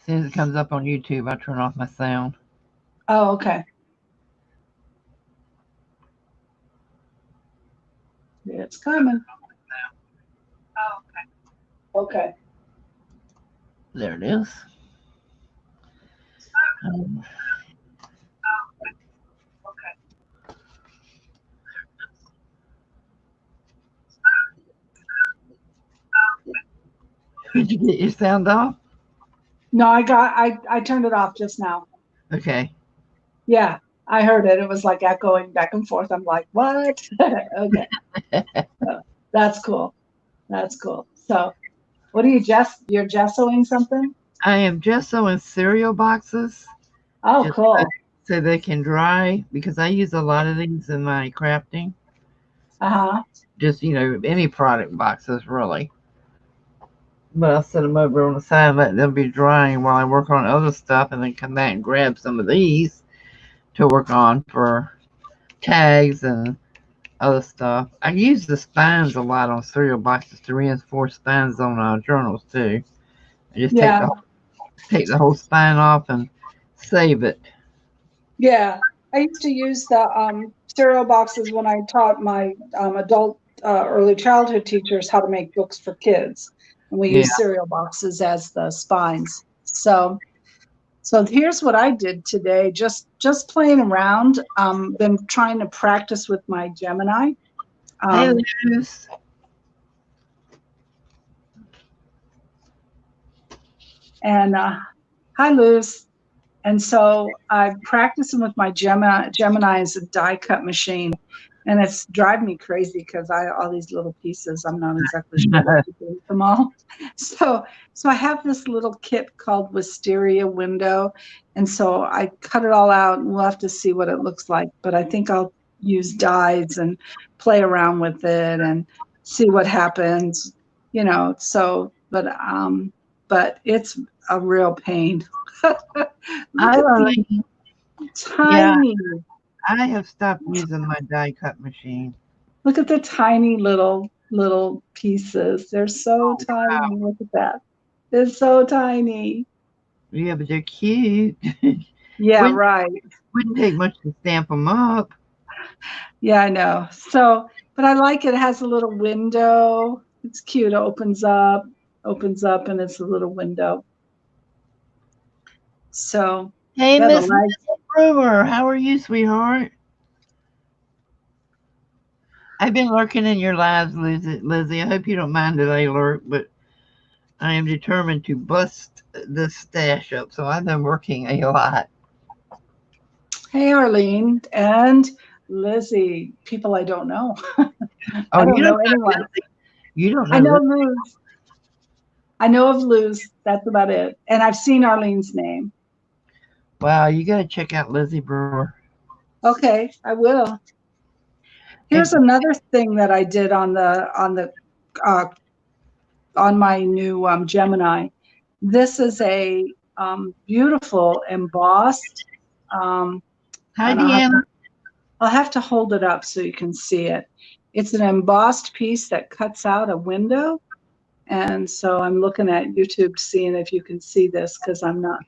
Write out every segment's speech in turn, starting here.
soon as it comes up on YouTube, I turn off my sound. Oh, okay. It's coming. Okay. There it is. Um, did you get your sound off? No, I turned it off just now. Okay. Yeah, I heard it. It was like echoing back and forth. I'm like, what? Okay. So, that's cool. That's cool. So what are you're gessoing something? I am gessoing cereal boxes Oh, just cool. so they can dry because I use a lot of these in my crafting. Uh-huh. Just, any product boxes really. But I'll set them over on the side and let them be drying while I work on other stuff and then come back and grab some of these to work on for tags and other stuff. I use the spines a lot on cereal boxes to reinforce spines on journals too. I just Yeah. take the whole spine off and save it. Yeah. I used to use the cereal boxes when I taught my adult early childhood teachers how to make books for kids. And we Yeah. use cereal boxes as the spines. So here's what I did today, just playing around. Been trying to practice with my Gemini. Hey, Um, Luz. and hi, Luz. And so I'm practicing with my Gemini's die cut machine, and it's driving me crazy because all these little pieces. I'm not exactly sure what to do with them all. So I have this little kit called Wisteria Window, and so I cut it all out, and we'll have to see what it looks like. But I think I'll use dies and play around with it and see what happens. But it's a real pain. Look I at these like, yeah, tiny, I have stopped using my die cut machine. look at the tiny little pieces. They're so Wow. tiny. Look at that. They're so tiny. Yeah, but they're cute. Yeah, wouldn't right. wouldn't take much to stamp them up. Yeah, I know. So, but I like it. It has a little window. It's cute. It opens up, and it's a little window. So, Hey, yeah, the Miss legs. Brewer, how are you, sweetheart? I've been lurking in your lives, Lizzie. I hope you don't mind that I lurk, but I am determined to bust this stash up, so I've been working a lot. Hey, Arlene and Lizzie. People I don't know. Oh, I you don't don't know know anyone. Lizzie. You don't I know know Lizzie. Luz. I know of Luz. That's about it. And I've seen Arlene's name. Wow, you got to check out Lizzie Brewer. Okay, I will. Here's And another thing that I did uh, on my new Gemini. This is a beautiful embossed, um, hi, and Deanna. I'll have to hold it up so you can see it. It's an embossed piece that cuts out a window, and so I'm looking at YouTube seeing if you can see this because I'm not.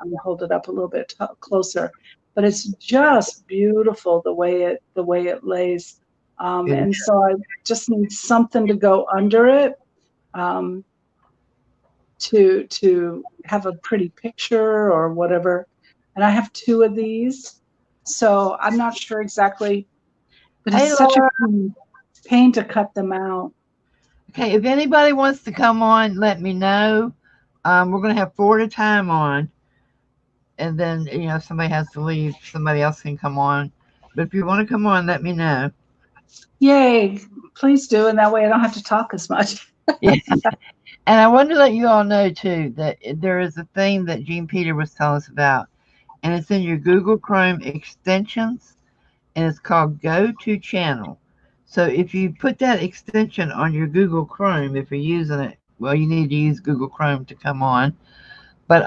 I'm gonna hold it up a little bit closer, but it's just beautiful the way it lays, It and so I just need something to go under it um, to have a pretty picture or whatever. And I have two of these, so I'm not sure exactly, but Hey, it's such a Laura. pain to cut them out. Okay, if anybody wants to come on, let me know. We're going to have 4 at a time on. And then, if somebody has to leave, somebody else can come on. But if you want to come on, let me know. Yay! Please do, and that way I don't have to talk as much. Yeah. And I want to let you all know, too, that there is a thing that Gene Peter was telling us about. And it's in your Google Chrome extensions. And it's called Go to Channel. So if you put that extension on your Google Chrome, if you're using it, well, you need to use Google Chrome to come on. But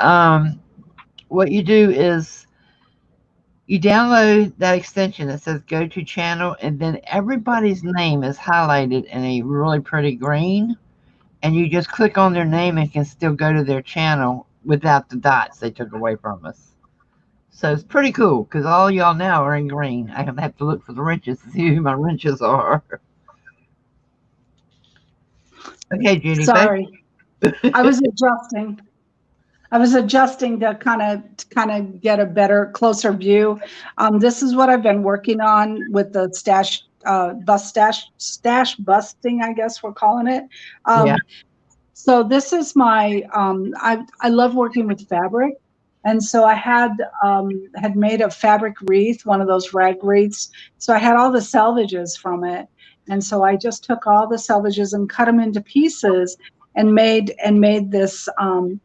what you do is you download that extension that says Go to Channel, and then everybody's name is highlighted in a really pretty green. And you just click on their name and can still go to their channel without the dots they took away from us. So it's pretty cool because all y'all now are in green. I have to look for the wrenches to see who my wrenches are. Okay, Judy. Sorry, I was adjusting. I was adjusting to kind of get a better, closer view. This is what I've been working on with the stash busting, I guess we're calling it. Yeah. So this is my, I love working with fabric. And so I had made a fabric wreath, one of those rag wreaths. So I had all the selvages from it. And so I just took all the selvages and cut them into pieces and made this, and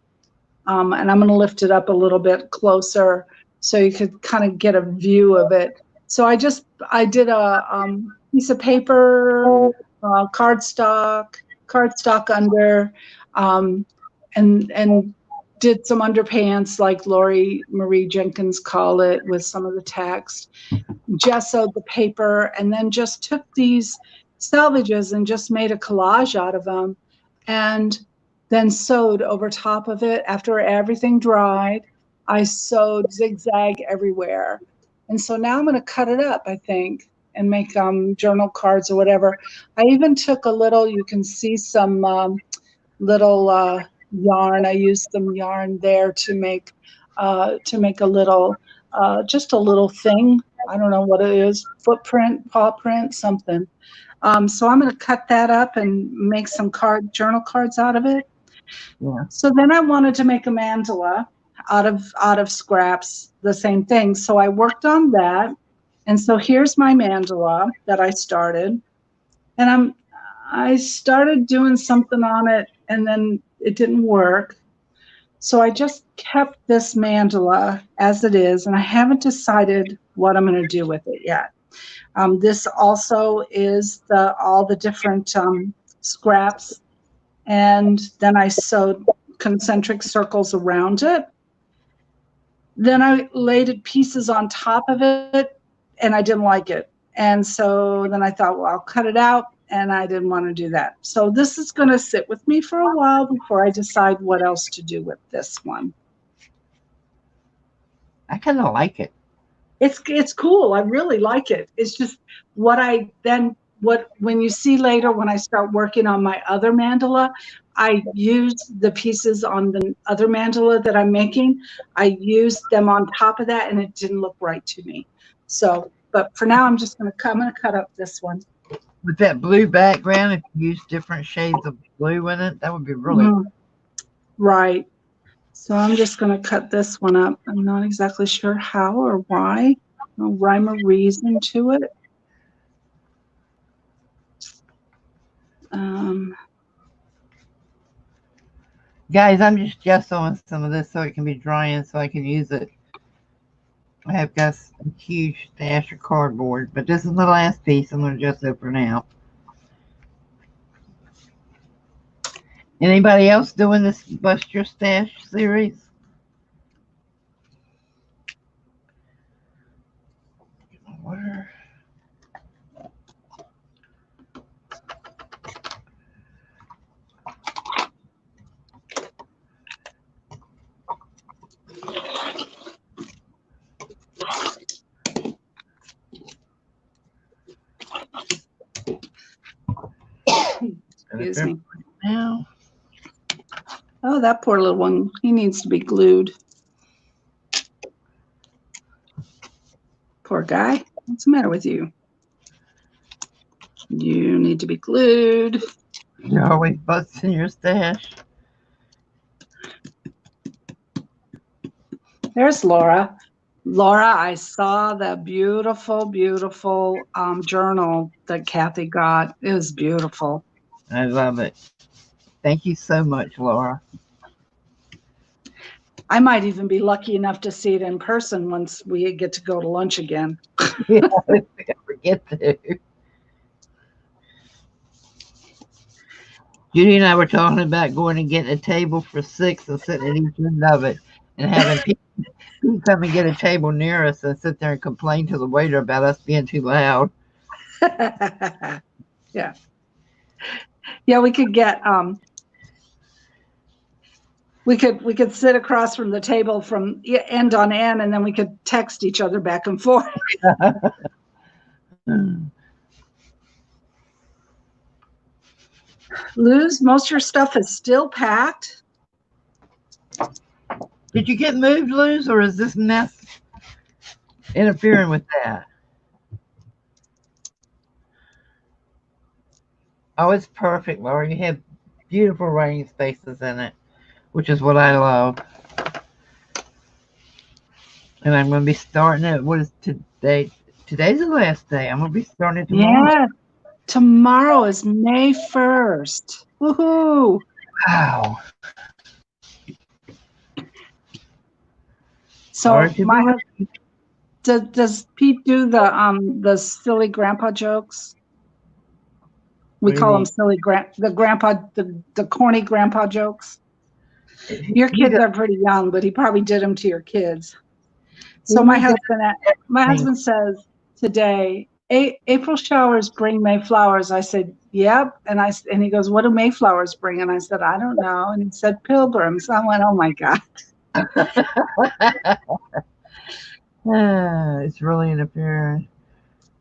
I'm going to lift it up a little bit closer so you could kind of get a view of it. So I did a piece of paper, cardstock under, and did some underpants like Lori Marie Jenkins call it with some of the text, gessoed the paper, and then just took these salvages and just made a collage out of them, and then sewed over top of it. After everything dried, I sewed zigzag everywhere. And so now I'm going to cut it up, I think, and make journal cards or whatever. I even took a little, you can see some little yarn. I used some yarn there to make a little, just a little thing. I don't know what it is, footprint, paw print, something. So I'm going to cut that up and make some journal cards out of it. Yeah. So then I wanted to make a mandala out of scraps, the same thing. So I worked on that. And so here's my mandala that I started. And I started doing something on it, and then it didn't work. So I just kept this mandala as it is, and I haven't decided what I'm going to do with it yet. This also is all the different scraps, and then I sewed concentric circles around it. Then I laid pieces on top of it, and I didn't like it. And so then I thought, well, I'll cut it out, and I didn't want to do that. So this is going to sit with me for a while before I decide what else to do with this one. I kind of like it. It's cool. I really like it. It's just when you see later when I start working on my other mandala, I use the pieces on the other mandala that I'm making. I used them on top of that, and it didn't look right to me. So, but for now, I'm going to cut up this one. With that blue background, if you use different shades of blue in it, that would be really right. So I'm just going to cut this one up. I'm not exactly sure how or why. No rhyme or reason to it. Guys, I'm just gessoing some of this so it can be drying so I can use it. I have got a huge stash of cardboard, but this is the last piece I'm going to gesso for now. Anybody else doing this Bust Your Stash series? Where? Excuse me. Now. Oh, that poor little one. He needs to be glued. Poor guy. What's the matter with you? You need to be glued. You're always busting your stash. There's Laura. Laura, I saw the beautiful, beautiful journal that Kathy got. It was beautiful. I love it. Thank you so much, Laura. I might even be lucky enough to see it in person once we get to go to lunch again. Yeah, I forget to. Judy and I were talking about going and getting a table for 6 and sitting at each end of it and having people come and get a table near us and sit there and complain to the waiter about us being too loud. Yeah. Yeah, we could get We could sit across from the table from end on end, and then we could text each other back and forth. Luz, most of your stuff is still packed. Did you get moved, Luz, or is this mess interfering with that? Oh, it's perfect, Laura. You have beautiful writing spaces in it, which is what I love. And I'm going to be starting it. What is today? Today's the last day. I'm going to be starting it tomorrow. Yeah, tomorrow is May 1st. Woohoo! Wow. So does Pete do the silly grandpa jokes? We call them silly the corny grandpa jokes. Your kids are pretty young, but he probably did them to your kids. So my husband says today, April showers bring May flowers. I said, yep. And he goes, what do May flowers bring? And I said, I don't know. And he said, pilgrims. I went, oh my God. It's really interfering.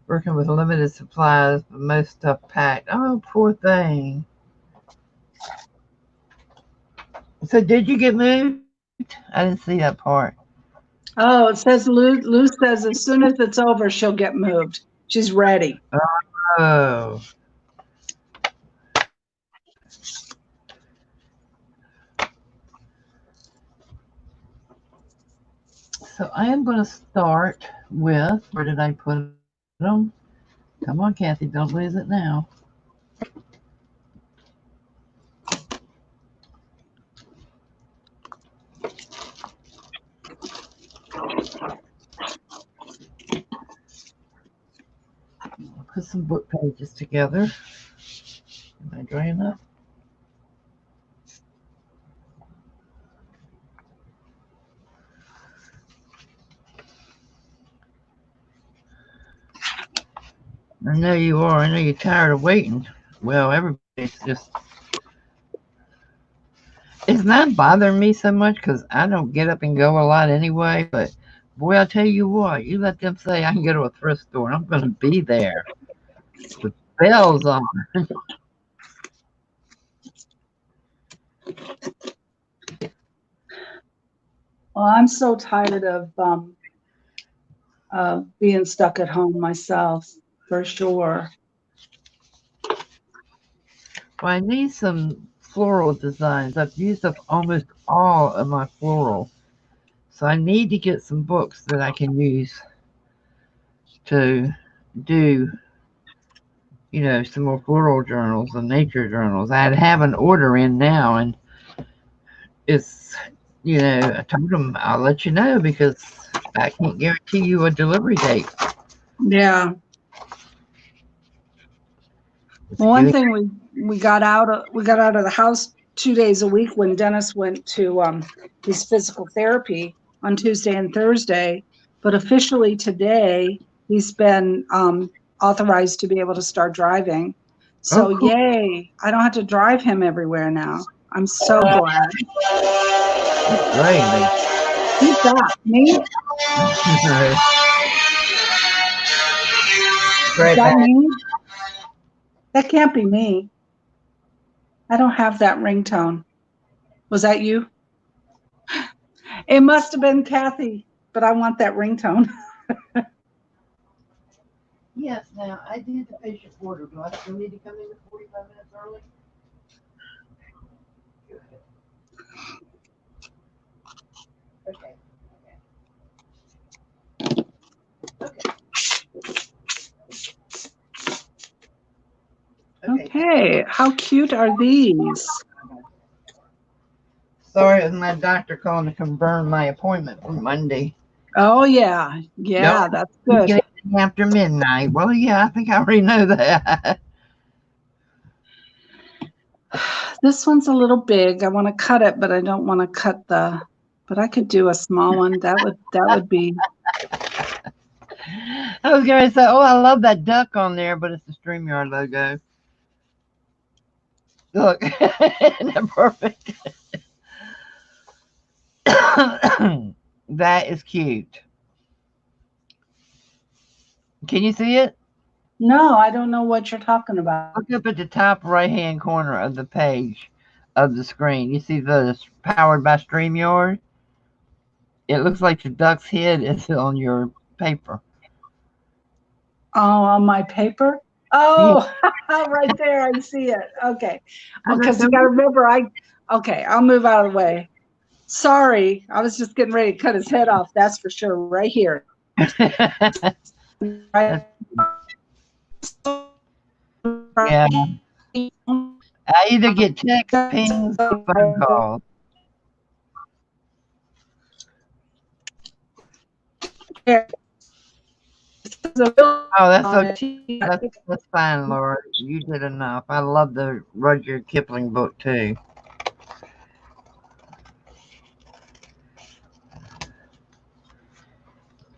Working with limited supplies, but most stuff packed. Oh, poor thing. So did you get moved? I didn't see that part. Oh, it says Lou says as soon as it's over, she'll get moved. She's ready. Oh. So I am going to start with, where did I put them? Come on, Kathy, don't lose it now. Put some book pages together. Am I dry enough? I know you are. I know you're tired of waiting. Well, everybody's just... It's not bothering me so much because I don't get up and go a lot anyway, but boy, I'll tell you what, you let them say I can go to a thrift store and I'm going to be there with bells on. Well, I'm so tired of being stuck at home myself, for sure. Well, I need some floral designs. I've used up almost all of my floral. So I need to get some books that I can use to do, you know, some more floral journals and nature journals. I have an order in now, and it's, you know, I told them I'll let you know because I can't guarantee you a delivery date. Yeah. Well, one thing we got out of the house 2 days a week when Dennis went to his physical therapy on Tuesday and Thursday, but officially today he's been authorized to be able to start driving. So cool. Yay! I don't have to drive him everywhere now. I'm so glad. That's great. Who's that? Me? Is that me? That can't be me. I don't have that ringtone. Was that you? It must have been Kathy, but I want that ringtone. Yes, now I did the patient order. Do I still need to come in 45 minutes early? Okay. Okay, how cute are these? Sorry, it was my doctor calling to confirm my appointment for Monday. Oh, yeah. Yeah, nope. That's good. After midnight. Well, yeah, I think I already know that. This one's a little big. I want to cut it, but I don't want to cut the, but I could do a small one. That would be. I was going to say, oh, I love that duck on there, but it's the StreamYard logo. Look, isn't that perfect? That is cute. Can you see it? No, I don't know what you're talking about. Look up at the top right-hand corner of the page of the screen. You see the powered by StreamYard? It looks like the duck's head is on your paper. Oh, on my paper? Yeah. Oh, right there. I see it. Okay. I Because thought you got to remember, okay, I'll move out of the way. Sorry. I was just getting ready to cut his head off. That's for sure. Right here. Right. Yeah. I either get text, pings, or phone calls. Oh, that's okay. That's fine, Laura. You did enough. I love the Rudyard Kipling book too.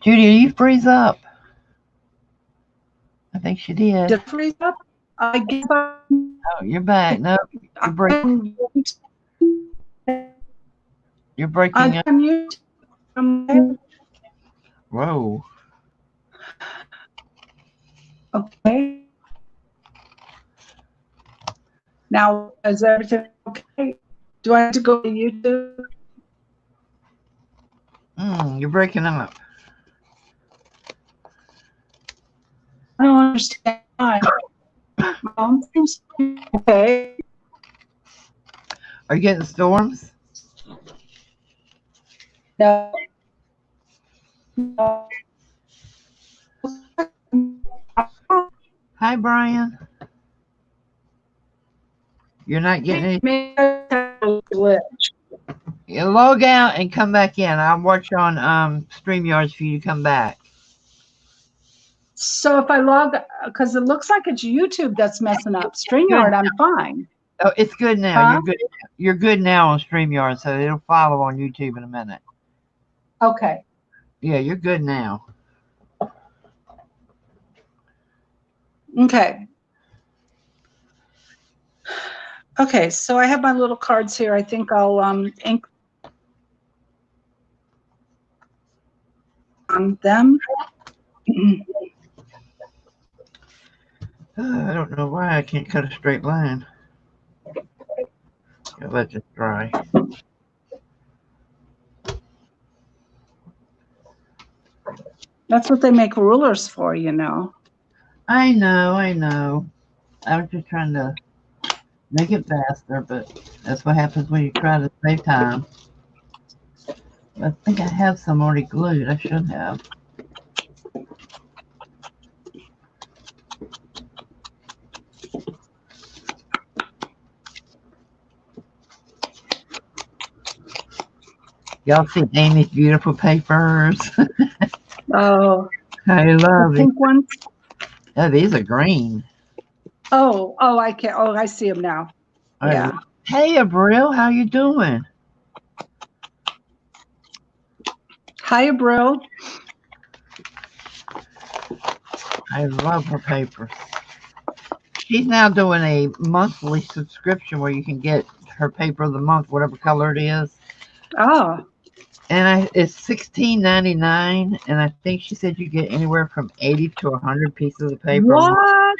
Judy, are you freeze up? I think she did. Did freeze up? I guess Oh, you're back. No, you're breaking. You're breaking up. Whoa. Okay. Now, is everything okay? Do I have to go to YouTube? You're breaking up. I don't understand why. Okay. Are you getting storms? No. No. Hi, Brian. You're not getting any. You log out and come back in. I'll watch on StreamYards for you to come back. So if I log, because it looks like it's YouTube that's messing up. StreamYard, I'm fine. Oh, it's good now. Huh? You're good. You're good now on StreamYard, so it'll follow on YouTube in a minute. Okay. Yeah, you're good now. Okay. Okay, so I have my little cards here. I think I'll ink on them. I don't know why I can't cut a straight line. I'll let this dry. That's what they make rulers for, you know. I know. I was just trying to make it faster, but that's what happens when you try to save time. I think I have some already glued. I should have. Y'all see Amy's beautiful papers? Oh, I love the it. pink ones. Oh, these are green. Oh, I can't. Oh, I see them now. Yeah. Hey, Abril, how you doing? Hi, Abril. I love her papers. She's now doing a monthly subscription where you can get her paper of the month, whatever color it is. Oh. And it's $16.99, and I think she said you get anywhere from 80 to 100 pieces of paper. What?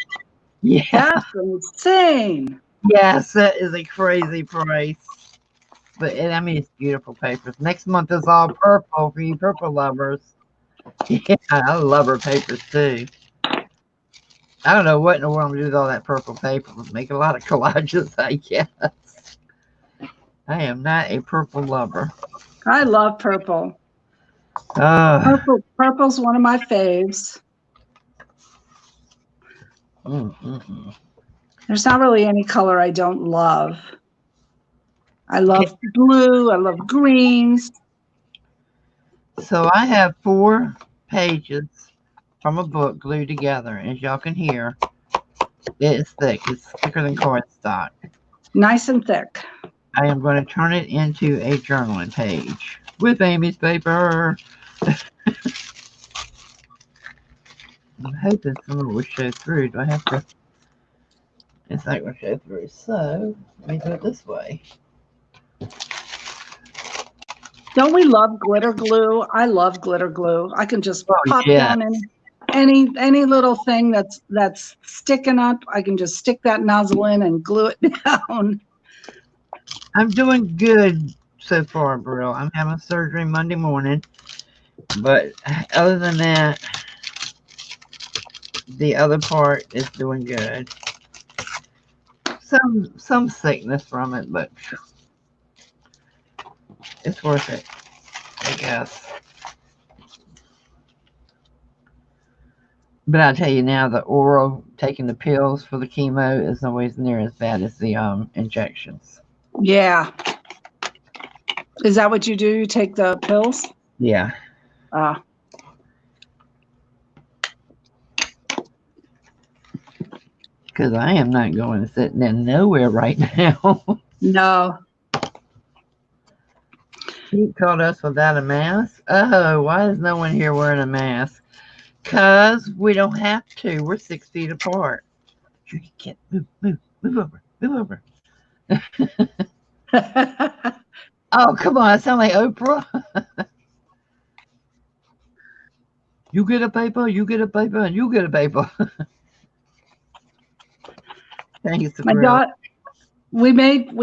Yeah. That's insane. Yes, that is a crazy price. But I mean, it's beautiful papers. Next month is all purple for you purple lovers. Yeah, I love her papers too. I don't know what in the world I'm gonna do with all that purple paper. Make a lot of collages, I guess. I am not a purple lover. I love purple. Purple's one of my faves. There's not really any color I don't love. I love blue. I love greens. So I have 4 pages from a book glued together. As y'all can hear, it is thick. It's thicker than cardstock. Nice and thick. I am going to turn it into a journaling page with Amy's paper. I'm hoping some of it will show through. Do I have to? It's not going to show through. So let me do it this way. Don't we love glitter glue? I love glitter glue. I can just Oh, pop yeah. down any little thing that's sticking up. I can just stick that nozzle in and glue it down. I'm doing good so far, Brill. I'm having surgery Monday morning. But other than that, the other part is doing good. Some sickness from it, but it's worth it, I guess. But I'll tell you now, the oral, taking the pills for the chemo is always near as bad as the injections. Yeah. Is that what you do? You take the pills? Yeah. Because I am not going to sit in nowhere right now. No. He caught us without a mask. Oh, why is no one here wearing a mask? Because we don't have to. We're 6 feet apart. You can't move over. Oh, come on. I sound like Oprah. You get a paper, you get a paper, and you get a paper. Thanks, My Brill. daughter, we made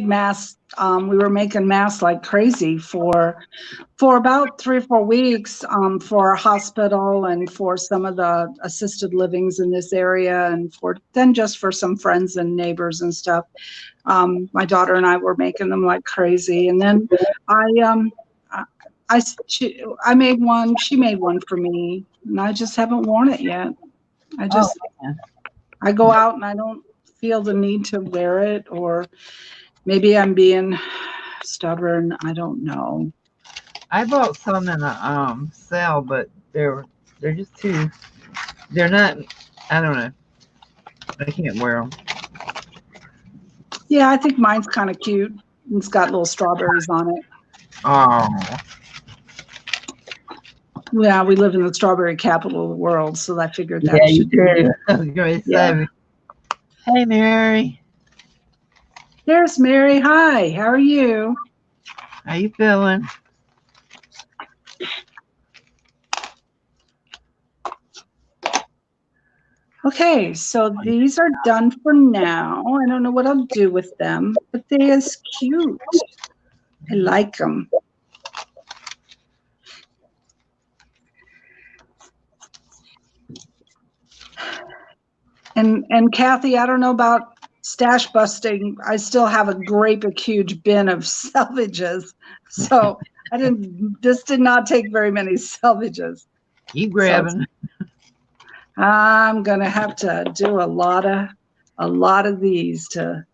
masks. We were making masks like crazy for about 3 or 4 weeks for a hospital and for some of the assisted livings in this area, and just for some friends and neighbors and stuff. My daughter and I were making them like crazy, and then I made one. She made one for me, and I just haven't worn it yet. I go out and I don't feel the need to wear it, or maybe I'm being stubborn. I don't know. I bought some in a sale, but they're just too. They're not. I don't know. I can't wear them. Yeah, I think mine's kind of cute. It's got little strawberries on it. Oh. Yeah, we live in the strawberry capital of the world, so I figured that. Yeah, you do. I was going to say. Hey, Mary. There's Mary. Hi. How are you? How you feeling? Okay, so these are done for now. I don't know what I'll do with them, but they is cute. I like them. And Kathy, I don't know about stash busting. I still have a great big huge bin of salvages. So this did not take very many salvages. You grabbing? So I'm gonna have to do a lot of these to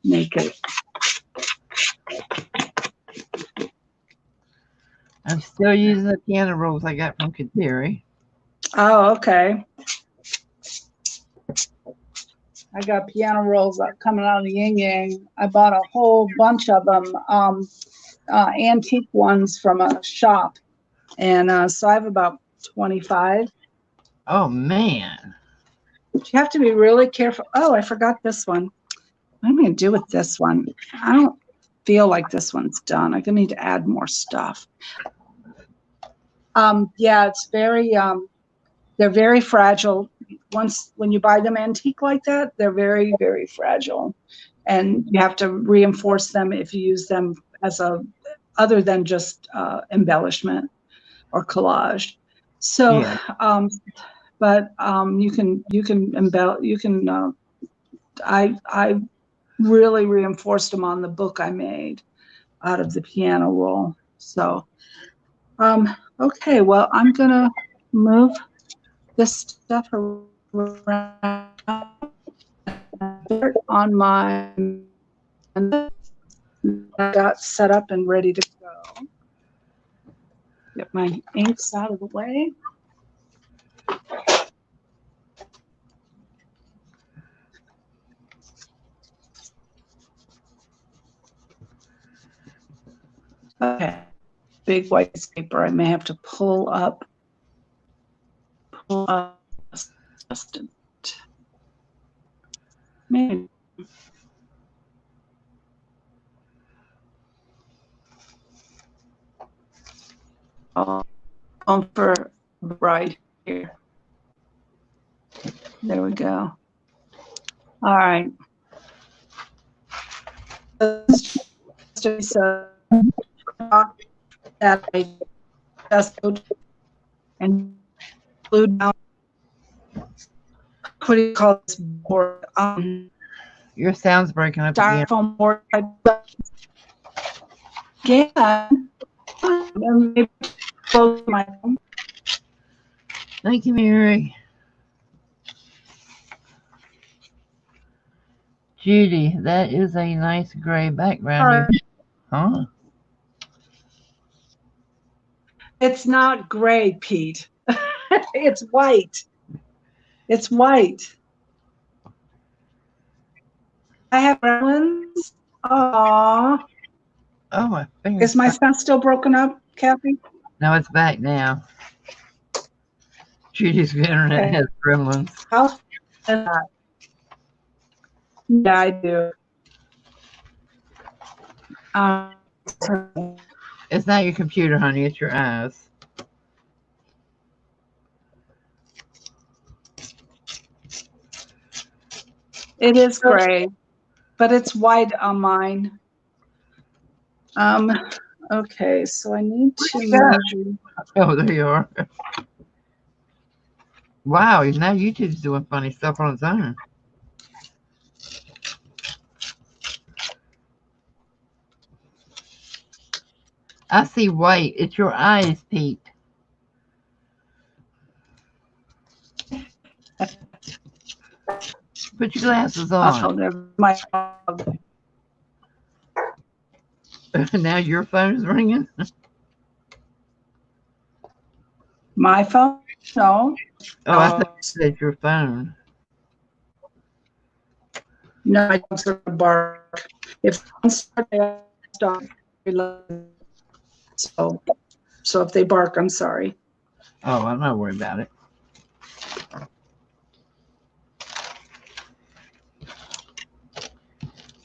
make it. I'm still using the piano rolls I got from Kateri. Oh, okay. I got piano rolls coming out of the Yin Yang. I bought a whole bunch of them, antique ones from a shop. And so I have about 25. Oh, man. But you have to be really careful. Oh, I forgot this one. What am I going to do with this one? I don't feel like this one's done. I'm going to need to add more stuff. Yeah, it's very, they're very fragile. When you buy them antique like that, they're very, very fragile. And you have to reinforce them if you use them as other than just embellishment or collage. So, Yeah. you can embellish. I really reinforced them on the book I made out of the piano roll. So, okay, well, I'm gonna move this stuff around on my, and I got set up and ready to go. Get my inks out of the way. Okay, big white paper. I may have to pull up. Maybe. on for right here. There we go. All right. So that I just and glued down. What do you call this board? Your sound's breaking up again. Styrofoam board. Again. Maybe close my phone. Thank you, Mary. Judy, that is a nice gray background. Huh? It's not gray, Pete. It's white. It's white. I have gremlins. Aww. Oh, my fingers. Is my sound still broken up, Kathy? No, it's back now. Judy's internet Okay. has gremlins. How? Yeah, I do. It's not your computer, honey. It's your eyes. It is gray, but it's white on mine. Okay, so I need to measure. Oh, there you are. Wow, now YouTube's doing funny stuff on its own. I see white. It's your eyes, Pete. Put your glasses on. Oh, they're my Now your phone's ringing? My phone? No. Oh, I thought you said your phone. No, I don't sort of bark. If one starts, I stop. So if they bark, I'm sorry. Oh, I'm not worried about it.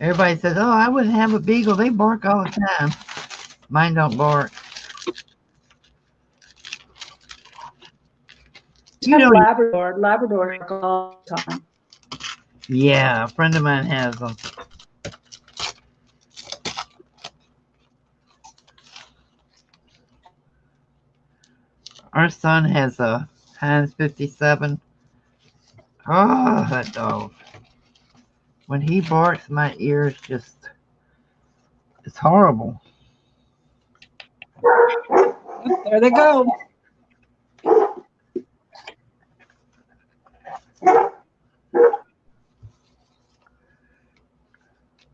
Everybody says, oh, I wouldn't have a beagle. They bark all the time. Mine don't bark. You know, Labrador bark all the time. Yeah, a friend of mine has them. Our son has a Heinz 57. Oh, that dog. When he barks, my ears just, it's horrible. There they go.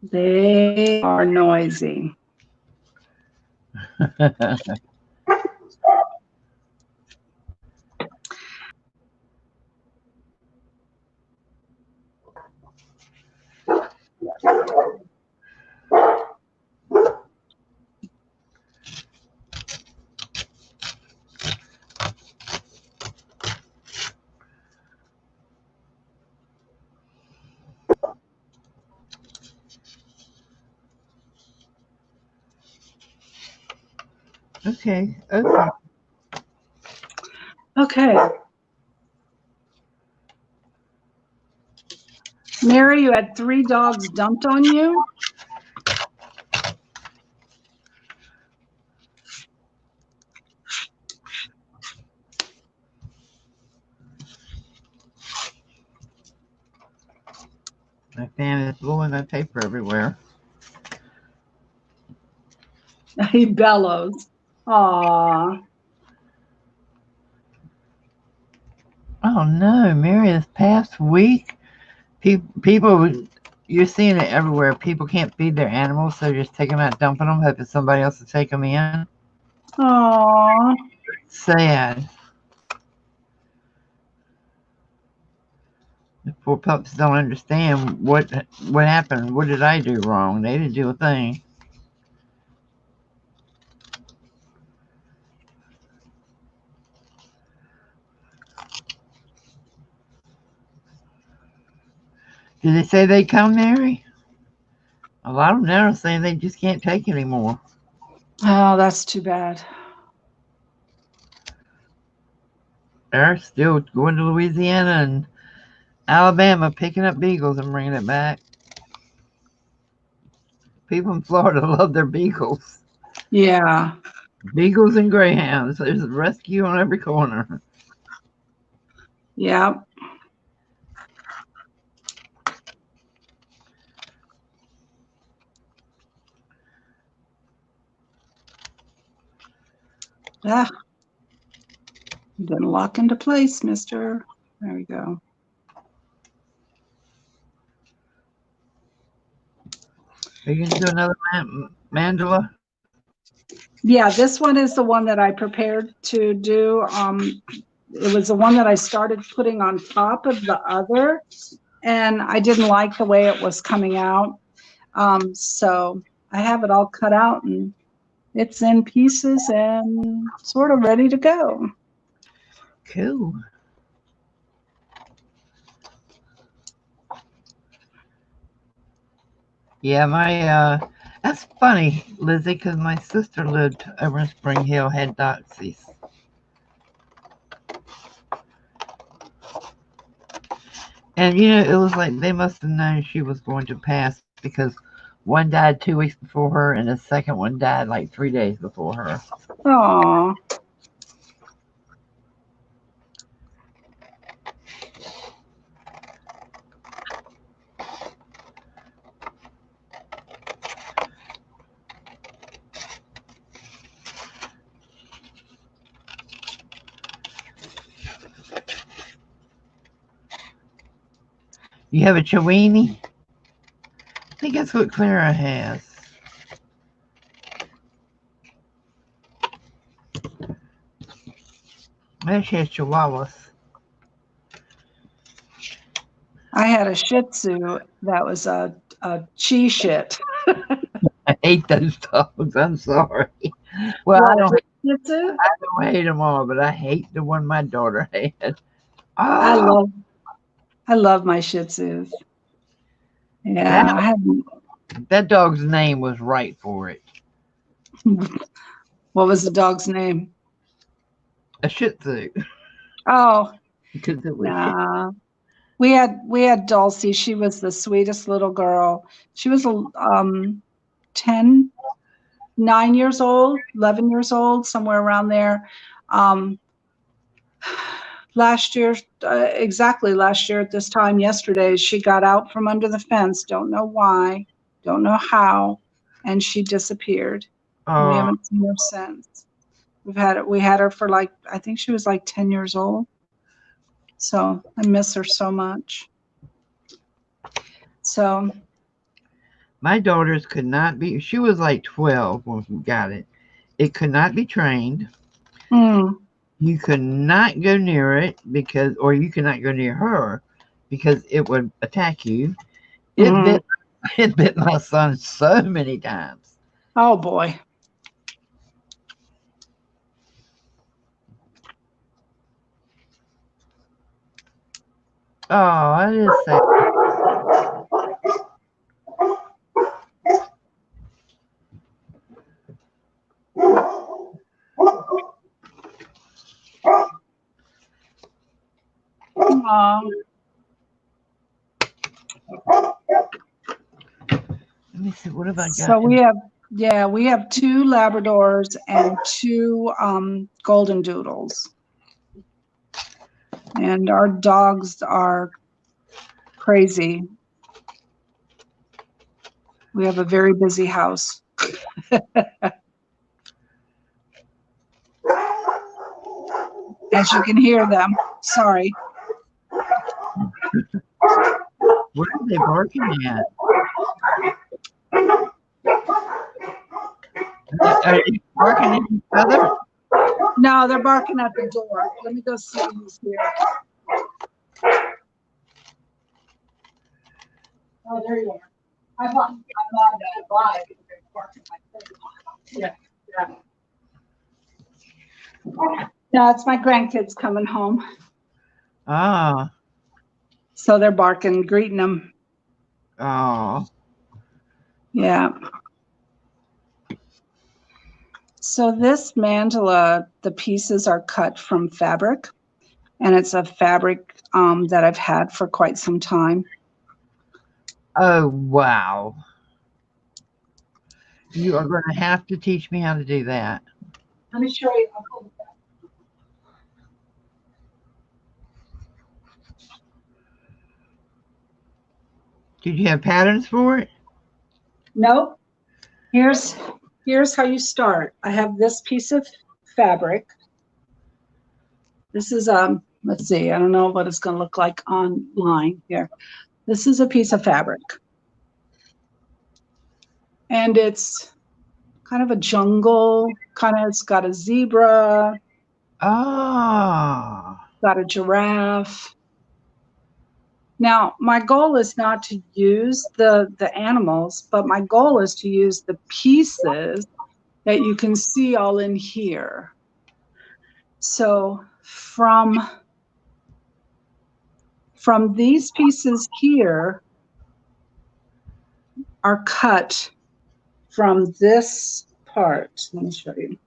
They are noisy. Okay. Mary, you had 3 dogs dumped on you? My fan is blowing my paper everywhere. He bellows. Aww. Oh no, Mary, this past week, people, you're seeing it everywhere. People can't feed their animals, so just take them out, dumping them, hoping somebody else will take them in. Aww. Sad. The poor pups don't understand what happened. What did I do wrong? They didn't do a thing. Did they say they come, Mary? A lot of them now are saying they just can't take anymore. Oh, that's too bad. They're still going to Louisiana and Alabama, picking up beagles and bringing it back. People in Florida love their beagles. Yeah. Beagles and greyhounds. There's a rescue on every corner. Yeah. Ah, you didn't lock into place, mister. There we go. Are you going to do another mandala? Yeah, this one is the one that I prepared to do. It was the one that I started putting on top of the other, and I didn't like the way it was coming out. So I have it all cut out, and it's in pieces and sort of ready to go. Cool. Yeah, that's funny, Lizzie, because my sister lived over in Spring Hill, had doxies. And, it was like they must have known she was going to pass because one died 2 weeks before her and the second one died like 3 days before her. Aww. You have a Chiweenie? I think that's what Clara has. Maybe she has Chihuahuas. I had a Shih Tzu that was a chi shit. I hate those dogs. I'm sorry. Well, I don't hate them all, but I hate the one my daughter had. Oh. I love my Shih Tzus. Yeah, that dog's name was right for it. What was the dog's name? A Shih Tzu. Oh, because it was. Nah. We had Dulcie. She was the sweetest little girl. She was 9 years old, 11 years old, somewhere around there. Last year, exactly last year at this time, yesterday, she got out from under the fence. Don't know why, don't know how, and she disappeared. We haven't seen her since. We had her for I think she was like 10 years old. So I miss her so much. So my daughters could not be, she was like 12 when we got it. It could not be trained. You could not go near it or you could not go near her because it would attack you. It bit my son so many times. Oh boy. Oh, I just say. Let me see. What have I got? So we have 2 Labradors and 2 Golden Doodles. And our dogs are crazy. We have a very busy house. As you can hear them. Sorry. What are they barking at? Are they barking at each other? No, they're barking at the door. Let me go see who's here. Oh, there you are. I'm on live. Yeah. No, it's my grandkids coming home. Ah. So they're barking, greeting them. Oh. Yeah. So this mandala, the pieces are cut from fabric. and it's a fabric that I've had for quite some time. Oh, wow. You are going to have to teach me how to do that. Let me show you. Did you have patterns for it? Nope. Here's how you start. I have this piece of fabric. This is let's see, I don't know what it's going to look like online here. This is a piece of fabric. And it's kind of a jungle, it's got a zebra. Ah. Got a giraffe. Now, my goal is not to use the animals, but my goal is to use the pieces that you can see all in here. So from these pieces here are cut from this part. Let me show you.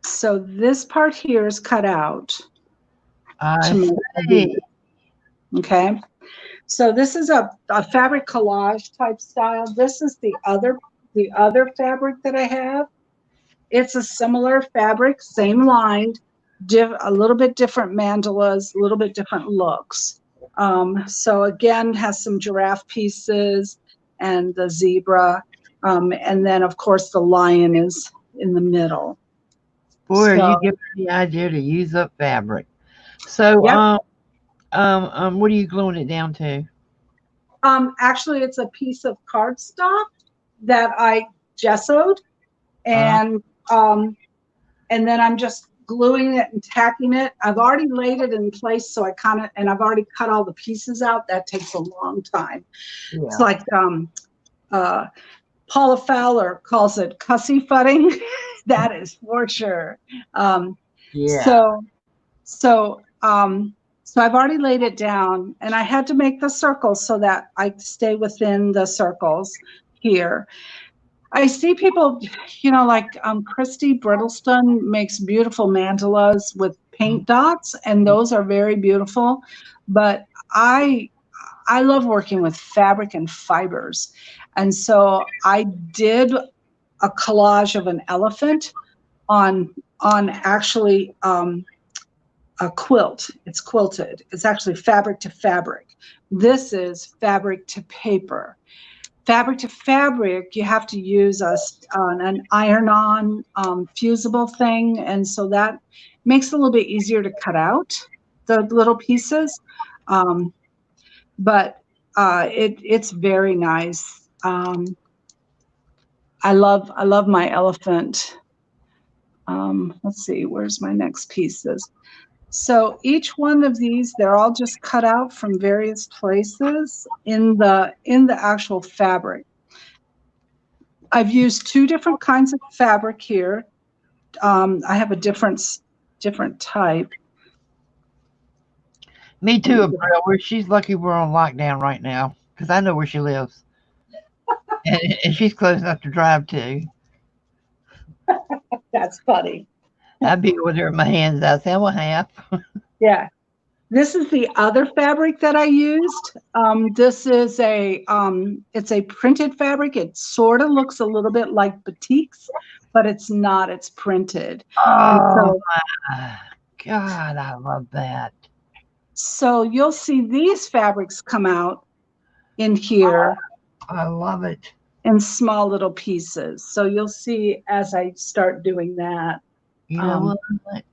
So this part here is cut out. I see. Okay. So this is a fabric collage type style. This is the other fabric that I have. It's a similar fabric, same lined, a little bit different mandalas, a little bit different looks. So again, has some giraffe pieces and the zebra. And then of course the lion is in the middle. Boy, are you giving me the idea to use up fabric. So, yep. What are you gluing it down to? Actually, it's a piece of cardstock that I gessoed, and then I'm just gluing it and tacking it. I've already laid it in place, so and I've already cut all the pieces out. That takes a long time. Yeah. It's like Paula Fowler calls it cussy futting. That is for sure. Yeah. So I've already laid it down, and I had to make the circles so that I stay within the circles here. I see people, like Christy Brittlestone makes beautiful mandalas with paint dots, and those are very beautiful. But I love working with fabric and fibers. And so I did a collage of an elephant on actually a quilt. It's quilted. It's actually fabric to fabric. This is fabric to paper. Fabric to fabric, you have to use an iron-on fusible thing, and so that makes it a little bit easier to cut out the little pieces. But it's very nice. I love my elephant. Let's see, where's my next pieces? So each one of these, they're all just cut out from various places in the actual fabric. I've used two different kinds of fabric here. I have a different type. Me too, April. She's lucky we're on lockdown right now, because I know where she lives. and she's close enough to drive to. That's funny. I'd be with her in my hands. I'd say, well, half. Yeah. This is the other fabric that I used. This is it's a printed fabric. It sort of looks a little bit like batiks, but it's not. It's printed. Oh, my God, I love that. So you'll see these fabrics come out in here. Oh, I love it. In small little pieces. So you'll see as I start doing that. You know what?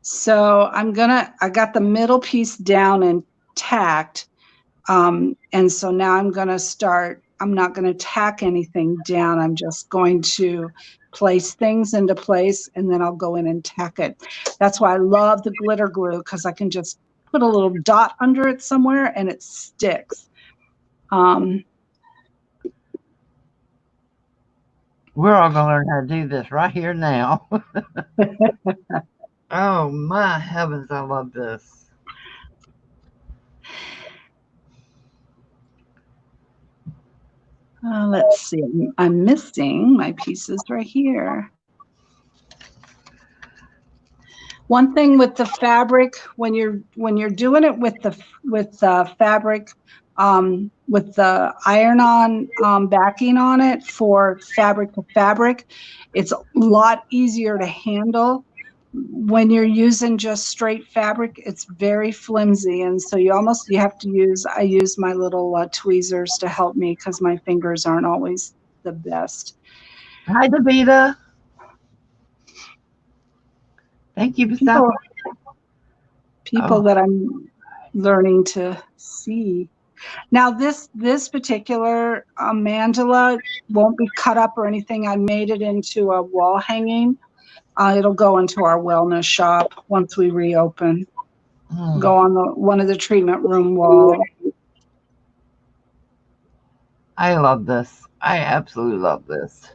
So I got the middle piece down and tacked. And so now I'm not going to tack anything down. I'm just going to place things into place, and then I'll go in and tack it. That's why I love the glitter glue, because I can just put a little dot under it somewhere and it sticks. We're all going to learn how to do this right here now. Oh my heavens, I love this. Let's see. I'm missing my pieces right here. One thing with the fabric, when you're doing it with the fabric, with the iron-on backing on it for fabric to fabric, it's a lot easier to handle. When you're using just straight fabric, it's very flimsy, and so you have to use. I use my little tweezers to help me because my fingers aren't always the best. Hi, Davita. Thank you for stopping. People that I'm learning to see. Now this particular mandala won't be cut up or anything. I made it into a wall hanging. It'll go into our wellness shop once we reopen. Go on one of the treatment room walls. I love this. I absolutely love this.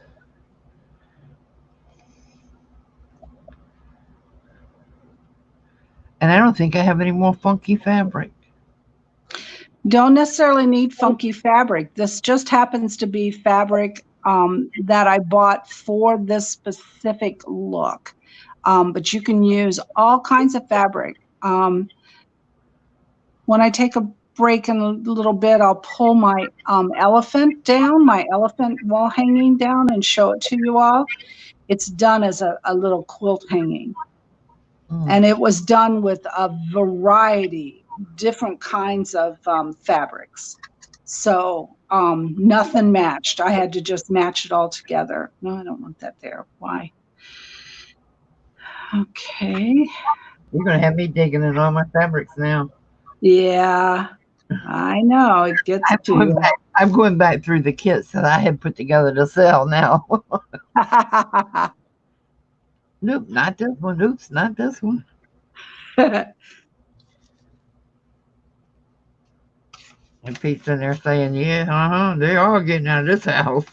And I don't think I have any more funky fabric. Don't necessarily need funky fabric. This just happens to be fabric that I bought for this specific look. But you can use all kinds of fabric. When I take a break in a little bit, I'll pull my elephant down, my elephant wall hanging down, and show it to you all. It's done as a little quilt hanging. And it was done with a variety, different kinds of fabrics. So nothing matched. I had to just match it all together. No, I don't want that there. Why? Okay. You're going to have me digging in all my fabrics now. Yeah, I know. It gets to you. I'm going back through the kits that I had put together to sell now. Nope, not this one. Oops, not this one. And Pete's in there saying, yeah, they are getting out of this house.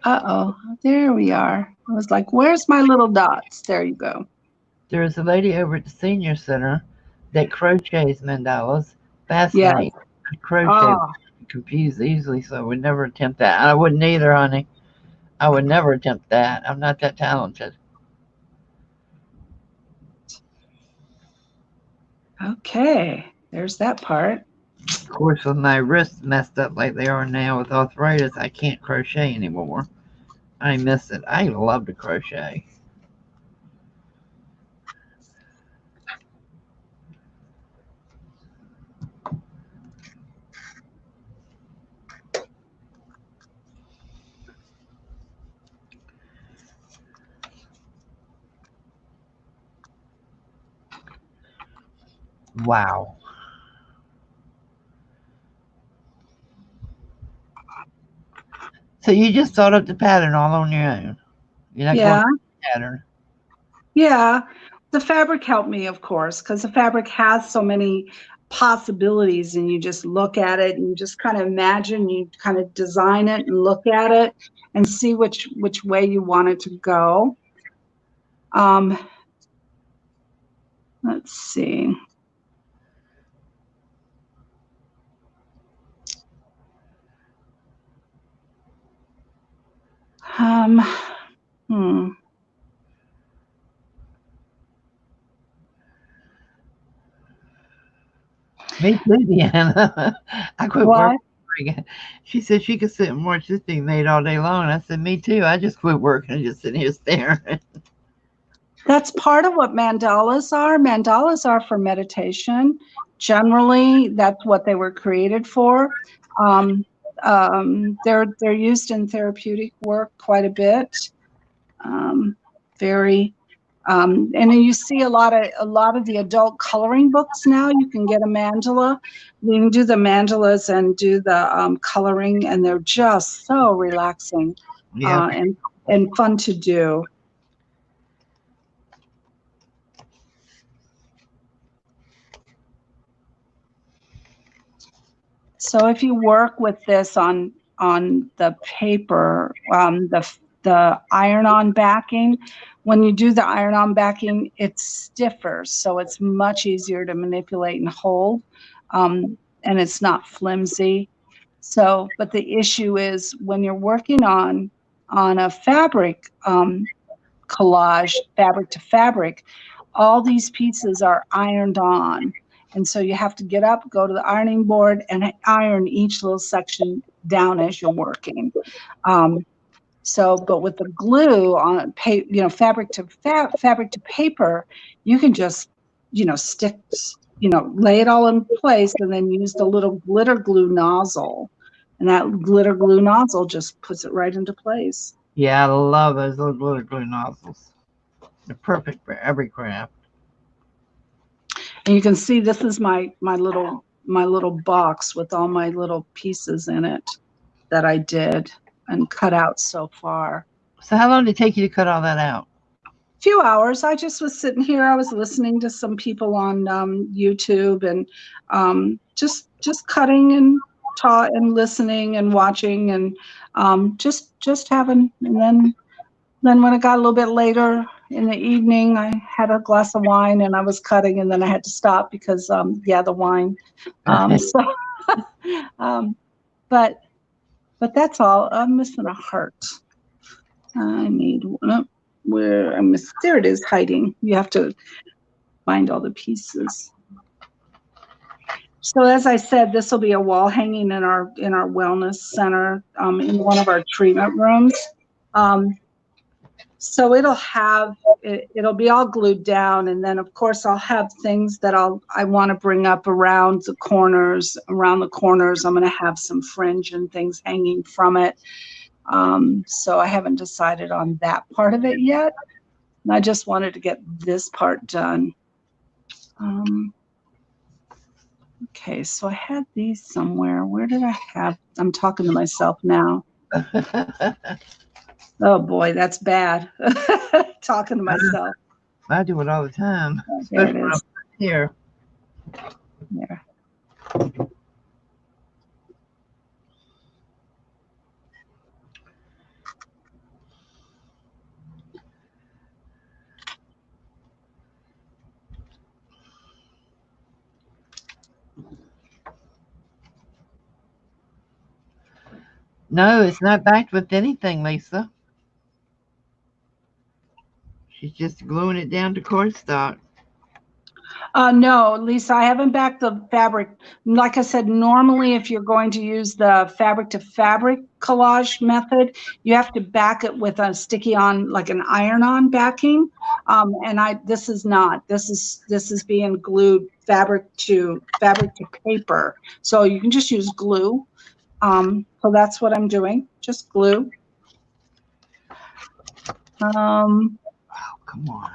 Uh-oh, there we are. I was like, where's my little dots? There you go. There is a lady over at the senior center that crochets mandalas. Fascinating. Yes. I crochet, confused easily, so I would never attempt that. I wouldn't either, honey. I would never attempt that. I'm not that talented. Okay, there's that part. Of course, with my wrists messed up like they are now with arthritis, I can't crochet anymore. I miss it. I love to crochet. Wow. So you just thought up the pattern all on your own. You're not going for the pattern. Yeah. The fabric helped me, of course, because the fabric has so many possibilities, and you just look at it and you just kind of imagine, you kind of design it and look at it and see which way you want it to go. Let's see. Me too, Deanna. I quit working. She said she could sit and watch this being made all day long. And I said, me too. I just quit working and just sitting here staring. That's part of what mandalas are. Mandalas are for meditation. Generally, that's what they were created for. They're used in therapeutic work quite a bit. And you see a lot of the adult coloring books now. You can get a mandala. You can do the mandalas and do the coloring, and they're just so relaxing and fun to do. So if you work with this on the paper, the iron-on backing, when you do the iron-on backing, it's stiffer, so it's much easier to manipulate and hold, and it's not flimsy. So, but the issue is when you're working on a fabric collage, fabric to fabric, all these pieces are ironed on. And so you have to get up, go to the ironing board, and iron each little section down as you're working. So, but with the glue on, fabric to paper, you can just, stick, lay it all in place, and then use the little glitter glue nozzle, and that glitter glue nozzle just puts it right into place. Yeah, I love those little glitter glue nozzles. They're perfect for every craft. And you can see this is my little box with all my little pieces in it that I did and cut out so far. So how long did it take you to cut all that out? A few hours. I just was sitting here. I was listening to some people on YouTube and just cutting and listening and watching and just having. And then when it got a little bit later in the evening, I had a glass of wine and I was cutting, and then I had to stop because the wine. But that's all. I'm missing a heart. I need one. Where there it is, hiding. You have to find all the pieces. So as I said, this will be a wall hanging in our wellness center in one of our treatment rooms. So it'll be all glued down, and then of course I'll have things that I want to bring up around the corners. Around the corners, I'm going to have some fringe and things hanging from it. So I haven't decided on that part of it yet. I just wanted to get this part done. Okay, so I had these somewhere. Where did I have? I'm talking to myself now. Oh boy, that's bad. Talking to myself. I do it all the time. There it is. Here. There. No, it's not backed with anything, Lisa. She's just gluing it down to cardstock. No, Lisa, I haven't backed the fabric. Like I said, normally if you're going to use the fabric to fabric collage method, you have to back it with a sticky on, like an iron-on backing. And this is not. This is being glued fabric to paper. So you can just use glue. So that's what I'm doing. Just glue. Oh, come on.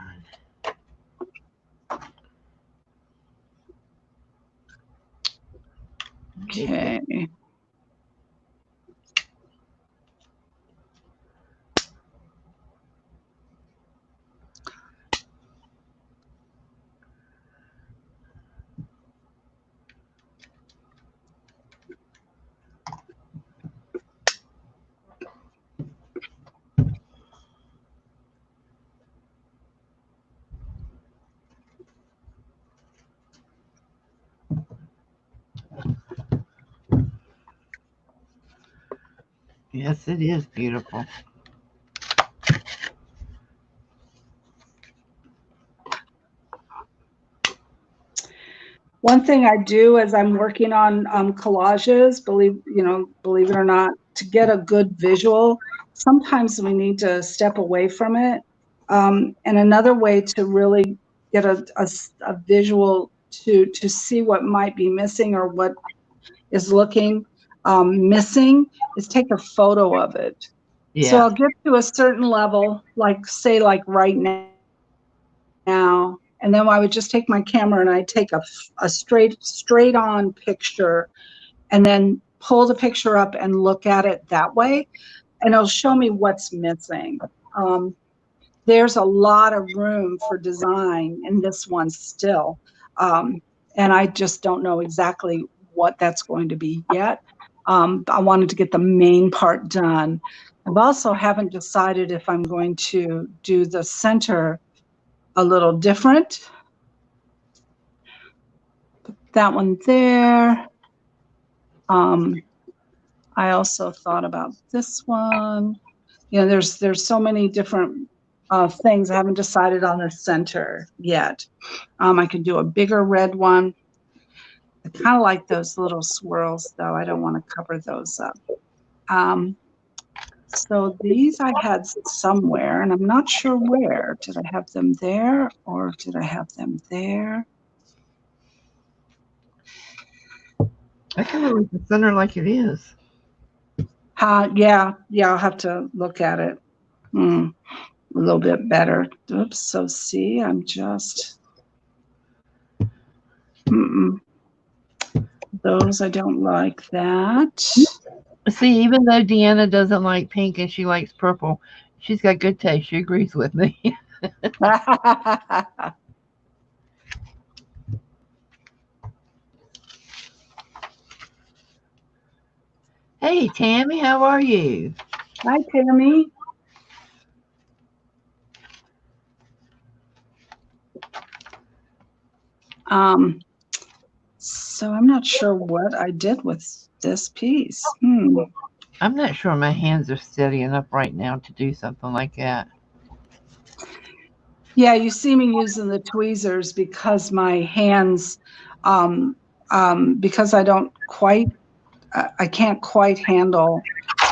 Okay. Yes, it is beautiful. One thing I do as I'm working on collages, believe it or not, to get a good visual, sometimes we need to step away from it. And another way to really get a visual to see what might be missing or what is looking missing is take a photo of it. Yeah. So I'll get to a certain level, like say like right now, and then I would just take my camera and I'd take a straight on picture and then pull the picture up and look at it that way, and it'll show me what's missing. There's a lot of room for design in this one still, and I just don't know exactly what that's going to be yet. I wanted to get the main part done. I've also haven't decided if I'm going to do the center a little different. Put that one there. I also thought about this one. You know, there's so many different things. I haven't decided on the center yet. I could do a bigger red one. I kind of like those little swirls, though. I don't want to cover those up. So these I had somewhere, and I'm not sure where. Did I have them there, or did I have them there? I kind of like the center like it is. Yeah, I'll have to look at it a little bit better. Oops, so see, I'm just... Those, I don't like that. See, even though Deanna doesn't like pink and she likes purple, she's got good taste. She agrees with me. Hey, Tammy, how are you? Hi, Tammy. So I'm not sure what I did with this piece. I'm not sure my hands are steady enough right now to do something like that. Yeah, you see me using the tweezers because my hands, because I don't quite, I can't quite handle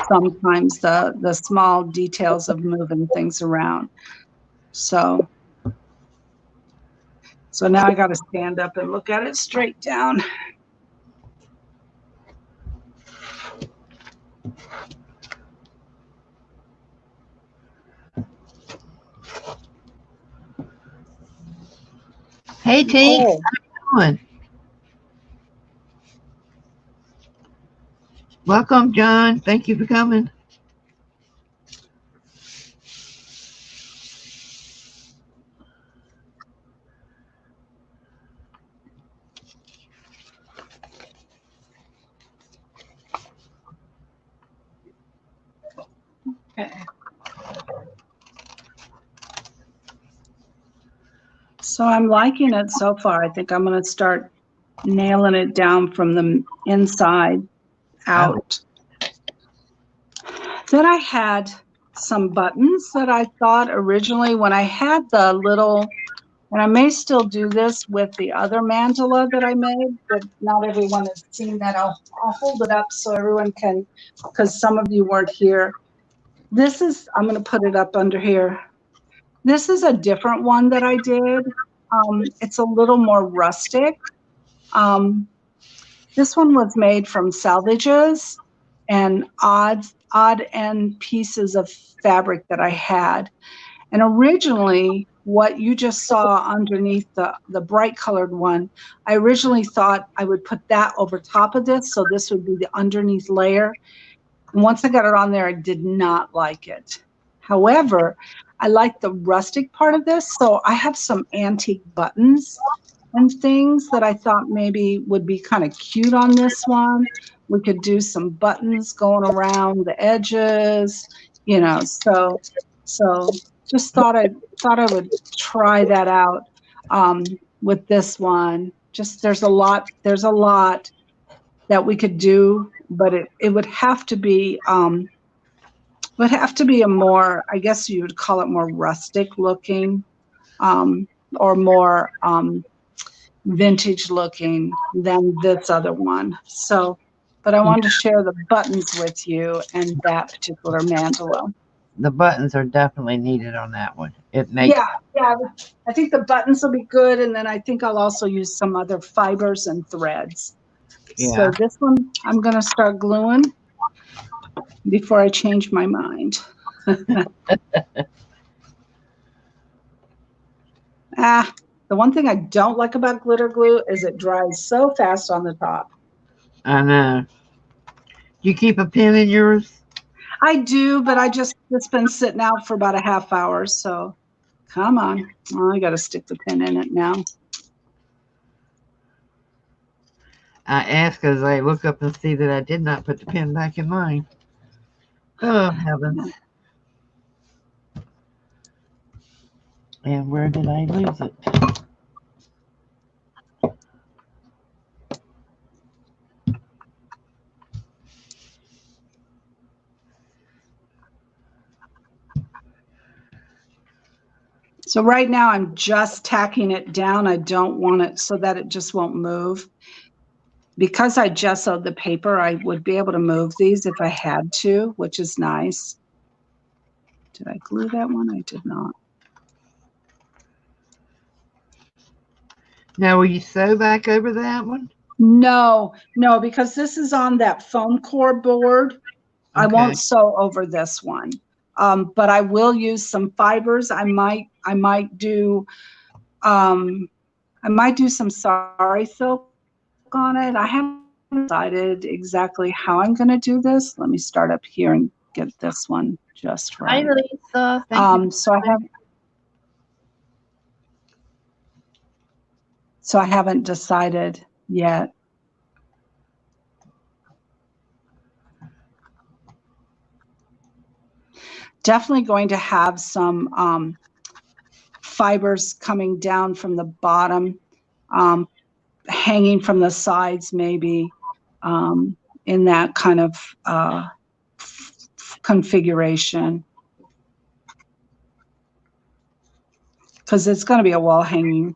sometimes the small details of moving things around. So now I got to stand up and look at it straight down. Hey, Tink, how you doing? Welcome, John. Thank you for coming. Okay. So I'm liking it so far. I think I'm going to start nailing it down from the inside out. Then I had some buttons that I thought originally when I had the little, and I may still do this with the other mandala that I made, but not everyone has seen that. I'll hold it up so everyone can, because some of you weren't here. This is, I'm going to put it up under here. This is a different one that I did. It's a little more rustic. This one was made from salvages and odd end pieces of fabric that I had. And originally, what you just saw underneath the bright colored one, I originally thought I would put that over top of this, so this would be the underneath layer. And once I got it on there, I did not like it. However, I like the rustic part of this, so I have some antique buttons and things that I thought maybe would be kind of cute on this one. We could do some buttons going around the edges, you know, so just thought I would try that out with this one. Just there's a lot that we could do, but it would have to be a more, I guess you would call it more rustic looking, or more vintage looking than this other one. So, but I wanted to share the buttons with you and that particular mandala. The buttons are definitely needed on that one. It makes yeah. I think the buttons will be good, and then I think I'll also use some other fibers and threads. Yeah. So this one I'm going to start gluing before I change my mind. The one thing I don't like about glitter glue is it dries so fast on the top. I know. You keep a pin in yours? I do, but it's been sitting out for about a half hour, so come on. Oh, I got to stick the pin in it now. I ask as I look up and see that I did not put the pen back in mine. Oh, heavens. And where did I lose it? So right now I'm just tacking it down. I don't want it so that it just won't move. Because I gessoed the paper, I would be able to move these if I had to, which is nice. Did I glue that one? I did not. Now, will you sew back over that one? No, no, because this is on that foam core board. Okay. I won't sew over this one. But I will use some fibers. I might do some sari silk on it. I haven't decided exactly how I'm going to do this. Let me start up here and get this one just right. Hi, Lisa. Thank you. So I haven't decided yet. Definitely going to have some fibers coming down from the bottom, hanging from the sides maybe, in that kind of configuration. Because it's going to be a wall hanging.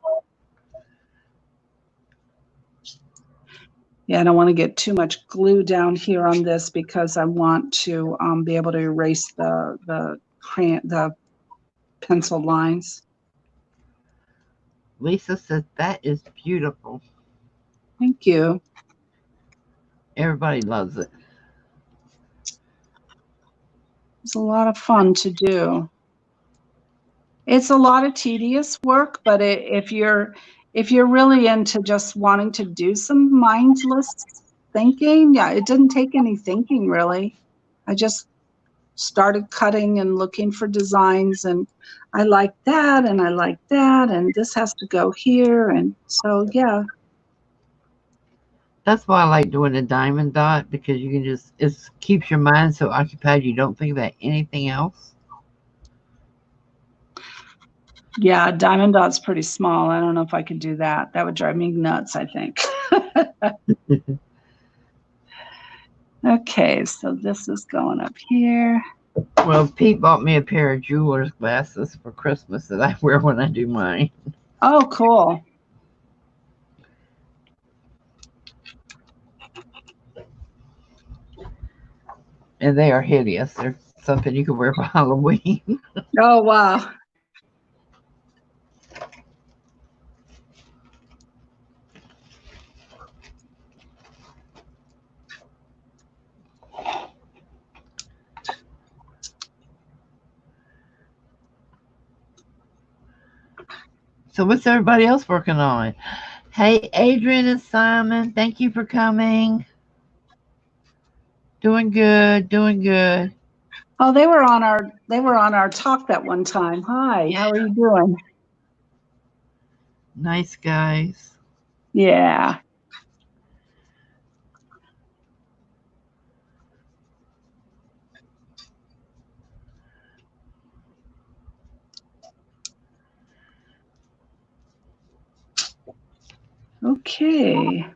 Yeah, I don't want to get too much glue down here on this because I want to be able to erase the pencil lines. Lisa says that is beautiful. Thank you. Everybody loves it. It's a lot of fun to do. It's a lot of tedious work, but if you're really into just wanting to do some mindless thinking, yeah, it didn't take any thinking really. I just started cutting and looking for designs, and I like that, and I like that, and this has to go here, and so yeah. That's why I like doing a diamond dot, because you can just, it keeps your mind so occupied you don't think about anything else. Yeah, diamond dot's pretty small. I don't know if I could do that. That would drive me nuts, I think. Okay, so this is going up here. Well, Pete bought me a pair of jeweler's glasses for Christmas that I wear when I do mine. Oh, cool. And they are hideous. They're something you can wear for Halloween. Oh, wow. So what's everybody else working on? Hey, Adrian and Simon, thank you for coming. Doing good, doing good. Oh, they were on our talk that one time. Hi, how are you doing? Nice guys. Yeah. Okay.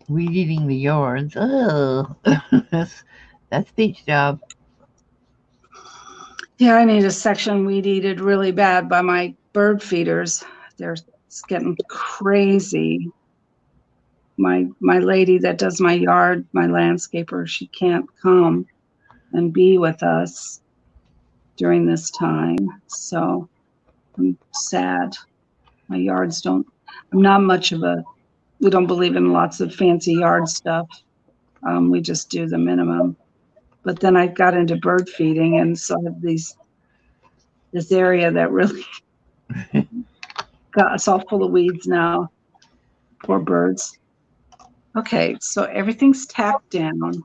Weed eating the yards. Oh, that's Pete's job. Yeah, I need a section weed eated really bad by my bird feeders. It's getting crazy. my lady that does my yard, my landscaper, she can't come and be with us during this time. So I'm sad. My yards don't, I'm not much of a, we don't believe in lots of fancy yard stuff. We just do the minimum. But then I got into bird feeding, and so I have this area that really got us all full of weeds now. Poor birds. Okay, so everything's tacked down. I'm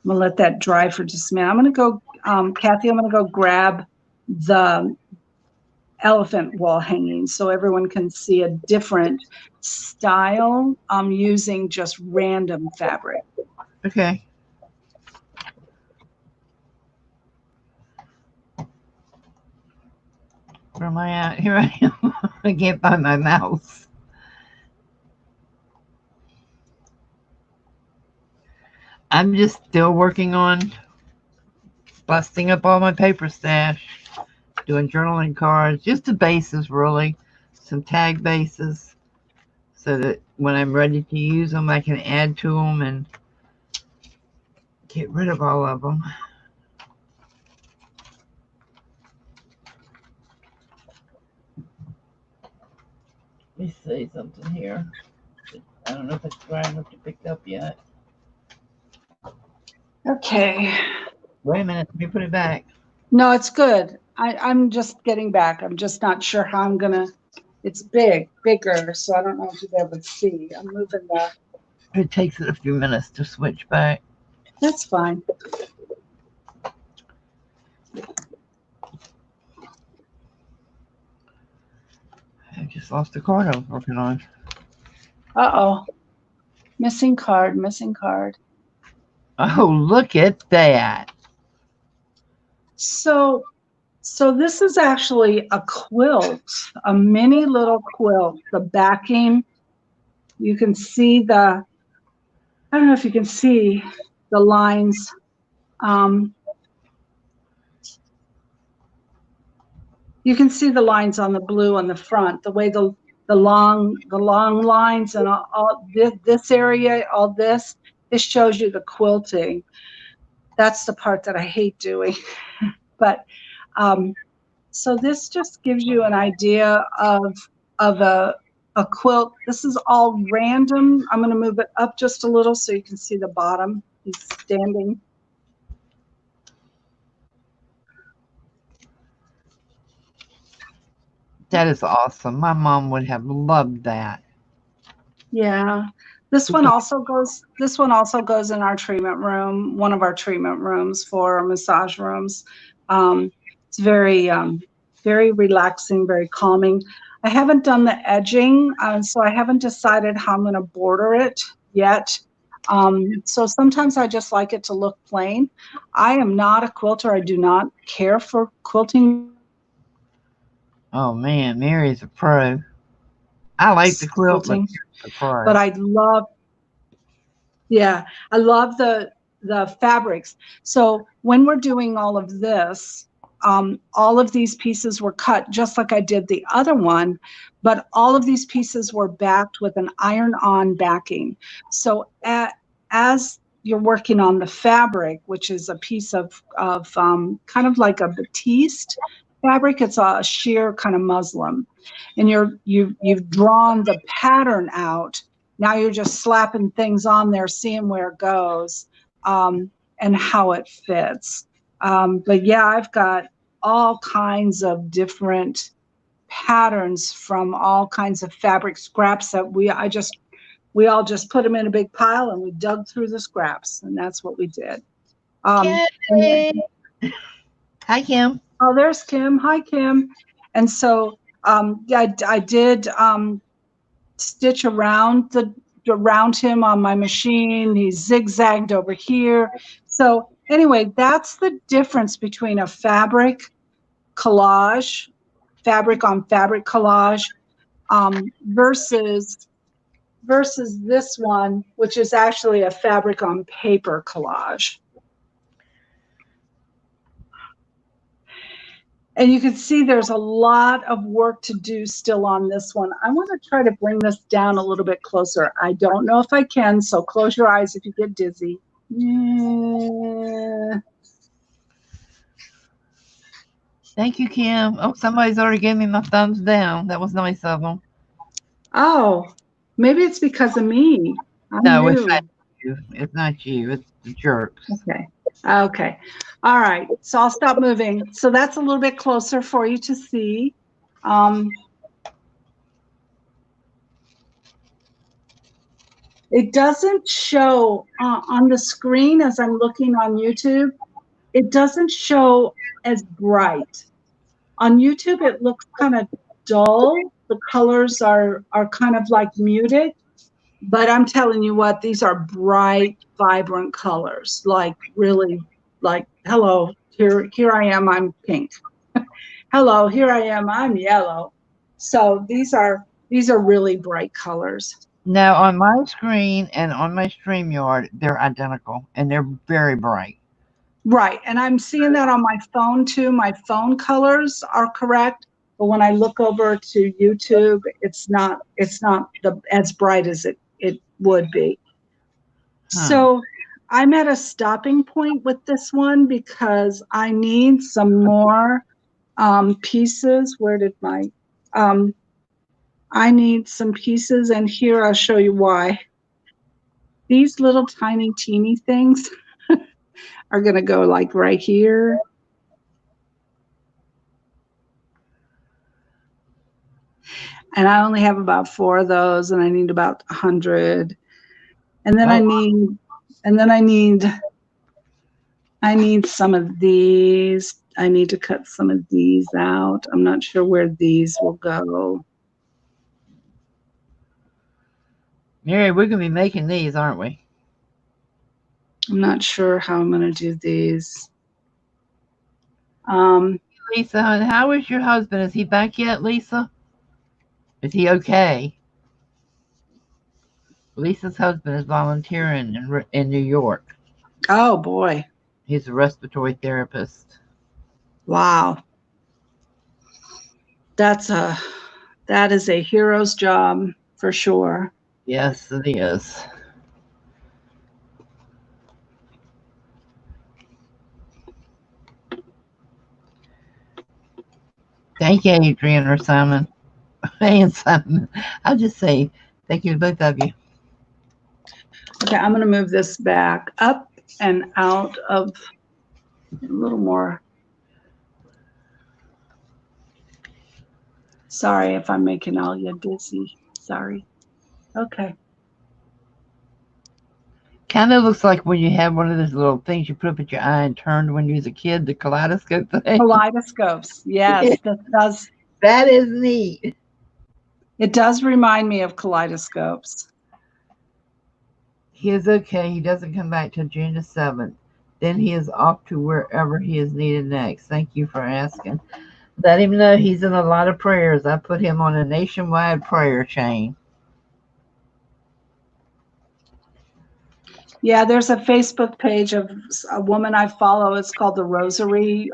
gonna let that dry for just a minute. I'm gonna go, Kathy, I'm gonna go grab the elephant wall hanging so everyone can see a different style. I'm using just random fabric. Okay. Where am I at? Here I am. I can't find my mouse. I'm just still working on busting up all my paper stash, doing journaling cards, just the bases really, some tag bases, so that when I'm ready to use them, I can add to them and get rid of all of them. Let me see something here. I don't know if it's dry enough to pick up yet. Okay. Wait a minute, let me put it back. No, it's good. I'm just getting back. I'm just not sure how I'm gonna, it's bigger, so I don't know if you'll be able to see. I'm moving that. It takes it a few minutes to switch back. That's fine. I just lost the card I was working on. Uh-oh. Missing card, missing card. Oh, look at that. So this is actually a quilt, a mini little quilt. The backing, you can see the, I don't know if you can see the lines. You can see the lines on the blue on the front, the way the long lines and all this area, all this shows you the quilting. That's the part that I hate doing. But so this just gives you an idea of a quilt. This is all random. I'm going to move it up just a little so you can see the bottom. He's standing. That is awesome. My mom would have loved that. Yeah. This one also goes in our treatment room, one of our treatment rooms for massage rooms. It's very relaxing, very calming. I haven't done the edging, so I haven't decided how I'm going to border it yet. So sometimes I just like it to look plain. I am not a quilter. I do not care for quilting. Oh man, Mary's a pro. I like the quilt, but Mary's a pro. But I love, yeah, I love the fabrics. So when we're doing all of this, all of these pieces were cut just like I did the other one, but all of these pieces were backed with an iron-on backing. So as you're working on the fabric, which is a piece of kind of like a batiste fabric, it's a sheer kind of muslin, and you've drawn the pattern out. Now you're just slapping things on there, seeing where it goes, and how it fits. But yeah, I've got all kinds of different patterns from all kinds of fabric scraps that we all just put them in a big pile and we dug through the scraps, and that's what we did. Hi, Kim. Oh, there's Kim. Hi, Kim. And so I did stitch around him on my machine. He zigzagged over here. So anyway, that's the difference between a fabric collage, fabric on fabric collage, versus this one, which is actually a fabric on paper collage. And you can see there's a lot of work to do still on this one. I want to try to bring this down a little bit closer. I don't know if I can, so close your eyes if you get dizzy. Yeah. Thank you, Kim. Oh, somebody's already gave me my thumbs down. That was nice of them. Oh, maybe it's because of me. I'm No, new. it's not you. It's not you. It's the jerks. Okay. Okay. All right. So I'll stop moving. So that's a little bit closer for you to see. It doesn't show on the screen as I'm looking on YouTube. It doesn't show as bright. On YouTube, it looks kind of dull. The colors are kind of like muted. But I'm telling you what, these are bright, vibrant colors. Like really, like hello, here I am, I'm pink. Hello, here I am, I'm yellow. So these are really bright colors. Now, on my screen and on my StreamYard, they're identical and they're very bright. Right, and I'm seeing that on my phone too. My phone colors are correct, but when I look over to YouTube, it's not as bright as it would be. So I'm at a stopping point with this one because I need some more pieces. Where did my I need some pieces, and here I'll show you why. These little tiny teeny things are going to go like right here. And I only have about 4 of those, and I need about 100. And then I need some of these. I need to cut some of these out. I'm not sure where these will go. Mary, we're going to be making these, aren't we? I'm not sure how I'm going to do these. Lisa, how is your husband? Is he back yet, Lisa? Is he okay? Lisa's husband is volunteering in New York. Oh, boy. He's a respiratory therapist. Wow. That is a hero's job for sure. Yes, it is. Thank you, Adrian or Simon. And Simon. I'll just say thank you to both of you. Okay, I'm going to move this back up and out of a little more. Sorry if I'm making all you dizzy. Sorry. Okay. Kind of looks like when you have one of those little things you put up at your eye and turned when you was a kid, the kaleidoscope thing. Kaleidoscopes. Yes, that does. That is neat. It does remind me of kaleidoscopes. He is okay. He doesn't come back till June the 7th. Then he is off to wherever he is needed next. Thank you for asking. Let him know he's in a lot of prayers. I put him on a nationwide prayer chain. Yeah, there's a Facebook page of a woman I follow. It's called the Rosary,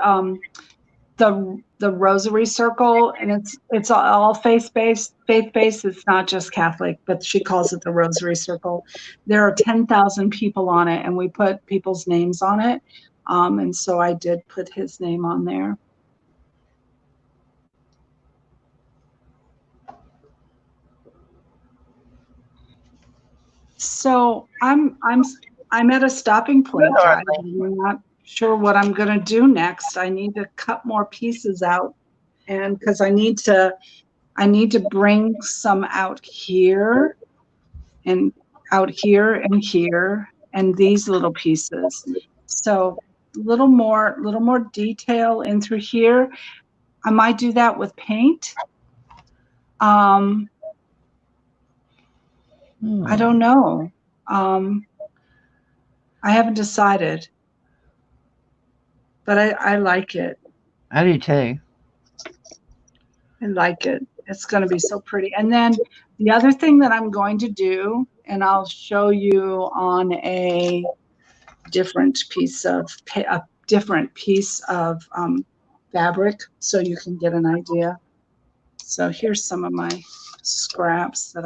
the Rosary Circle, and it's all faith-based. It's not just Catholic, but she calls it the Rosary Circle. There are 10,000 people on it, and we put people's names on it. And so I did put his name on there. So I'm at a stopping point. I'm not sure what I'm going to do next. I need to cut more pieces out, and because I need to bring some out here and out here and here and these little pieces. So a little more detail in through here. I might do that with paint. I don't know. I haven't decided, but I like it. I do too. I like it. It's going to be so pretty. And then the other thing that I'm going to do, and I'll show you on a different piece of fabric so you can get an idea. So here's some of my scraps that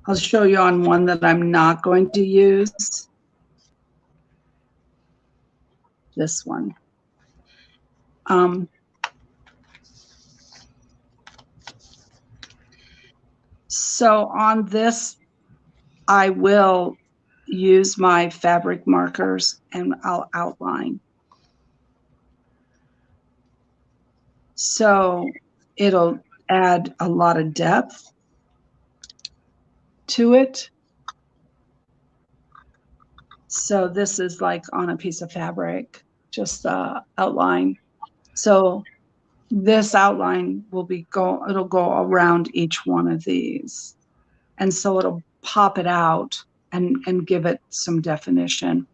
I'll show you on one that I'm not going to use. This one. So on this, I will use my fabric markers and I'll outline. So it'll add a lot of depth to it. So this is like on a piece of fabric, just the outline. So this outline will it'll go around each one of these. And so it'll pop it out and give it some definition.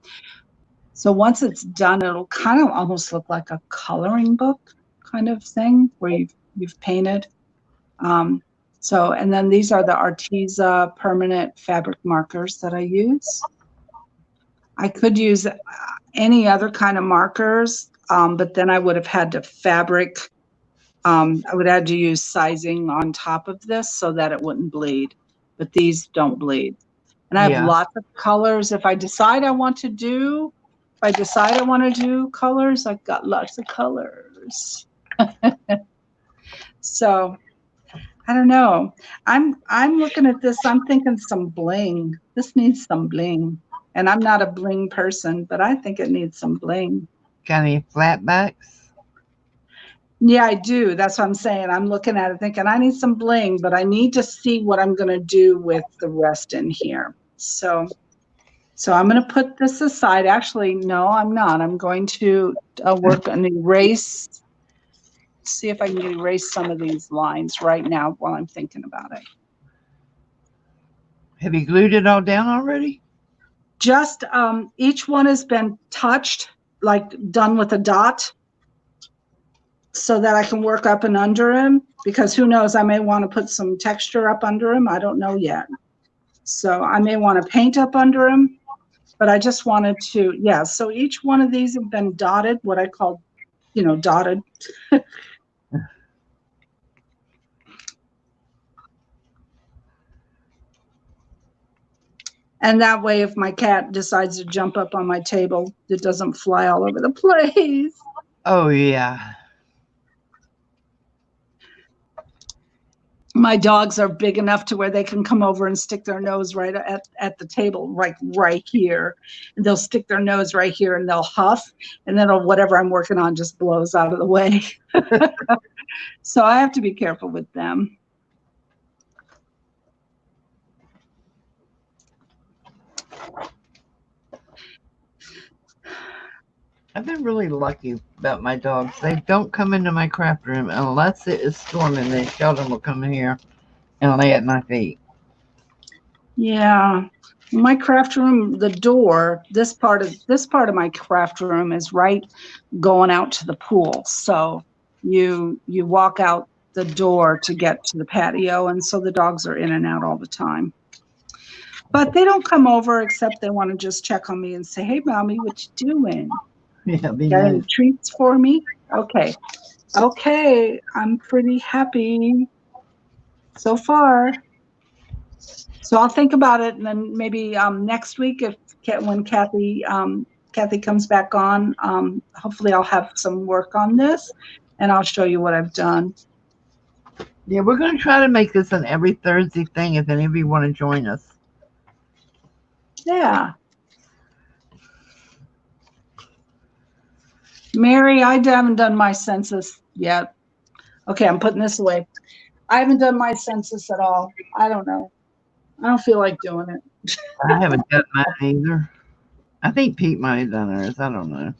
So once it's done, it'll kind of almost look like a coloring book kind of thing where you've painted. And then these are the Arteza permanent fabric markers that I use. I could use any other kind of markers, but then I would have had to I would have to use sizing on top of this so that it wouldn't bleed, but these don't bleed. And I have lots of colors. If I decide I want to do colors, I've got lots of colors. So I don't know. I'm looking at this. I'm thinking some bling. This needs some bling. And I'm not a bling person, but I think it needs some bling. Got any flatbacks? Yeah, I do. That's what I'm saying. I'm looking at it thinking I need some bling, but I need to see what I'm going to do with the rest in here. So I'm going to put this aside. Actually, no, I'm not. I'm going to work on erase. See if I can erase some of these lines right now while I'm thinking about it. Have you glued it all down already? Just each one has been touched, like done with a dot, so that I can work up and under him, because who knows, I may want to put some texture up under him. I don't know yet. So I may want to paint up under him, but I just wanted to, yeah. So each one of these have been dotted, what I call, dotted. And that way, if my cat decides to jump up on my table, it doesn't fly all over the place. Oh, yeah. My dogs are big enough to where they can come over and stick their nose right at the table, right here. And they'll stick their nose right here and they'll huff. And then whatever I'm working on just blows out of the way. So I have to be careful with them. I've been really lucky about my dogs. They don't come into my craft room unless it is storming. Then Sheldon will come in here and lay at my feet. Yeah, my craft room, the door, this part of my craft room is right going out to the pool. So you walk out the door to get to the patio, and so the dogs are in and out all the time. But they don't come over except they want to just check on me and say, "Hey, mommy, what you doing? Yeah, be Got nice. any treats for me?" Okay, I'm pretty happy so far. So I'll think about it, and then maybe next week, when Kathy comes back on, hopefully I'll have some work on this, and I'll show you what I've done. Yeah, we're going to try to make this an every Thursday thing if any of you want to join us. Yeah. Mary, I haven't done my census yet. Okay, I'm putting this away. I haven't done my census at all. I don't know. I don't feel like doing it. I haven't done mine either. I think Pete might have done hers. I don't know.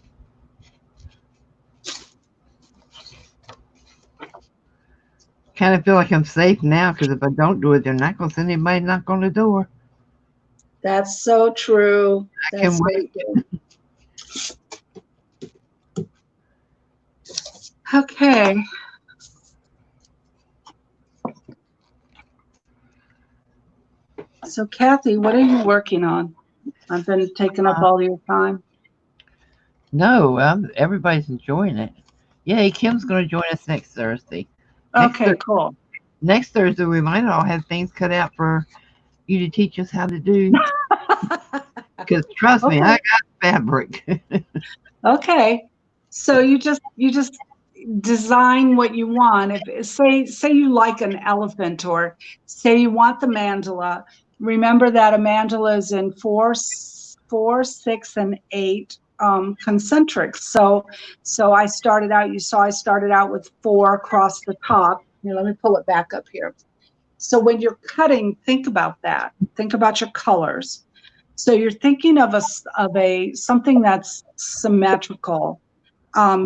Kind of feel like I'm safe now because if I don't do it, they're not going to send anybody knock on the door. That's so true. I can wait. Okay. So Kathy, what are you working on? I've been taking up all your time. No, everybody's enjoying it. Yay, Kim's going to join us next Thursday. Next, Okay, cool. next Thursday, we might all have things cut out for you to teach us how to do. Because trust me, I Okay. got fabric. Okay. So you just design what you want. If say you like an elephant, or say you want the mandala, remember that a mandala is in 4, 6, and 8 concentric. So I started out, you saw I started out with 4 across the top. Here, let me pull it back up here. So when you're cutting, think about that. Think about your colors. So you're thinking of a something that's symmetrical.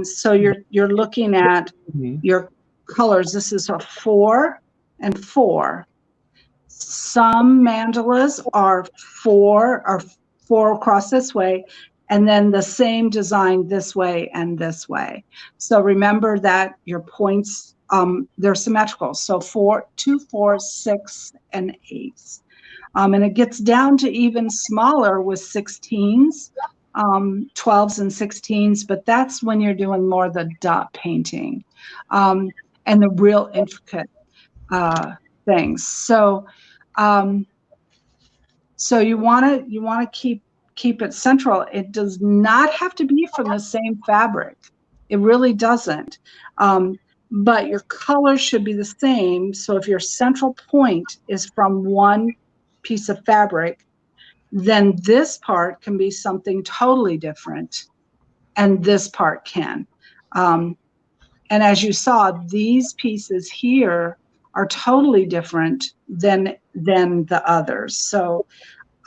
So you're looking at Mhm. your colors. This is a 4 and 4. Some mandalas are 4 across this way, and then the same design this way and this way. So remember that your points, they're symmetrical. So 4, 2, 4, 6, and 8. And it gets down to even smaller with 16s, 12s and 16s, but that's when you're doing more the dot painting, and the real intricate things. So you want to keep it central. It does not have to be from the same fabric. It really doesn't. But your colors should be the same. So if your central point is from one piece of fabric, then this part can be something totally different, and this part can. And as you saw, these pieces here are totally different than the others. So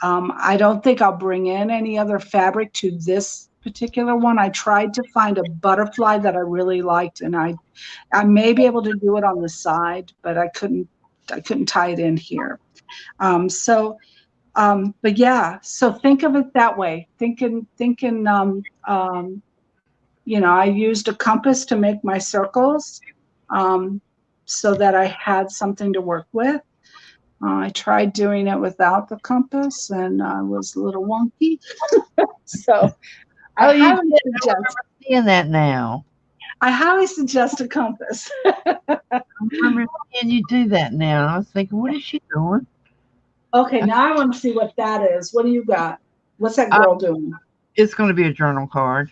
I don't think I'll bring in any other fabric to this particular one. I tried to find a butterfly that I really liked, and I may be able to do it on the side, but I couldn't tie it in here. But yeah, so think of it that way. Thinking, I used a compass to make my circles, so that I had something to work with. I tried doing it without the compass, and I was a little wonky. So I Oh, you highly did. I suggest, remember seeing that now. a compass. I remember seeing you do that now. I was thinking, what is she doing? Okay, now I want to see what that is. What do you got? What's that Uh, girl doing? it's going to be a journal card.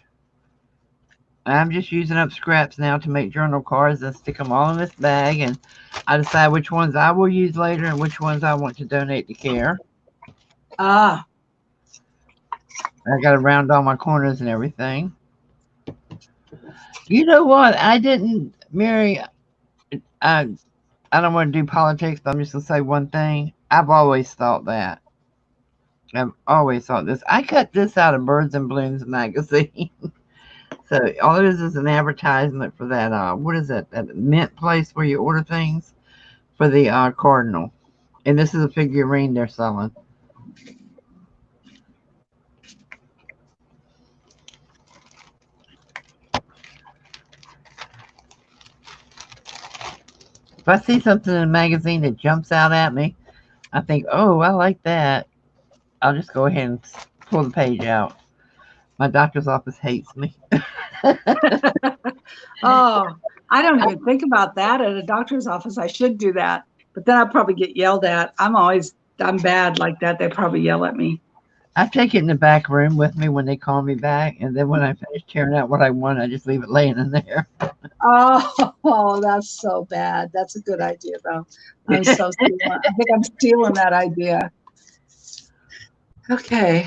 I'm just using up scraps now to make journal cards and stick them all in this bag. And I decide which ones I will use later and which ones I want to donate to care. Ah, I got to round all my corners and everything. You know what? I didn't, Mary. I I don't want to do politics, but I'm just gonna say one thing. I've always thought that. I've always thought this. I cut this out of Birds and Blooms magazine. So all it is an advertisement for that. What is that? That mint place where you order things for the cardinal. And this is a figurine they're selling. If I see something in a magazine that jumps out at me, I think, oh, I like that. I'll just go ahead and pull the page out. My doctor's office hates me. oh, I don't even think about that at a doctor's office. I should do that, but then I'll probably get yelled at. I'm bad like that. They probably yell at me. I take it in the back room with me when they call me back, and then when I finish tearing out what I want, I just leave it laying in there. Oh, that's so bad. That's a good idea, though. I think I'm stealing that idea. Okay.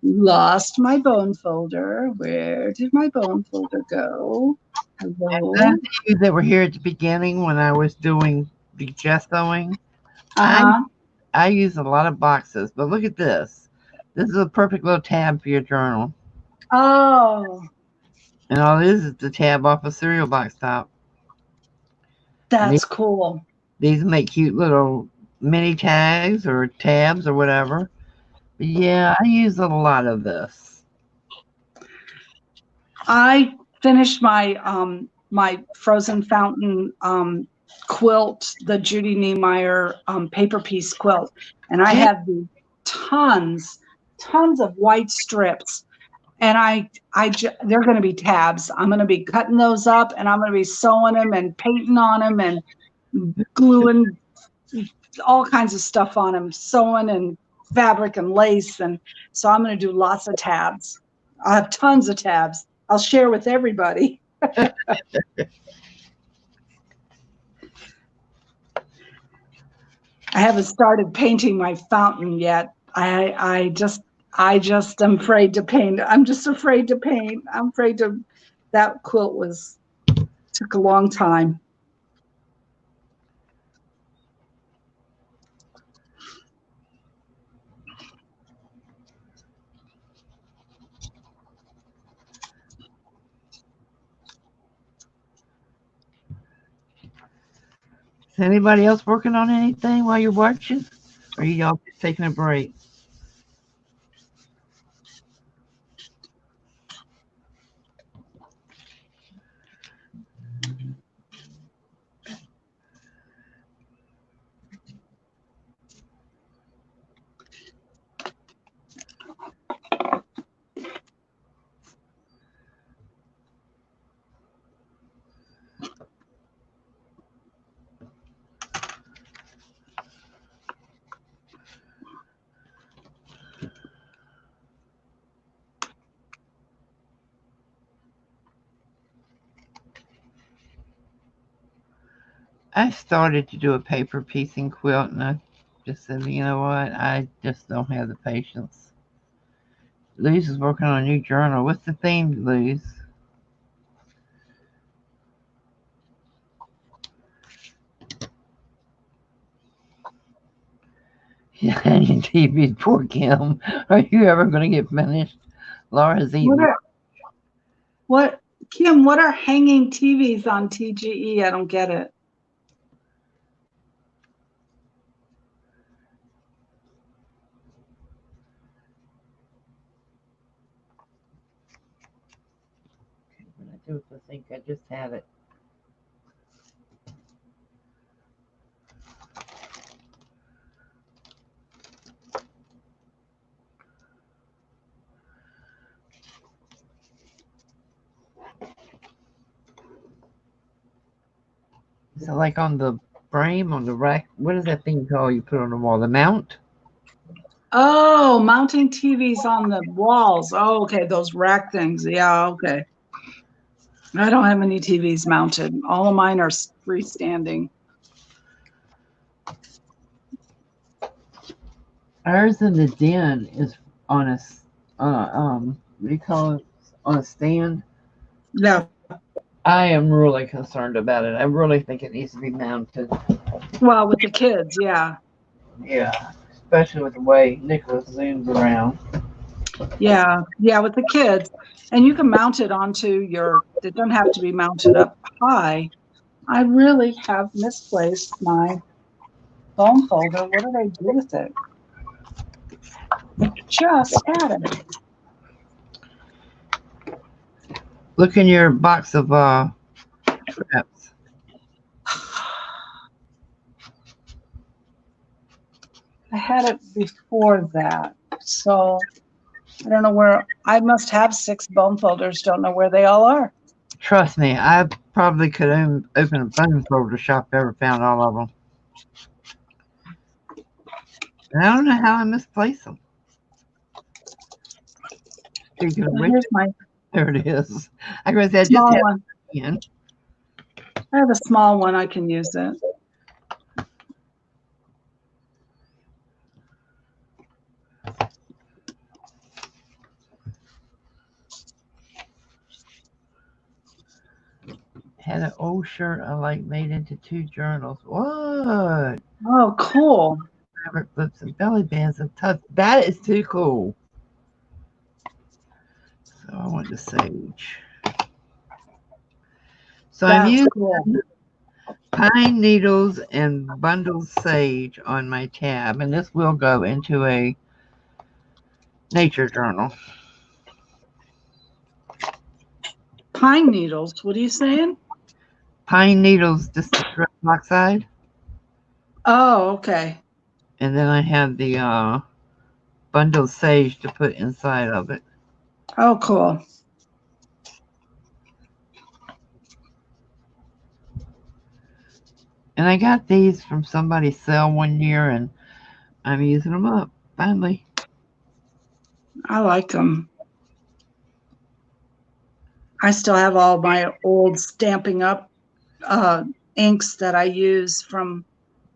Lost my bone folder. Where did my bone folder go? Those Hello? of you that were here at the beginning when I was doing the gessoing, I Uh-huh. I use a lot of boxes, but look at this. This is a perfect little tab for your journal, Oh, and all it is the tab off a cereal box top. And that's cool. these make cute little mini tags or tabs or whatever. But yeah, I use a lot of this. I finished my Frozen Fountain quilt, the Judy Niemeyer paper piece quilt, and I Yeah, have the tons tons of white strips, and they're going to be tabs. I'm going to be cutting those up, and I'm going to be sewing them and painting on them and gluing all kinds of stuff on them, sewing and fabric and lace. And so I'm going to do lots of tabs. I'll have tons of tabs. I'll share with everybody. I haven't started painting my fountain yet. I just am afraid to paint. I'm just afraid to paint. I'm afraid to, that quilt took a long time. Is anybody else working on anything while you're watching? Or are y'all just taking a break? I started to do a paper piecing quilt, and I just said, you know what? I just don't have the patience. Luz is working on a new journal. What's the theme, Luz? Yeah, TV, poor Kim. Are you ever going to get finished? Laura's eating. What, Kim, what are hanging TVs on TGE? I don't get it. When I do it, I think I just have it. So like on the frame, on the rack, what is that thing called you put on the wall? The mount? Oh, mounting TVs on the walls. Oh, okay, those rack things. Yeah, okay. I don't have any TVs mounted. All of mine are freestanding. Ours in the den is on a what do you call it? On a stand. Yeah. I am really concerned about it. I really think it needs to be mounted. Well, with the kids, yeah. Yeah, especially with the way Nicholas zooms around. Yeah, yeah, with the kids. And you can mount it onto it doesn't have to be mounted up high. I really have misplaced my bone folder. What did I do with it? I just had it. Look in your box of traps. I had it before that. So I don't know where. I must have 6 bone folders. Don't know where they all are. Trust me, I probably could open a bone folder shop if I ever found all of them. And I don't know how I misplaced them. Speaking of which, there it is. I guess I just have one. I have a small one. I can use it. Had an old shirt I like made into 2 journals. What? Oh, cool. Fabric flips and belly bands and tucks. That is too cool. So I went to Sage. So I'm using pine needles and bundled sage on my tab, and this will go into a nature journal. Pine needles. What are you saying? Pine needles, just the oxide. Oh, okay. And then I have the bundle of sage to put inside of it. Oh, cool. And I got these from somebody's sale one year, and I'm using them up finally. I like them. I still have all my old Stampin' Up inks that I use from,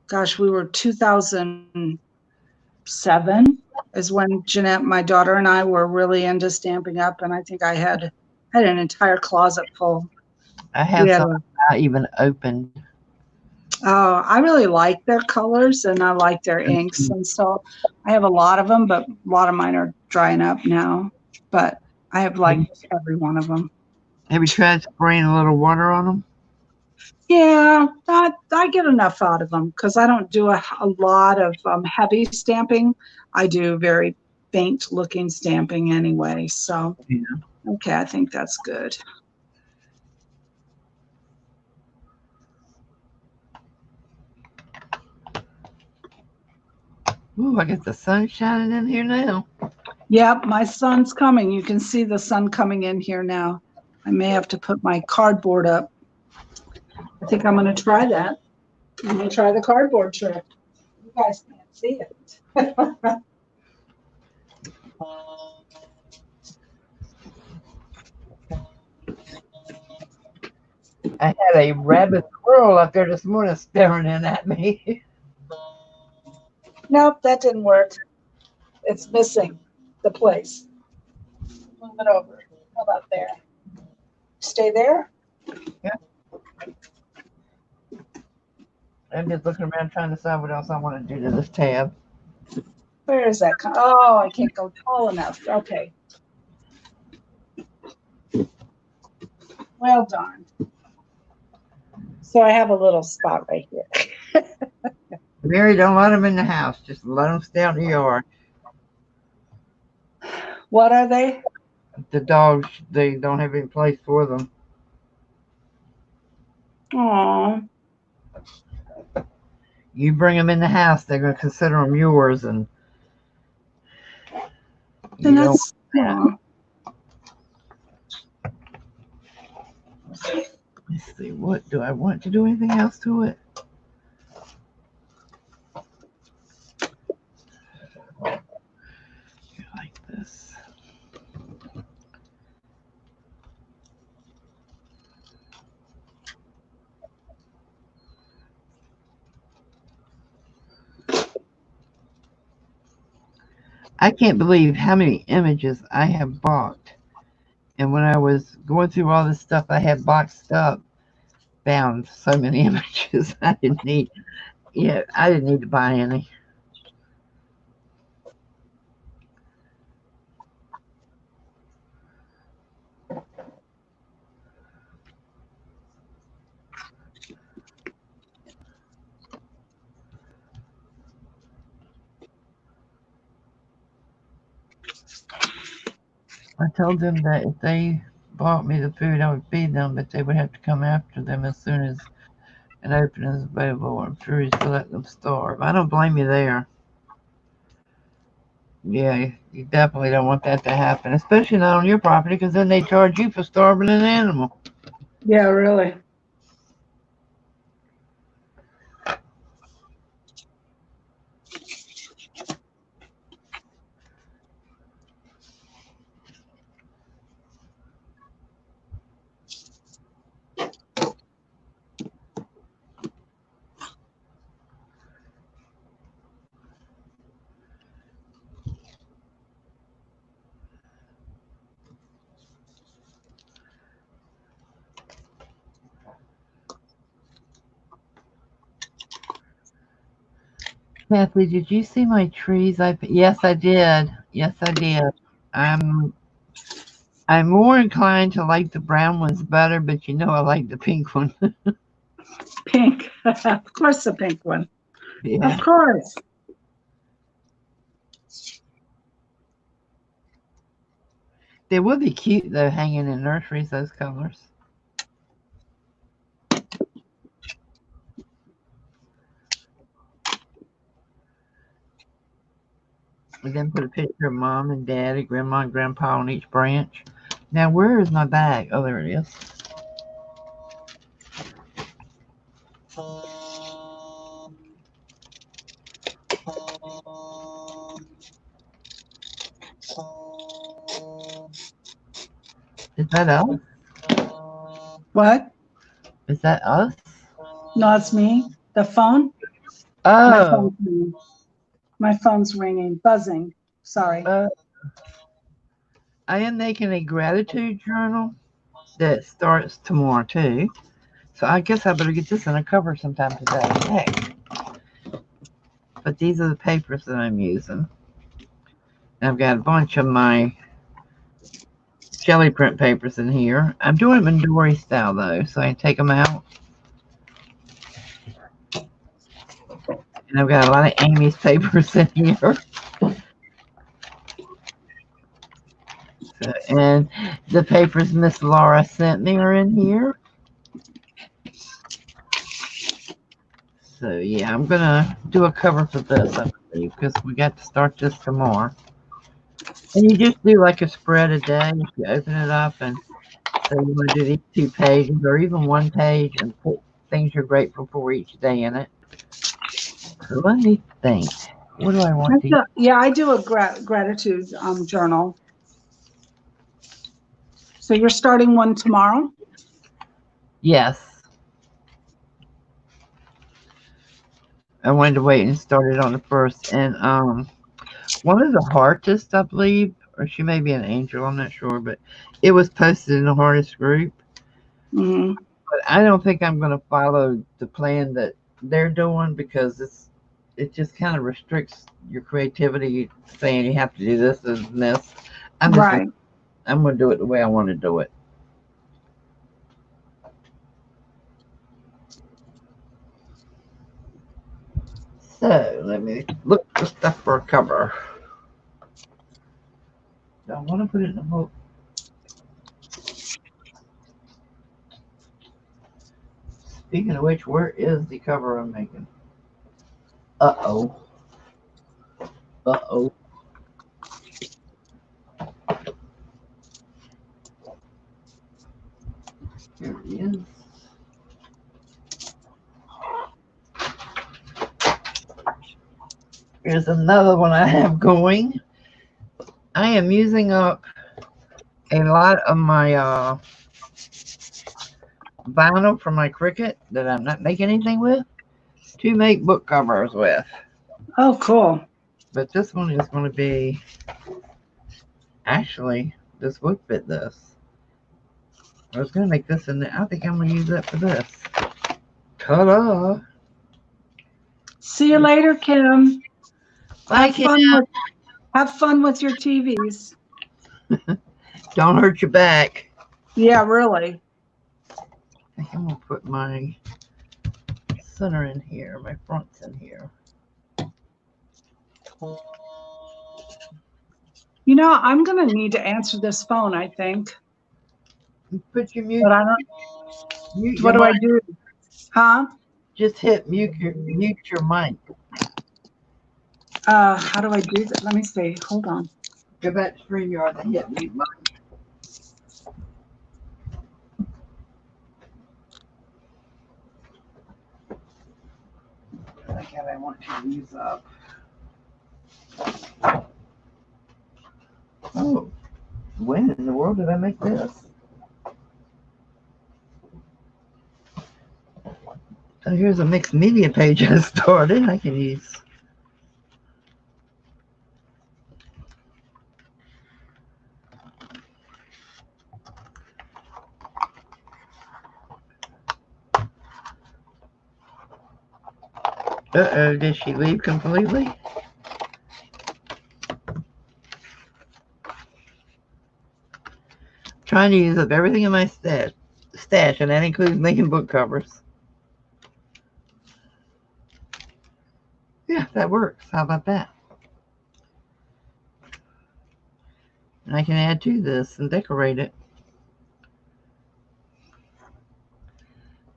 gosh, we were 2007 is when Jeanette, my daughter, and I were really into Stampin' Up, and I think I had an entire closet full. I have We had some not even opened. I really like their colors and I like their inks, and so I have a lot of them, but a lot of mine are drying up now. But I have like every one of them. Have you tried spraying a little water on them? Yeah, I get enough out of them because I don't do a lot of heavy stamping. I do very faint looking stamping anyway. So, Yeah. okay, I think that's good. Ooh, I get the sun shining in here now. Yep, my sun's coming. You can see the sun coming in here now. I may have to put my cardboard up. I think I'm going to try that. I'm going to try the cardboard trick. You guys can't see it. I had a rabbit squirrel up there this morning staring in at me. Nope, that didn't work. It's missing the place. Move it over. How about there? Stay there? Yeah. I'm just looking around trying to decide what else I want to do to this tab. Where is that? Oh, I can't go tall enough. Okay. Well, darn. So I have a little spot right here. Mary, don't let them in the house. Just let them stay out in the yard. What are they? The dogs, they don't have any place for them. Aw. You bring them in the house, they're going to consider them yours, and you And don't. that's, aw. Let's see, what do I want to do? Anything else to it? Like this. I can't believe how many images I have bought. And when I was going through all this stuff I had boxed up, found so many images I didn't need. Yeah, I didn't need to buy any. I told them that if they bought me the food, I would feed them, but they would have to come after them as soon as an opening is available. I'm furious to let them starve. I don't blame you there. Yeah, you definitely don't want that to happen, especially not on your property, because then they charge you for starving an animal. Yeah, really. Kathy, did you see my trees? Yes, I did. Yes, I did. I'm I'm more inclined to like the brown ones better, but you know I like the pink one. Pink. Of course, the pink one. Yeah. Of course. They would be cute though, hanging in nurseries, those colors. And then put a picture of mom and daddy, grandma and grandpa on each branch. Now, where is my bag? Oh, there it is. Is that us? What? Is that us? No, it's me. The phone? My Oh, phone's ringing. My phone's ringing, buzzing. Sorry. I am making a gratitude journal that starts tomorrow too. So I guess I better get this in a cover sometime today. Heck. But these are the papers that I'm using. I've got a bunch of my jelly print papers in here. I'm doing them in Dory style though, so I can take them out. And I've got a lot of Amy's papers in here. So, and the papers Miss Laura sent me are in here. So yeah, I'm gonna do a cover for this, I believe, because we got to start this tomorrow. And you just do like a spread a day. If you open it up and say you want to do these 2 pages or even 1 page and put things you're grateful for each day in it. So let me think. What do I want to? Yeah, I do a gratitude journal. So you're starting one tomorrow? Yes. I wanted to wait and start it on the 1st. And one of the artists, I believe, or she may be an angel, I'm not sure, but it was posted in the Artist group. Mm-hmm. But I don't think I'm going to follow the plan that they're doing because it just kind of restricts your creativity, saying you have to do this and this. I'm Right. I'm going to do it the way I want to do it. So let me look for stuff for a cover. Do I want to put it in a book? Speaking of which, where is the cover I'm making? Uh-oh. Uh-oh. Here it is. Here's another one I have going. I am using up a lot of my vinyl from my Cricut that I'm not making anything with to make book covers with. Oh, cool. But this one is going to be, actually, this would fit this. I was going to make this in there. I think I'm going to use that for this. Ta-da! See you later, Kim. Bye, Kim. Have fun with your TVs. Don't hurt your back. Yeah, really. I think I'm going to put my center in here, my fronts in here. You know, I'm going to need to answer this phone, I think. Put your mute. But I don't. Mute What your do I mic. do? Huh? Just hit mute your mic. How do I do that? Let me see. Hold on. Go back to StreamYard and hit mute mic. I think I want to use up. Oh, when in the world did I make this? Oh, here's a mixed media page I started. I can use. Uh-oh, did she leave completely? Trying to use up everything in my stash, and that includes making book covers. Yeah, that works. How about that? And I can add to this and decorate it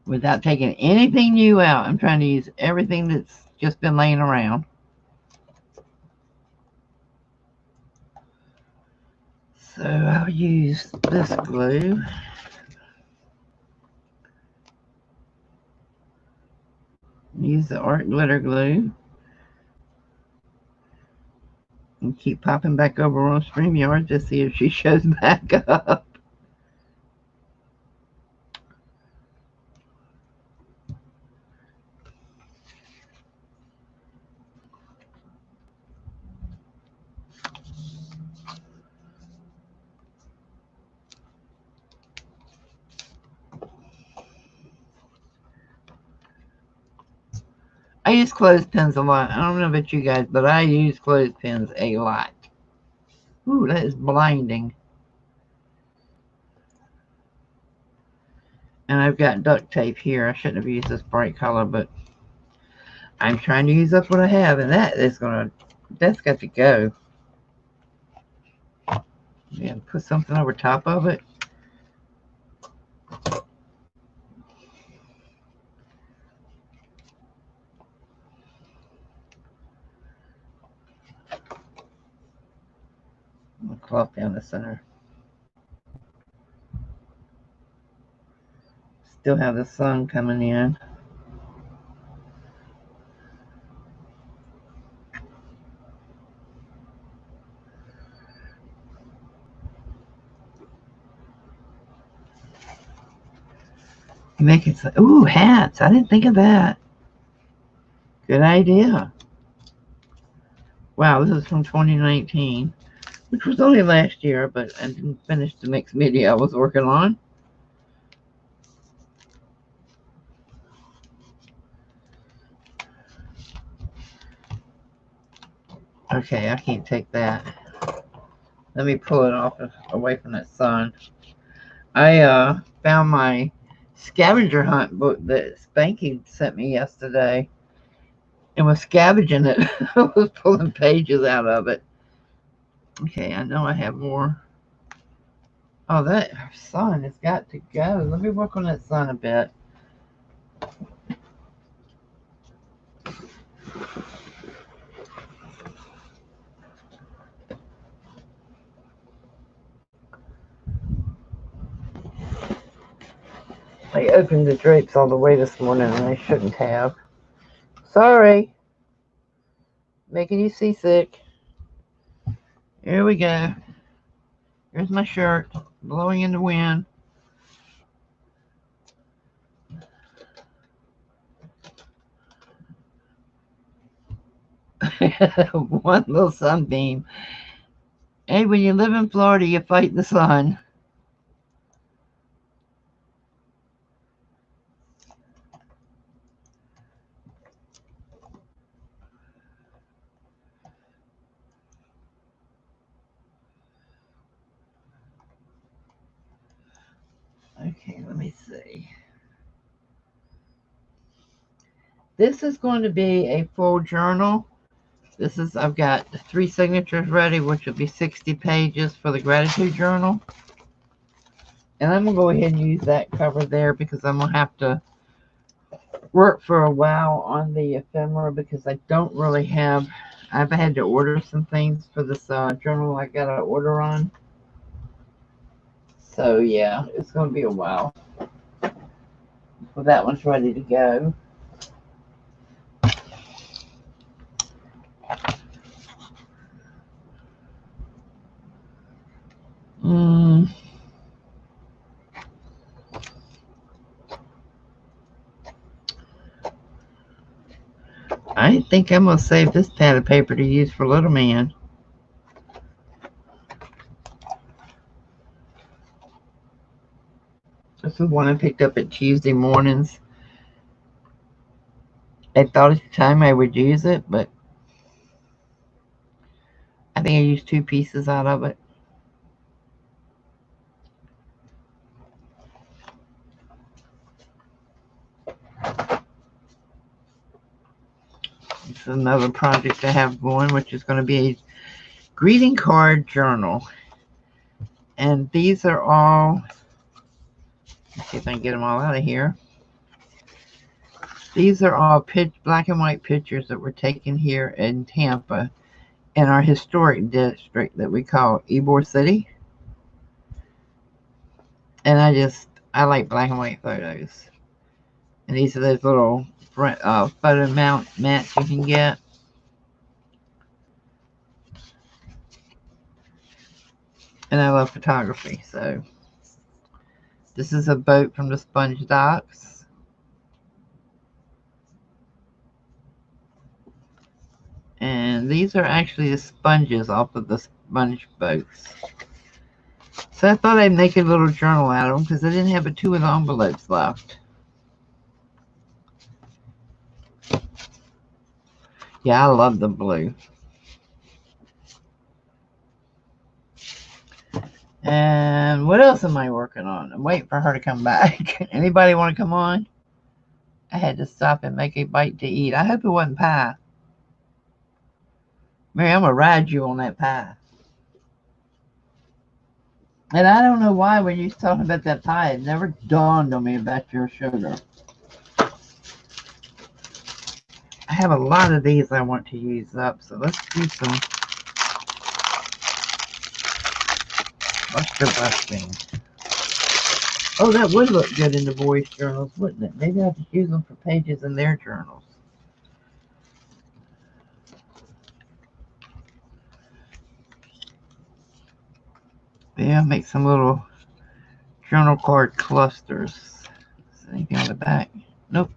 without taking anything new out. I'm trying to use everything that's just been laying around. So I'll use this glue. Use the art glitter glue. And keep popping back over on StreamYard to see if she shows back up. I use clothespins a lot. I don't know about you guys, but I use clothespins a lot. Ooh, that is blinding. And I've got duct tape here. I shouldn't have used this bright color, but I'm trying to use up what I have, and that's got to go. Yeah, put something over top of it. Cloth down the center. Still have the sun coming in. You make it, ooh, hats. I didn't think of that. Good idea. Wow, this is from 2019, which was only last year, but I didn't finish the next video I was working on. Okay, I can't take that. Let me pull it off away from that sun. I found my scavenger hunt book that Spanky sent me yesterday and was scavenging it. I was pulling pages out of it. Okay, I know I have more. Oh, that sun has got to go. Let me work on that sun a bit. I opened the drapes all the way this morning and I shouldn't have. Sorry. Making you seasick. Here we go. Here's my shirt blowing in the wind. One little sunbeam. Hey, when you live in Florida, you fight the sun. Okay, let me see. This is going to be a full journal. I've got 3 signatures ready, which will be 60 pages for the gratitude journal. And I'm going to go ahead and use that cover there because I'm going to have to work for a while on the ephemera because I don't really have, I've had to order some things for this journal I got to order on. So yeah, it's going to be a while. Well, that one's ready to go. I think I'm going to save this pad of paper to use for Little Man. This is one I picked up at Tuesday mornings. I thought at the time I would use it, but I think I used 2 pieces out of it. This is another project I have going, which is going to be a greeting card journal. And these are all, let's see if I can get them all out of here. These are all black and white pictures that were taken here in Tampa in our historic district that we call Ybor City. And I like black and white photos. And these are those little photo mats you can get. And I love photography, so this is a boat from the Sponge Docks. And these are actually the sponges off of the sponge boats. So I thought I'd make a little journal out of them because I didn't have but 2 of the envelopes left. Yeah, I love the blue. And what else am I working on? I'm waiting for her to come back. Anybody want to come on? I had to stop and make a bite to eat. I hope it wasn't pie. Mary, I'm going to ride you on that pie. And I don't know why when you was talking about that pie, it never dawned on me about your sugar. I have a lot of these I want to use up, so let's do some buster busting. Oh, that would look good in the boys' journals, wouldn't it? Maybe I'll just use them for pages in their journals. Yeah, make some little journal card clusters. Is there anything on the back? Nope.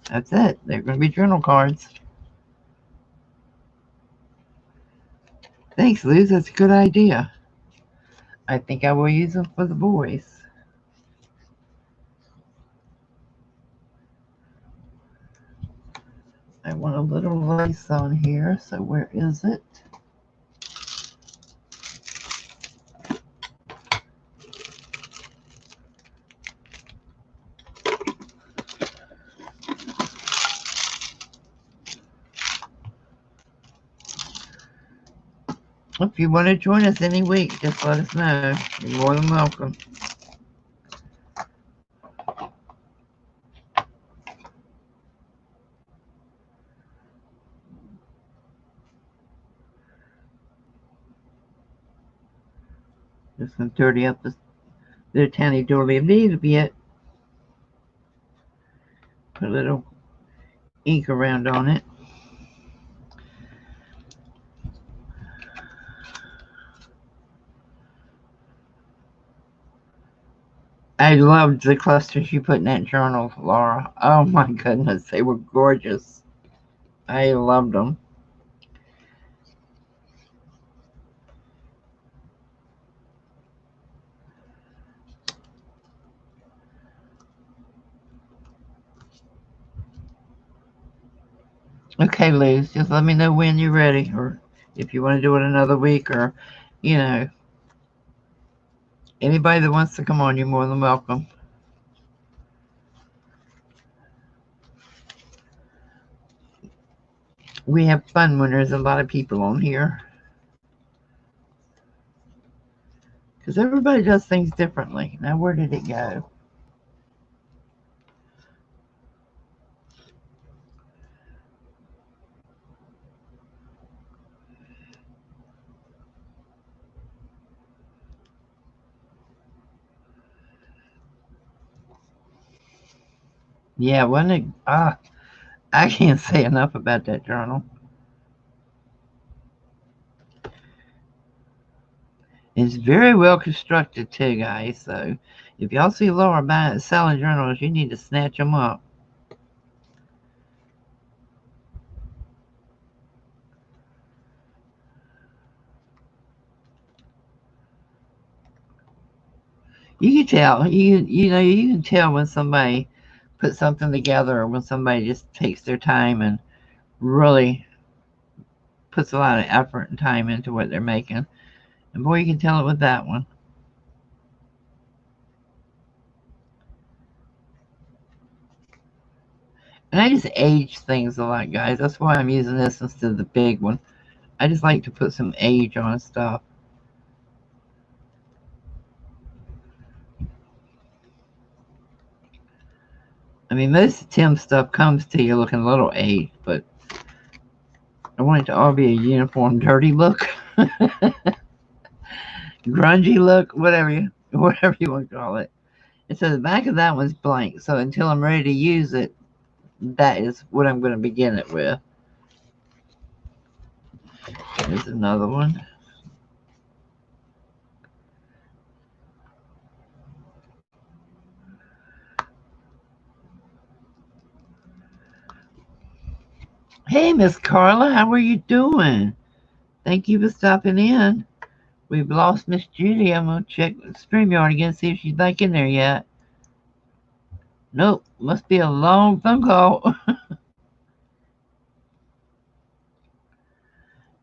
That's it. They're going to be journal cards. Thanks, Liz. That's a good idea. I think I will use them for the boys. I want a little lace on here, so where is it? If you want to join us any week, just let us know. You're more than welcome. Just going to dirty up the tiny doily of these a bit. Put a little ink around on it. I loved the clusters you put in that journal, Laura. Oh my goodness, they were gorgeous. I loved them. Okay, Liz, just let me know when you're ready, or if you want to do it another week, or, you know, anybody that wants to come on, you're more than welcome. We have fun when there's a lot of people on here. Because everybody does things differently. Now, where did it go? Yeah, wasn't it? I can't say enough about that journal. It's very well constructed too, guys. So if y'all see Laura selling journals, you need to snatch them up. You can tell. You know you can tell when somebody puts something together, or when somebody just takes their time and really puts a lot of effort and time into what they're making. And boy, you can tell it with that one. And I just age things a lot, guys. That's why I'm using this instead of the big one. I just like to put some age on stuff. I mean, most of Tim's stuff comes to you looking a little aged, but I want it to all be a uniform, dirty look, grungy look, whatever you want to call it. And so the back of that one's blank. So until I'm ready to use it, that is what I'm going to begin it with. Here's another one. Hey, Miss Carla, how are you doing? Thank you for stopping in. We've lost Miss Judy. I'm going to check StreamYard again, see if she's back in there yet. Nope, must be a long phone call.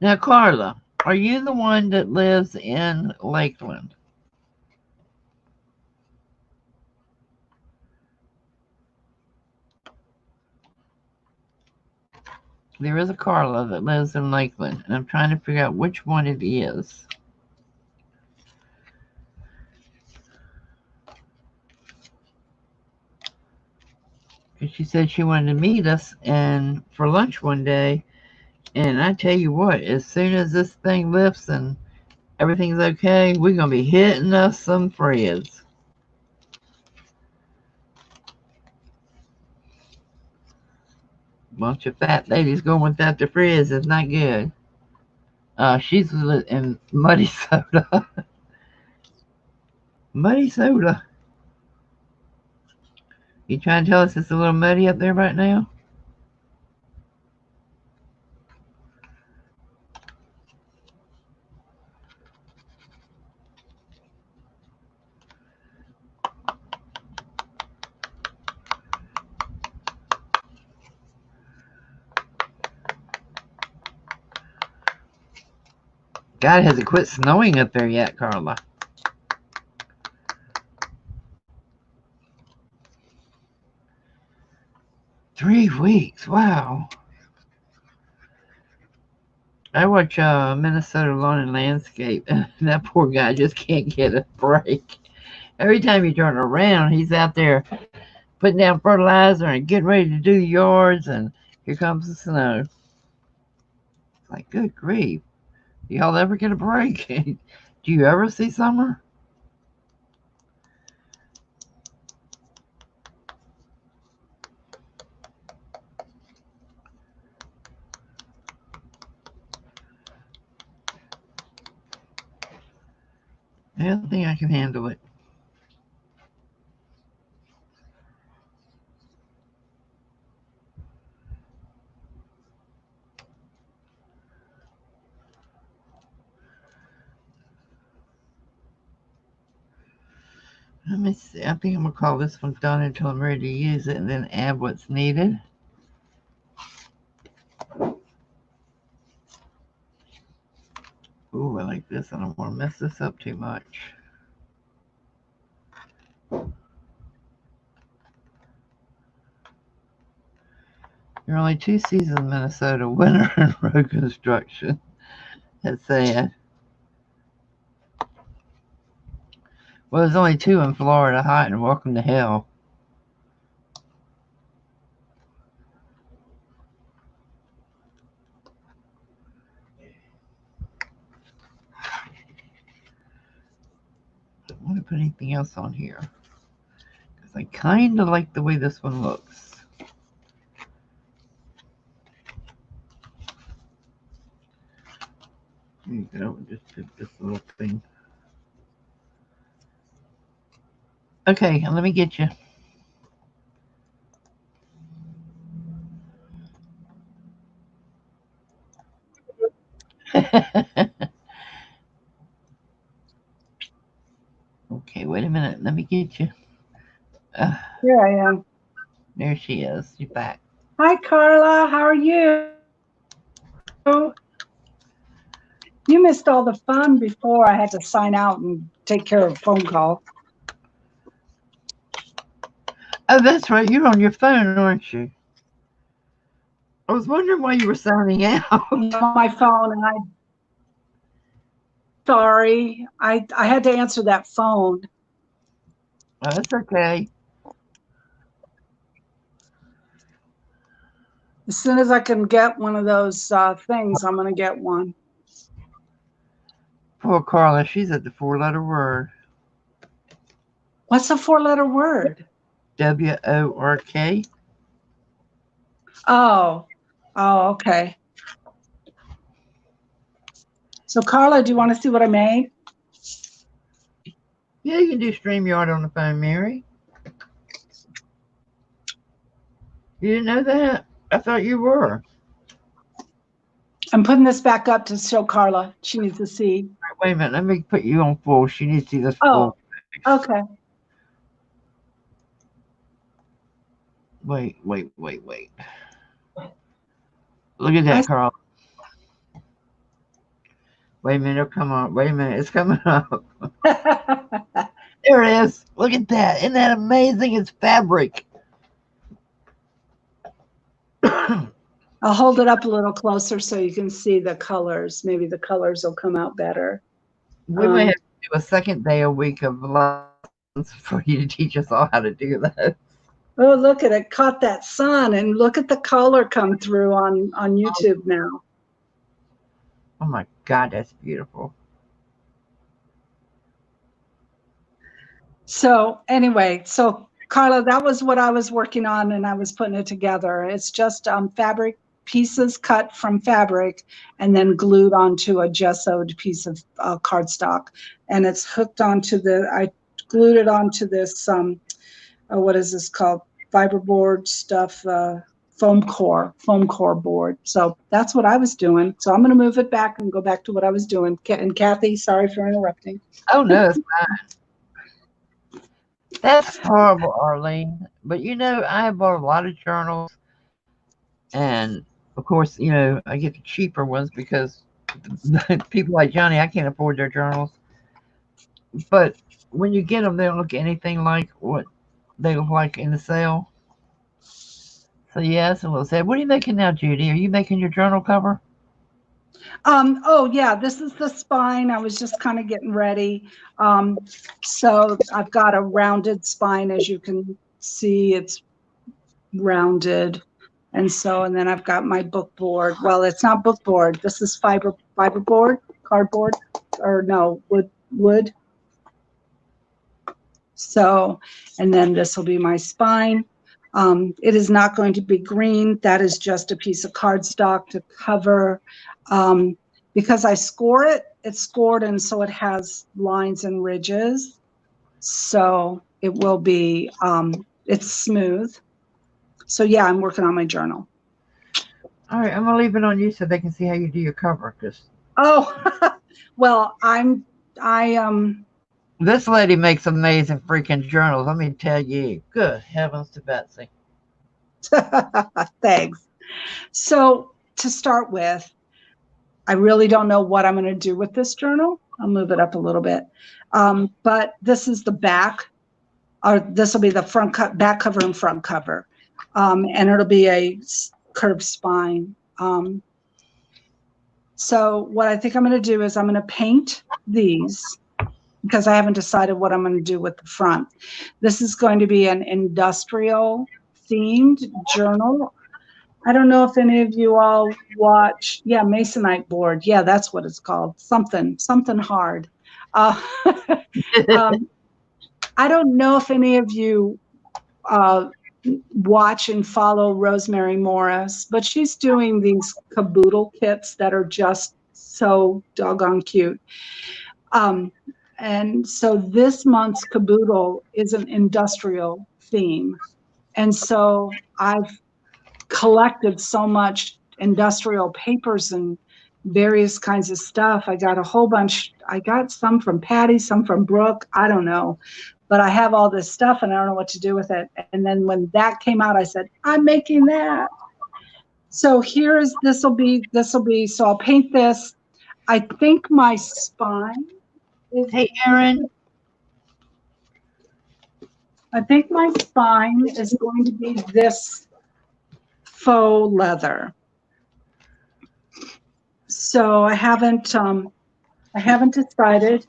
Now, Carla, are you the one that lives in Lakeland? There is a Carla that lives in Lakeland, and I'm trying to figure out which one it is. Because she said she wanted to meet us and for lunch one day. And I tell you what, as soon as this thing lifts and everything's okay, we're going to be hitting us some friends. Bunch of fat ladies going without the frizz is not good. She's in Muddy Soda. Muddy Soda. You trying to tell us it's a little muddy up there right now? God, has it quit snowing up there yet, Carla? Three weeks, wow. I watch Minnesota Lawn and Landscape. That poor guy just can't get a break. Every time you turn around, he's out there putting down fertilizer and getting ready to do the yards, and here comes the snow. It's like, good grief. Do y'all ever get a break? Do you ever see summer? I don't think I can handle it. Let me see. I think I'm going to call this one done until I'm ready to use it and then add what's needed. Ooh, I like this. I don't want to mess this up too much. There are only 2 seasons in Minnesota, winter and road construction. That's sad. Well, there's only 2 in Florida, hot and welcome to hell. I don't want to put anything else on here because I kind of like the way this one looks. There you go. Just put this little thing. Okay, let me get you. Okay, wait a minute. Let me get you. Here I am. There she is. You're back. Hi, Carla. How are you? You missed all the fun before I had to sign out and take care of a phone call. Oh, that's right. You're on your phone, aren't you? I was wondering why you were signing out. On my phone, and sorry, I had to answer that phone. Oh, that's okay. As soon as I can get one of those things, I'm going to get one. Poor Carla. She's at the 4-letter word. What's a four-letter word? WORK. Oh, okay. So Carla, do you want to see what I made? Yeah, you can do StreamYard on the phone, Mary. You didn't know that? I thought you were. I'm putting this back up to show Carla. She needs to see. Wait a minute. Let me put you on full. She needs to see this Oh, full. okay. Wait. Look at that, Carl. Wait a minute. It'll come on. Wait a minute. It's coming up. There it is. Look at that. Isn't that amazing? It's fabric. I'll hold it up a little closer so you can see the colors. Maybe the colors will come out better. We may have to do a second day a week of lessons for you to teach us all how to do that. Oh, look at it. Caught that sun, and look at the color come through on YouTube now. Oh my God, that's beautiful. So anyway, so Carla, that was what I was working on, and I was putting it together. It's just fabric pieces cut from fabric and then glued onto a gessoed piece of cardstock, and it's hooked onto I glued it onto this what is this called, fiberboard stuff, foam core board. So that's what I was doing. So I'm going to move it back and go back to what I was doing. And Kathy, sorry for interrupting. Oh no, it's fine. That's horrible, Arlene. But I bought a lot of journals, and of course, I get the cheaper ones because people like Johnny, I can't afford their journals. But when you get them, they don't look anything like what they look like in the sale. So yes, and we'll say, what are you making now, Judy? Are you making your journal cover? Oh yeah, this is the spine. I was just kind of getting ready. So I've got a rounded spine, as you can see, it's rounded. And then I've got my book board. Well, it's not book board. This is fiberboard, cardboard, or no, wood. So, and then this will be my spine. It is not going to be green. That is just a piece of cardstock to cover. Because I score it, it's scored, and so it has lines and ridges. So it will be, it's smooth. So yeah, I'm working on my journal. All right, I'm gonna leave it on you so they can see how you do your cover. Well, This lady makes amazing freaking journals. Let me tell you. Good heavens to Betsy. Thanks. So to start with, I really don't know what I'm going to do with this journal. I'll move it up a little bit. But this is the back, or this will be the back cover and front cover. And it'll be a curved spine. So what I think I'm going to do is I'm going to paint these, because I haven't decided what I'm going to do with the front. This is going to be an industrial themed journal. I don't know if any of you all watch, Masonite board. Yeah, that's what it's called. Something hard. I don't know if any of you watch and follow Rosemary Morris, but she's doing these caboodle kits that are just so doggone cute. And so this month's caboodle is an industrial theme. And so I've collected so much industrial papers and various kinds of stuff. I got a whole bunch. I got some from Patty, some from Brooke. I don't know. But I have all this stuff and I don't know what to do with it. And then when that came out, I said, I'm making that. So this will be, so I'll paint this. I think my spine is. Hey, Erin. I think my spine is going to be this faux leather. So I haven't decided.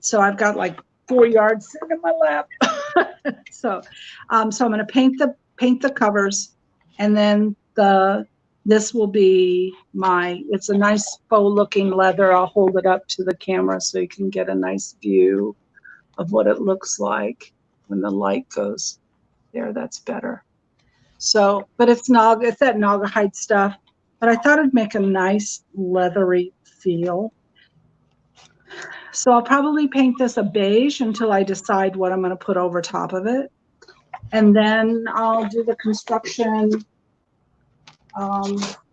So I've got like 4 yards sitting in my lap. So I'm going to paint the covers, and then the This will be it's a nice faux looking leather. I'll hold it up to the camera so you can get a nice view of what it looks like when the light goes there. That's better. So, but it's that Naugahyde stuff, but I thought it'd make a nice leathery feel. So I'll probably paint this a beige until I decide what I'm going to put over top of it. And then I'll do the construction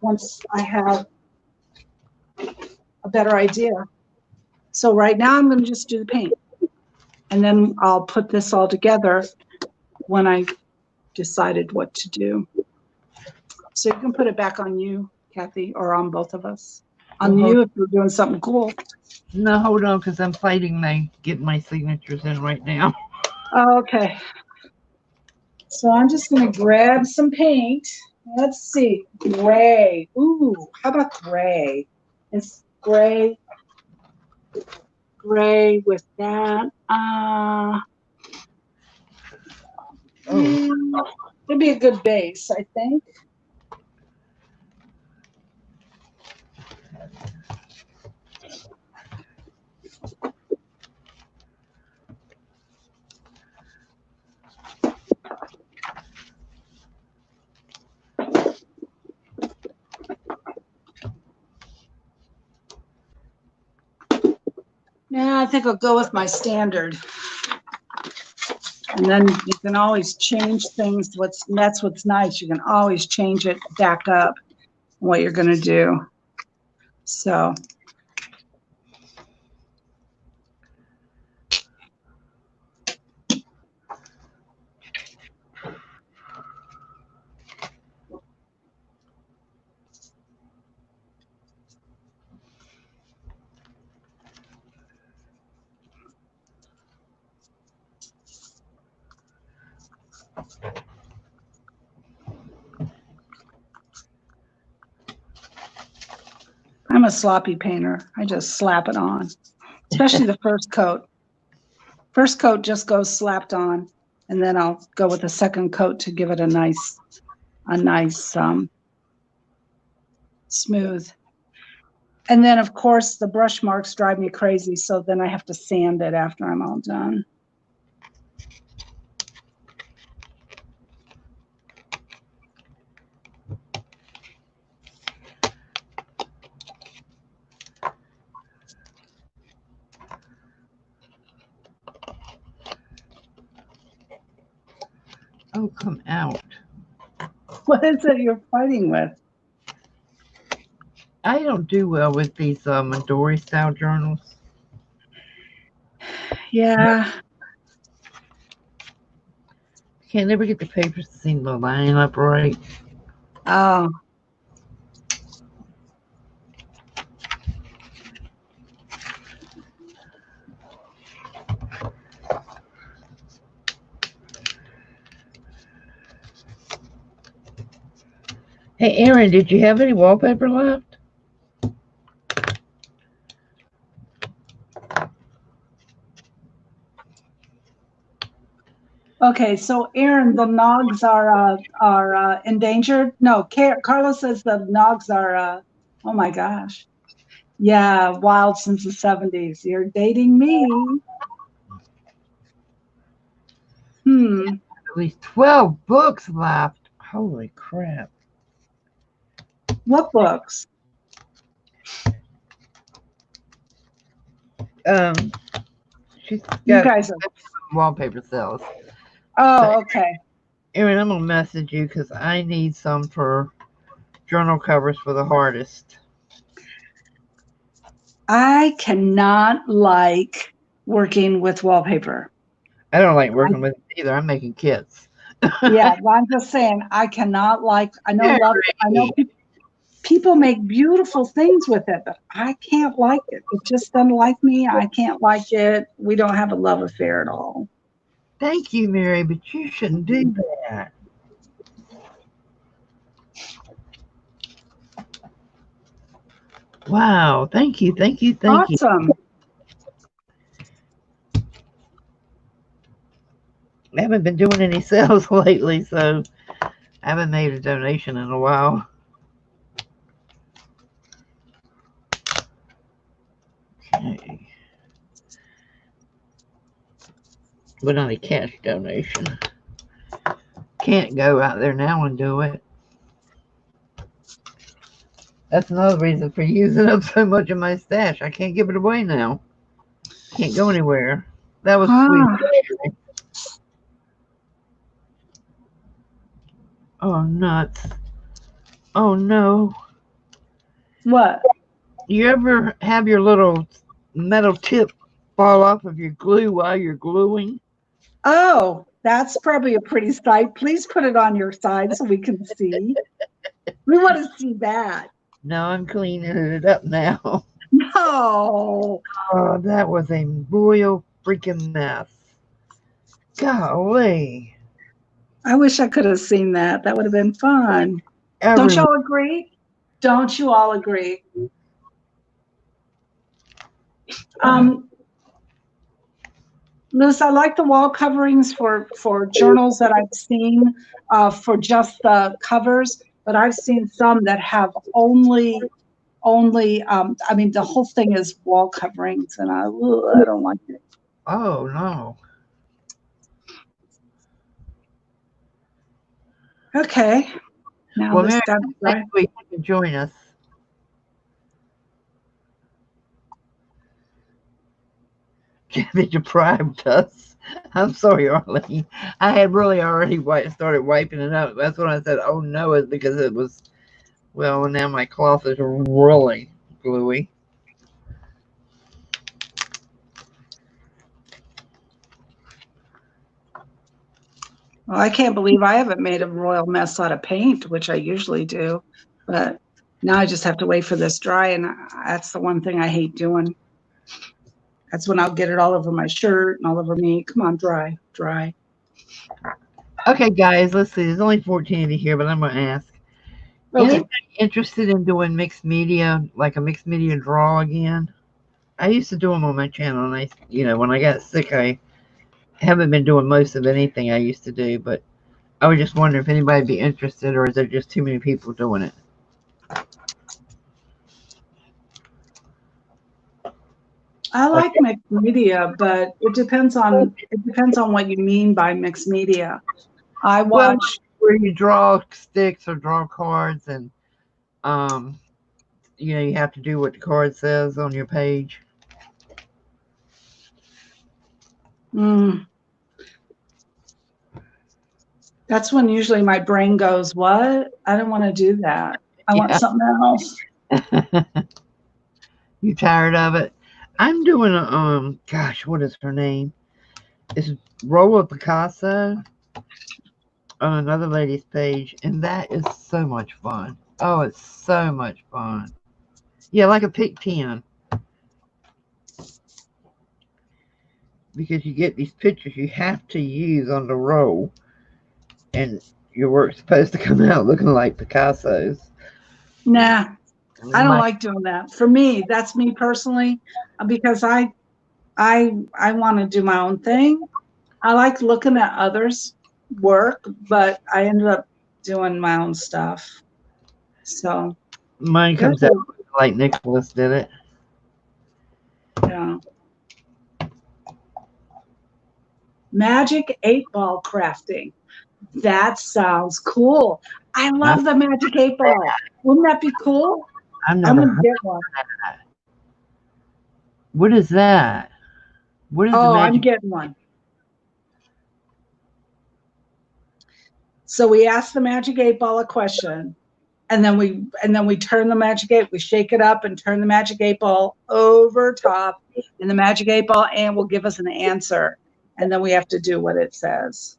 once I have a better idea. So right now I'm going to just do the paint. And then I'll put this all together when I decided what to do. So you can put it back on you, Kathy, or on both of us. On you if you're doing something cool. No, hold on, because I'm getting my signatures in right now. Okay. So I'm just going to grab some paint. Let's see. Gray. Ooh, how about gray? It's gray. Gray with that. It'd be a good base, I think. Yeah, I think I'll go with my standard. And then you can always change things. That's what's nice. You can always change it back up what you're going to do. So. I'm a sloppy painter. I just slap it on, especially the first coat. First coat just goes slapped on, and then I'll go with the second coat to give it a nice smooth. And then, of course, the brush marks drive me crazy, so then I have to sand it after I'm all done. Oh, come out. What is it you're fighting with? I don't do well with these Midori style journals. Yeah. Can't never get the papers to seem to line up right. Oh. Hey, Aaron, did you have any wallpaper left? Okay, so Aaron, the Nogs are endangered. No, Carlos says the Nogs are. Oh my gosh, yeah, wild since the 70s. You're dating me. At least 12 books left. Holy crap! What books? She's got You guys are wallpaper sales. Oh, okay. Aaron, I'm gonna message you because I need some for journal covers for the hardest. I cannot like working with wallpaper. I don't like working with it either. I'm making kits. Yeah, well, I'm just saying I cannot like. I know people make beautiful things with it, but I can't like it. It just doesn't like me. I can't like it. We don't have a love affair at all. Thank you, Mary, but you shouldn't do that. Wow. Thank you. Awesome. I haven't been doing any sales lately, so I haven't made a donation in a while. but not a cash donation. Can't go out there now and do it. That's another reason for using up so much of my stash. I can't give it away now. Can't go anywhere. That was sweet. Oh, nuts. Oh, no. What? You ever have your little metal tip fall off of your glue while you're gluing? Oh, that's probably a pretty sight. Please put it on your side so we can see. We want to see that. No, I'm cleaning it up now. No. Oh, that was a royal freaking mess. Golly. I wish I could have seen that. That would have been fun. Don't y'all agree? Don't you all agree? Liz, I like the wall coverings for journals that I've seen for just the covers, but I've seen some that have only I mean, the whole thing is wall coverings, and I don't like it. Oh, no. Okay. Now Well, this Mary, done, right? next week you can join us. Kathy deprived us. I'm sorry, Arlene. I had really already started wiping it up. That's when I said, oh, no, it's because it was, well, now my cloth is really gluey. Well, I can't believe I haven't made a royal mess out of paint, which I usually do. But now I just have to wait for this dry, and that's the one thing I hate doing. That's when I'll get it all over my shirt and all over me. Come on, dry, dry. Okay, guys, let's see. There's only 14 of you here, but I'm going to ask. Okay. Anybody interested in doing mixed media, like a mixed media draw again? I used to do them on my channel, and when I got sick, I haven't been doing most of anything I used to do, but I was just wondering if anybody would be interested, or is there just too many people doing it? I like mixed media, but it depends on what you mean by mixed media. I watch where you draw sticks or draw cards, and you have to do what the card says on your page. That's when usually my brain goes, what? I don't want to do that. I want something else. You tired of it? I'm doing a gosh, what is her name? It's Rolla Picasso on another lady's page, and that is so much fun. Oh, it's so much fun. Yeah, like a Pick 10. Because you get these pictures you have to use on the roll, and your work's supposed to come out looking like Picasso's. Nah, I don't like doing that. For me, that's me personally, because I want to do my own thing. I like looking at others' work, but I ended up doing my own stuff. So mine comes out like Nicholas did it. Yeah. Magic 8-ball crafting. That sounds cool. I love the Magic 8-ball. Wouldn't that be cool? I'm gonna get one. What is that? What is I'm getting one. So we ask the Magic 8-ball a question, and then we turn the Magic 8. We shake it up and turn the Magic 8-ball over top, and the Magic 8-ball and will give us an answer, and then we have to do what it says.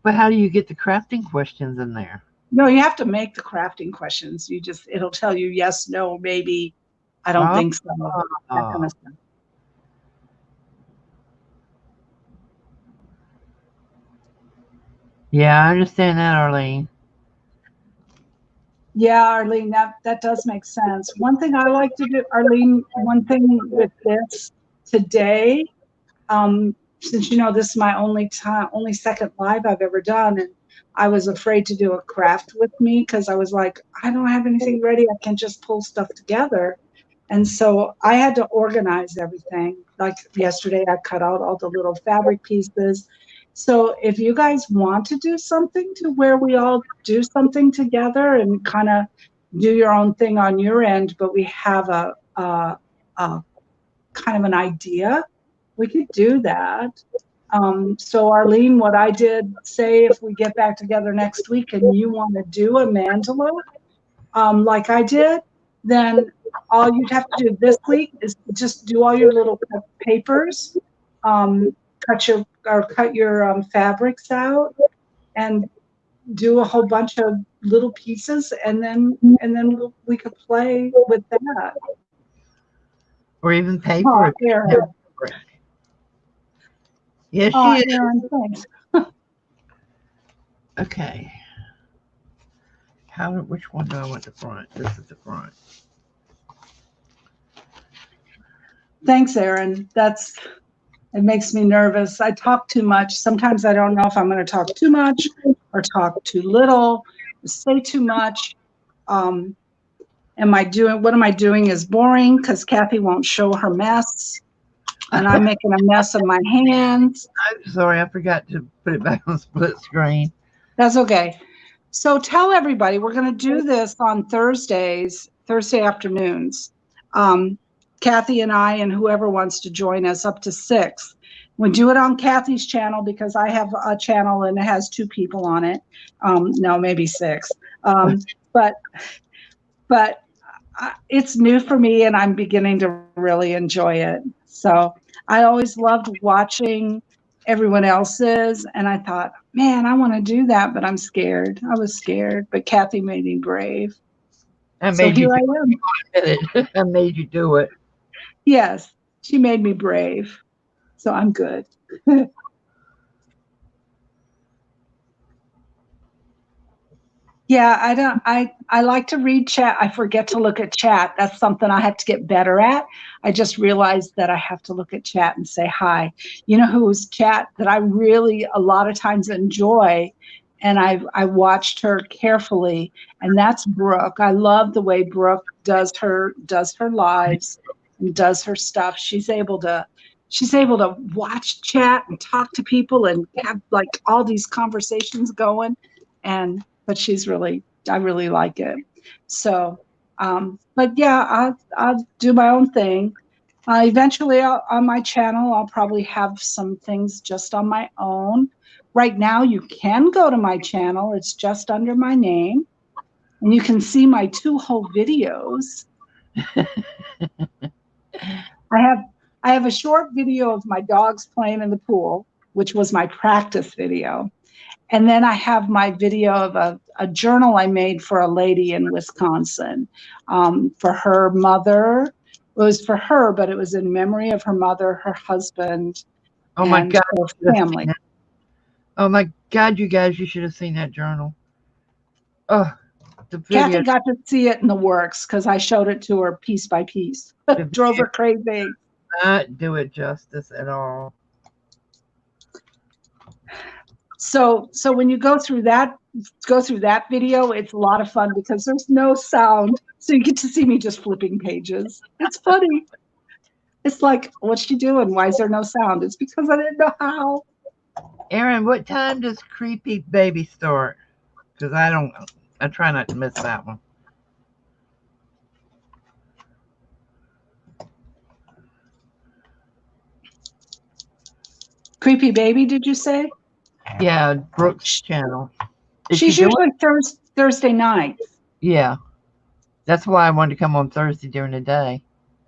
But how do you get the crafting questions in there? No, you have to make the crafting questions. It'll tell you yes, no, maybe. I don't think so. That kind of stuff. Yeah, I understand that, Arlene. Yeah, Arlene, that does make sense. One thing I like to do, Arlene, one thing with this today, since this is my only second live I've ever done, and I was afraid to do a craft with me because I was like, I don't have anything ready. I can't just pull stuff together. And so I had to organize everything. like yesterday, I cut out all the little fabric pieces. So if you guys want to do something to where we all do something together and kind of do your own thing on your end, but we have a kind of an idea, we could do that. So Arlene, what I did say, if we get back together next week and you want to do a mandala, like I did, then all you'd have to do this week is just do all your little papers, cut your fabrics out, and do a whole bunch of little pieces, and then we could play with that. Or even paper. Oh, Erin. Yes, Oh, she is. Erin, thanks. Okay. Which one do I want the front? This is the front. Thanks, Erin. It makes me nervous. I talk too much. Sometimes I don't know if I'm going to talk too much or talk too little, or say too much. What am I doing is boring because Kathy won't show her mess. And I'm making a mess of my hands. I'm sorry, I forgot to put it back on split screen. That's okay. So tell everybody, we're going to do this on Thursday afternoons. Kathy and I and whoever wants to join us up to 6. We do it on Kathy's channel because I have a channel and it has 2 people on it. No, maybe 6. But it's new for me and I'm beginning to really enjoy it. So I always loved watching everyone else's, and I thought, man, I want to do that, but I'm scared. I was scared, but Kathy made me brave. I made so here I am. I made you do it. Yes, she made me brave. So I'm good. Yeah, I like to read chat. I forget to look at chat. That's something I have to get better at. I just realized that I have to look at chat and say hi. You know whose chat that I really a lot of times enjoy, and I watched her carefully, and that's Brooke. I love the way Brooke does her lives and does her stuff. She's able to watch chat and talk to people and have like all these conversations going, but I really like it. So, but yeah, I'll do my own thing. Eventually on my channel, I'll probably have some things just on my own. Right now, you can go to my channel. It's just under my name. And you can see my 2 whole videos. I have a short video of my dogs playing in the pool, which was my practice video. And then I have my video of a journal I made for a lady in Wisconsin, for her mother. It was for her, but it was in memory of her mother, her husband, oh my God, her family. Oh my God, you guys, you should have seen that journal. Oh, the video. Kathy got to see it in the works because I showed it to her piece by piece. Drove her crazy. Not do it justice at all. So when you go through that video, it's a lot of fun because there's no sound. So you get to see me just flipping pages. It's funny. It's like, what's she doing? Why is there no sound? It's because I didn't know how. Erin, what time does Creepy Baby start? Because I try not to miss that one. Creepy Baby, did you say? Yeah, Brooke's channel. She's usually Thursday nights. Yeah. That's why I wanted to come on Thursday during the day.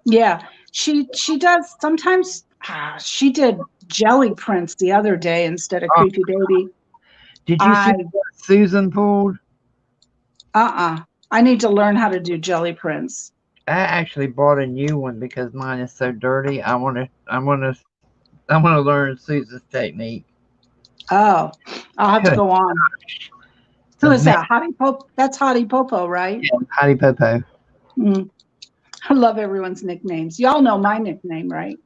Yeah. She does sometimes. She did jelly prints the other day instead of Creepy Baby. Did you see what Susan pulled? I need to learn how to do jelly prints. I actually bought a new one because mine is so dirty. I want to learn Susan's technique. Oh, I'll have to go on. Who is that? Hottie Popo? That's Hottie Popo, right? Yeah, Hottie Popo. I love everyone's nicknames. Y'all know my nickname, right?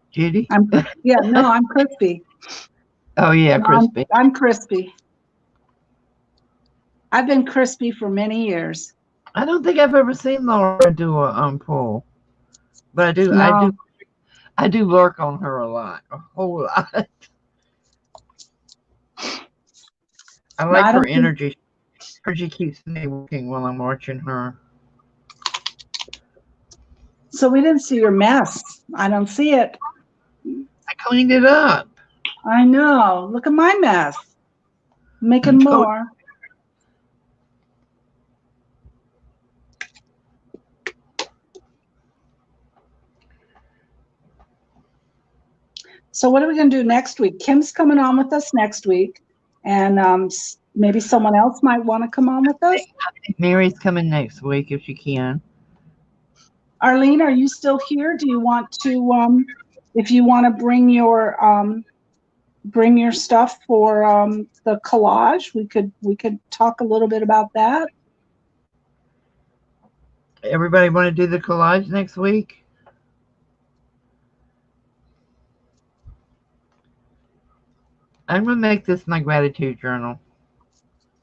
Judy? I'm Crispy. Oh, yeah, Crispy. I'm Crispy. I've been Crispy for many years. I don't think I've ever seen Laura do a pull, but I do. No. I do lurk on her a lot, a whole lot. I No, like I her don't think energy. Energy keeps me working while I'm watching her. so. We didn't see your mess. I don't see it. I cleaned it up. I know. Look at my mess. I Making told more. So what are we going to do next week? Kim's coming on with us next week, and maybe someone else might want to come on with us. Mary's coming next week if she can. Arlene, are you still here? Do you want to, if you want to bring your stuff for the collage, we could talk a little bit about that. Everybody want to do the collage next week? I'm going to make this my gratitude journal.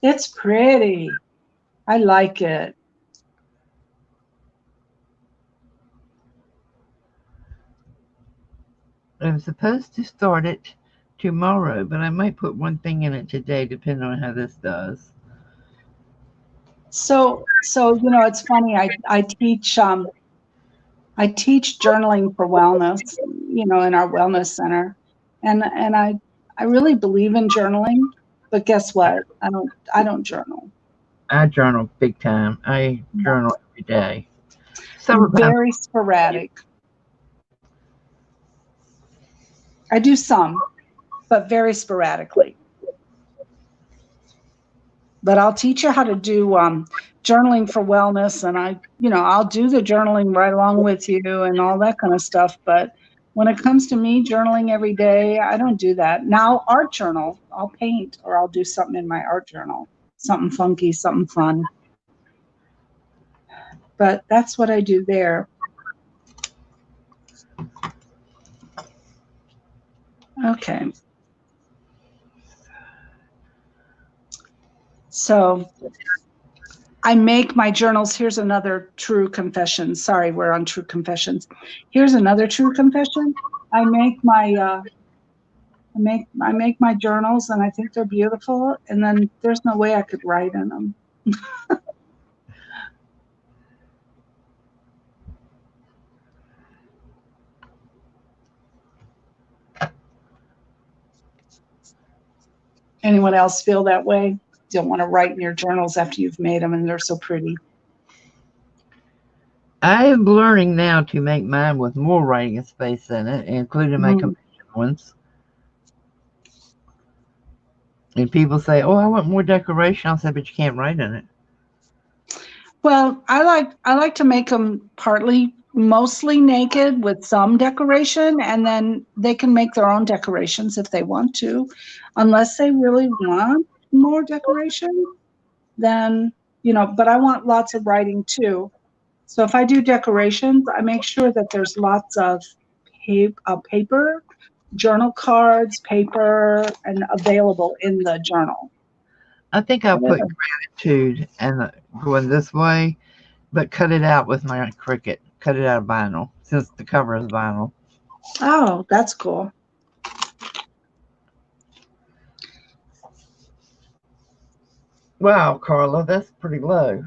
It's pretty. I like it. I'm supposed to start it tomorrow, but I might put one thing in it today, depending on how this does. So it's funny. I teach journaling for wellness, in our wellness center, and I really believe in journaling. But guess what? I don't journal. I journal big time. I journal every day. Several times. Very sporadic. I do some, but very sporadically. But I'll teach you how to do journaling for wellness, and I'll do the journaling right along with you and all that kind of stuff. But when it comes to me journaling every day, I don't do that. Now, art journal, I'll paint or I'll do something in my art journal, something funky, something fun. But that's what I do there. Okay. So I make my journals. Here's another true confession. Sorry, we're on true confessions. Here's another true confession. I make my journals, and I think they're beautiful. And then there's no way I could write in them. Anyone else feel that way? Don't want to write in your journals after you've made them and they're so pretty. I am learning now to make mine with more writing space in it, including my commission ones. And people say, "Oh, I want more decoration." I'll say, "But you can't write in it." Well, I like to make them mostly naked with some decoration, and then they can make their own decorations if they want to, unless they really want more decoration. Then but I want lots of writing too. So if I do decorations, I make sure that there's lots of paper, journal cards, paper, and available in the journal. I think I'll put gratitude and going this way, but cut it out with my Cricut. Cut it out of vinyl, since the cover is vinyl. Oh, that's cool. Wow, Carla, that's pretty low.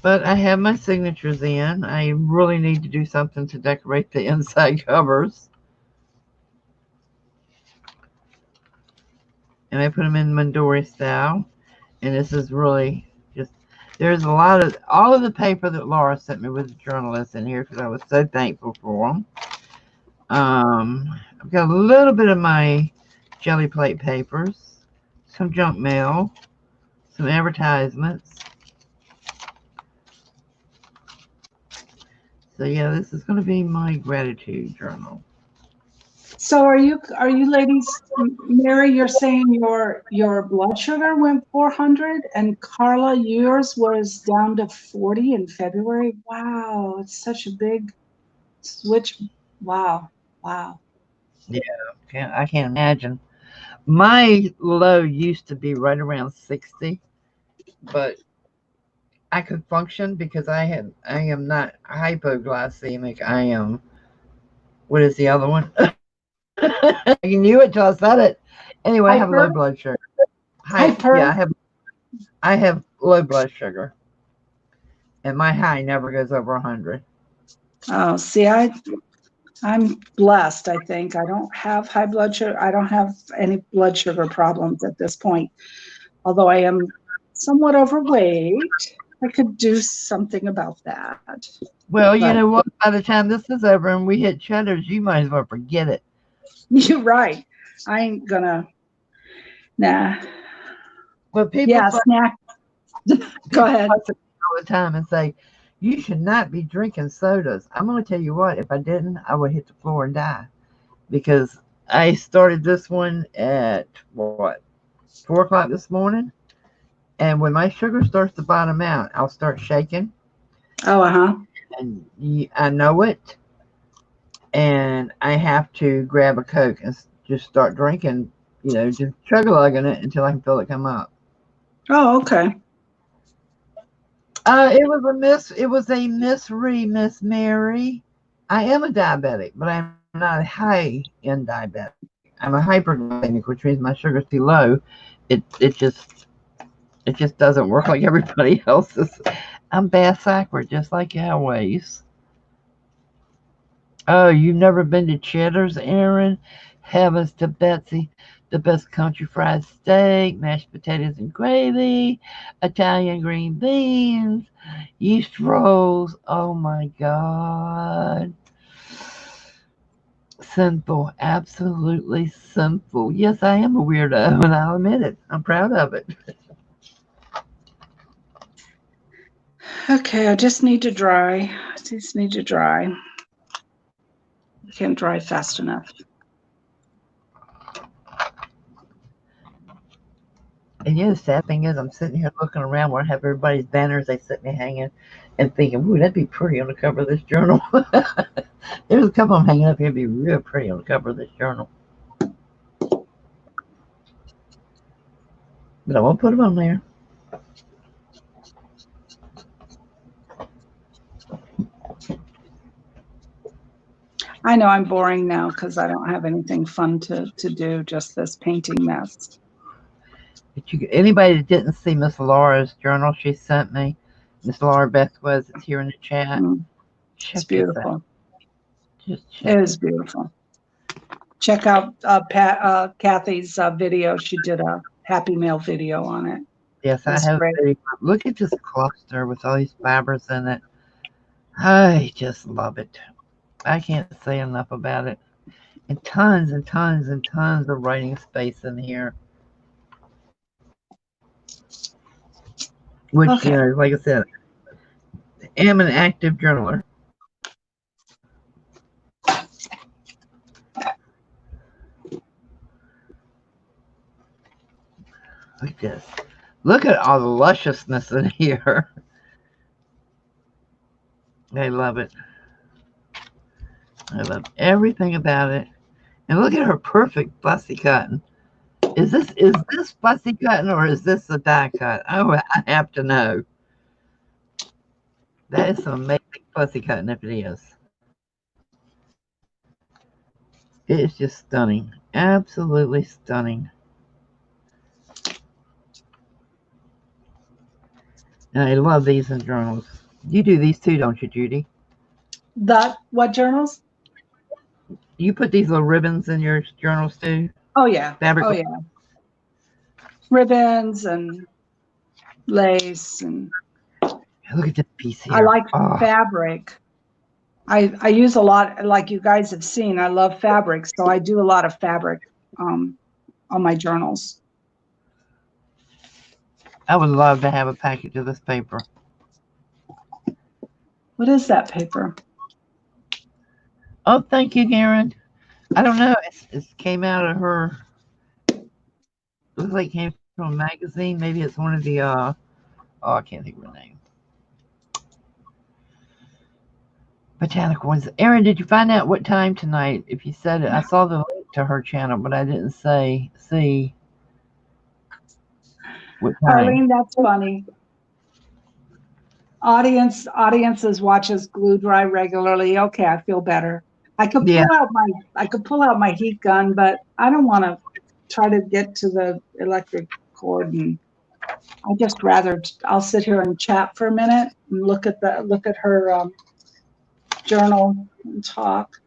But I have my signatures in. I really need to do something to decorate the inside covers. And I put them in Mondori style. And this is really just, there's a lot of, all of the paper that Laura sent me with the journalists in here because I was so thankful for them. I've got a little bit of my jelly plate papers, some junk mail, some advertisements. So yeah, this is going to be my gratitude journal. So are you ladies, Mary, you're saying your blood sugar went 400, and Carla, yours was down to 40 in February? Wow, it's such a big switch. Wow. Yeah, I can't imagine. My low used to be right around 60, but I could function because I am not hypoglycemic. I am What is the other one? You knew it till I said it. Anyway, I have low Hyper? blood sugar. Yeah, Hyper? I have low blood sugar, and my high never goes over 100. Oh, see, I'm blessed, I think. I don't have high blood sugar. I don't have any blood sugar problems at this point. Although I am somewhat overweight, I could do something about that. Well, you But know what? By the time this is over and we hit Cheddar's, you might as well forget it. you're right. I ain't gonna, nah. But people Yeah, snack. Go ahead. fuss at me all the time and say, you should not be drinking sodas. I'm going to tell you what, if I didn't, I would hit the floor and die. Because I started this one at, what, 4 o'clock this morning? And when my sugar starts to bottom out, I'll start shaking. Oh, uh-huh. And I know it. And I have to grab a Coke and just start drinking, just chug-a-lugging it until I can feel it come up. Oh, okay. It was a Miss Mary. I am a diabetic, but I'm not a high end diabetic. I'm a hyperglycemic, which means my sugar's too low. It just doesn't work like everybody else's. I'm backward, just like always. Oh, you've never been to Cheddar's, Aaron? Heavens to Betsy. The best country fried steak, mashed potatoes and gravy, Italian green beans, yeast rolls. Oh my God. Sinful. Absolutely sinful. Yes, I am a weirdo, and I'll admit it. I'm proud of it. Okay, I just need to dry. I can't dry fast enough. And the sad thing is, I'm sitting here looking around where I have everybody's banners they set me hanging and thinking, ooh, that'd be pretty on the cover of this journal. There's a couple of them hanging up here, it'd be real pretty on the cover of this journal. But I won't put them on there. I know I'm boring now because I don't have anything fun to do, just this painting mess. Anybody that didn't see Miss Laura's journal she sent me, Miss Laura Bethwez, it's here in the chat. It's beautiful. Just check it is beautiful. Check out Kathy's video. She did a Happy Mail video on it. Yes, I have. Look at this cluster with all these fibers in it. I just love it. I can't say enough about it. And tons and tons and tons of writing space in here. Which, okay. Like I said, I am an active journaler. Look at this. Look at all the lusciousness in here. I love it. I love everything about it. And look at her perfect fussy cutting. Is this fussy cutting or is this a die cut? Oh, I have to know. That is some amazing fussy cutting if it is. It is just stunning. Absolutely stunning. And I love these in journals. You do these too, don't you, Judy? What journals? You put these little ribbons in your journals too? Oh, yeah. Fabric. Oh, yeah. Ribbons and lace and. Look at this piece here. I like fabric. I use a lot, like you guys have seen. I love fabric, so I do a lot of fabric on my journals. I would love to have a package of this paper. What is that paper? Oh, thank you, Karen. I don't know. It came out of her. Looks like it came from a magazine. Maybe it's one of the. Oh, I can't think of her name. Botanical ones. Erin, did you find out what time tonight? If you said it, I saw the link to her channel, but I didn't see what time. Arlene, that's funny. Audiences watches Glue Dry regularly. Okay, I feel better. I could Yeah. pull out my heat gun, but I don't want to try to get to the electric cord, and I just rather I'll sit here and chat for a minute and look at her journal and talk.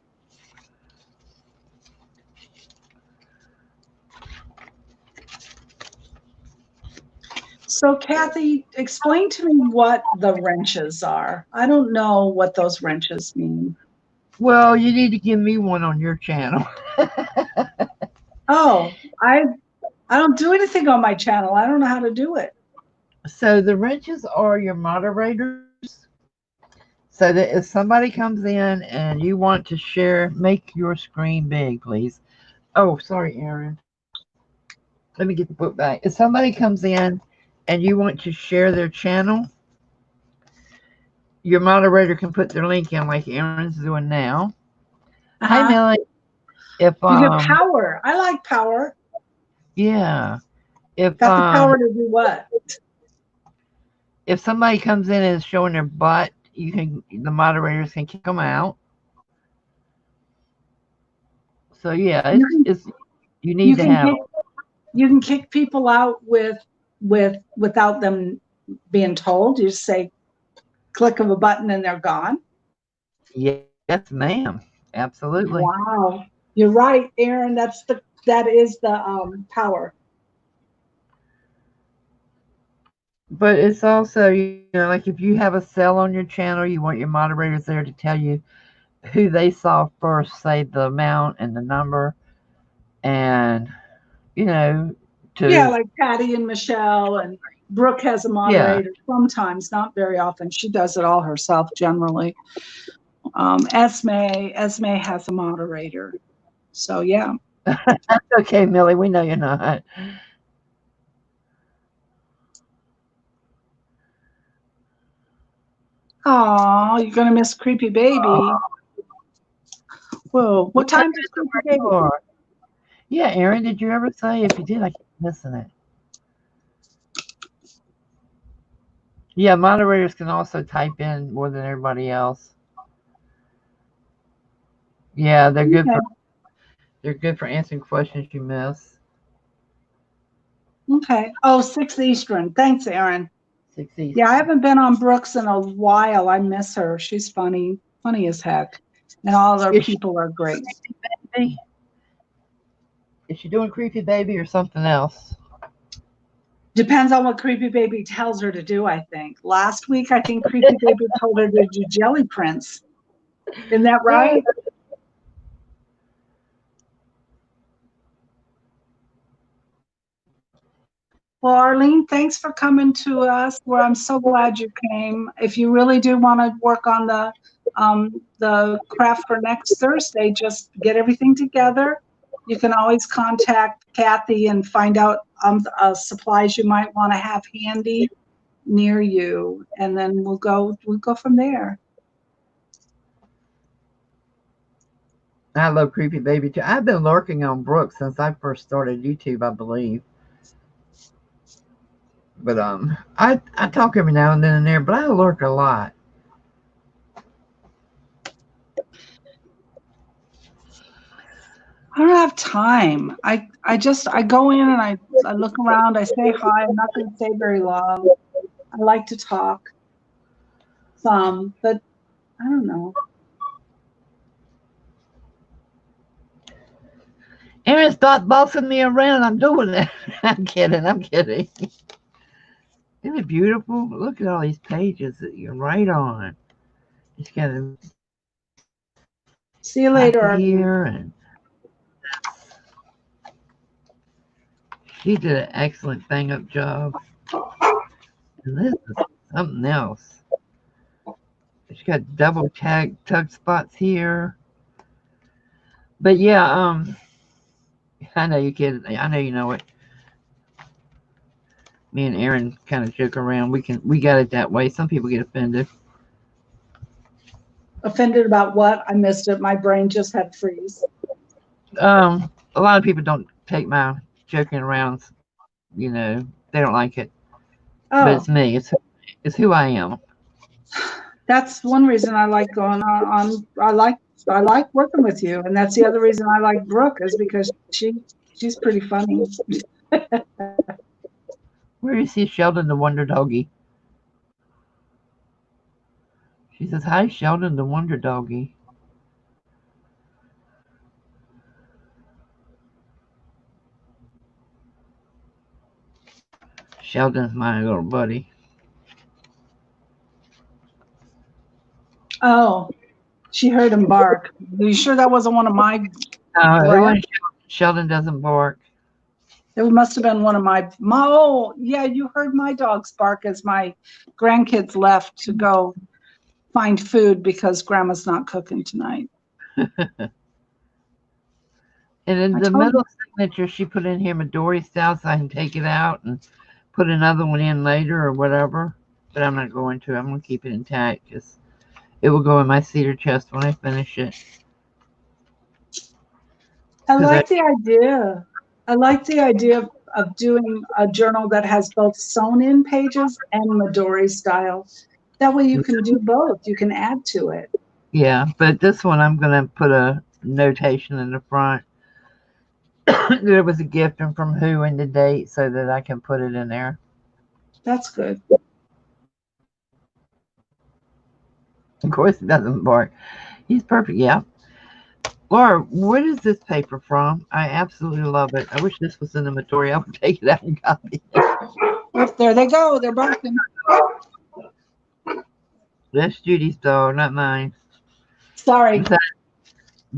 So Kathy, explain to me what the wrenches are. I don't know what those wrenches mean. Well, you need to give me one on your channel. Oh, I don't do anything on my channel. I don't know how to do it. So the wrenches are your moderators. So that if somebody comes in and you want to share, make your screen big, please. Oh, sorry, Aaron. Let me get the book back. If somebody comes in and you want to share their channel, your moderator can put their link in like Aaron's doing now. Hi, Millie. If you get power. I like power. Yeah. If got the power to do what? If somebody comes in and is showing their butt, the moderators can kick them out. So yeah, you need to have. You can kick people out without them being told. You just say, click of a button and they're gone. Yes, ma'am. Absolutely. Wow, you're right, Aaron. That is the power. But it's also, like if you have a sale on your channel, you want your moderators there to tell you who they saw first, say the amount and the number, and like Patty and Michelle, and Brooke has a moderator sometimes, not very often. She does it all herself generally. Esme has a moderator. So yeah. That's okay, Millie. We know you're not. Oh, you're gonna miss Creepy Baby. Whoa, what time does Creepy Baby? Yeah, Aaron, did you ever say? If you did, I keep missing it. Yeah, moderators can also type in more than everybody else. Yeah, they're good for answering questions you miss. Okay. Oh, 6 Eastern. Thanks, Aaron. 6 Eastern. Yeah, I haven't been on Brooks in a while. I miss her. She's funny as heck, and all her people are great. Is she doing Creepy Baby or something else? Depends on what Creepy Baby tells her to do, I think. Last week, I think Creepy Baby told her to do Jelly Prince. Isn't that right? Well, Arlene, thanks for coming to us. Well, I'm so glad you came. If you really do want to work on the craft for next Thursday, just get everything together. You can always contact Kathy and find out supplies you might want to have handy near you, and then we'll go from there. I love Creepy Baby too. I've been lurking on Brooke since I first started YouTube, I believe. But I talk every now and then in there, but I lurk a lot. I don't have time. I go in and I look around, I say hi. I'm not going to stay very long. I like to talk some, but I don't know. Aaron, stop bossing me around. I'm doing it. I'm kidding. Isn't it beautiful? Look at all these pages that you write on. Just got to see you later. Here and she did an excellent bang-up job. And this is something else. She got double tug spots here. But yeah, I know you kidding. I know you know it. Me and Aaron kind of joke around. We got it that way. Some people get offended. Offended about what? I missed it. My brain just had freeze. A lot of people don't take my joking around. They don't like it. Oh. But it's me. It's who I am. That's one reason I like going on. I like So I like working with you, and that's the other reason I like Brooke is because she's pretty funny. Where is he, Sheldon the Wonder Doggy? She says, hi, Sheldon the Wonder Doggy. Sheldon's my little buddy. Oh, she heard him bark. Are you sure that wasn't one of my? No, it wasn't. Sheldon doesn't bark. It must have been one of my. Oh, yeah, you heard my dogs bark as my grandkids left to go find food because Grandma's not cooking tonight. And in the middle signature, she put in here Midori style, so I can take it out and put another one in later or whatever. But I'm not going to. I'm going to keep it intact because it will go in my cedar chest when I finish it. I like the idea. I like the idea of doing a journal that has both sewn-in pages and Midori style. That way you can do both. You can add to it. Yeah, but this one I'm going to put a notation in the front. There was a gift and from who and the date so that I can put it in there. That's good. Of course, he doesn't bark. He's perfect. Yeah. Laura, what is this paper from? I absolutely love it. I wish this was in the Midori. I would take it out and copy it. There they go. They're barking. That's Judy's dog, not mine. Sorry.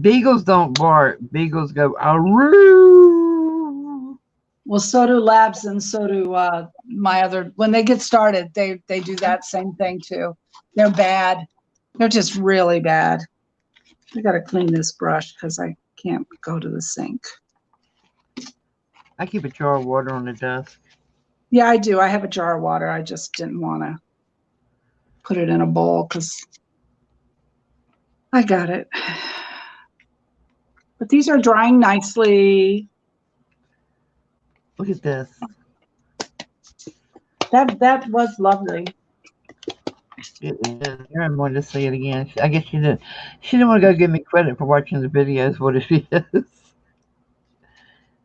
Beagles don't bark. Beagles go, aroo. Well, so do labs and so do my other. When they get started, they do that same thing too. They're bad. They're just really bad. I got to clean this brush because I can't go to the sink. I keep a jar of water on the desk. Yeah, I do. I have a jar of water. I just didn't want to put it in a bowl because I got it. But these are drying nicely. Look at this. That was lovely. It is. Erin wanted to see it again. I guess she didn't. She didn't want to go give me credit for watching the videos. What it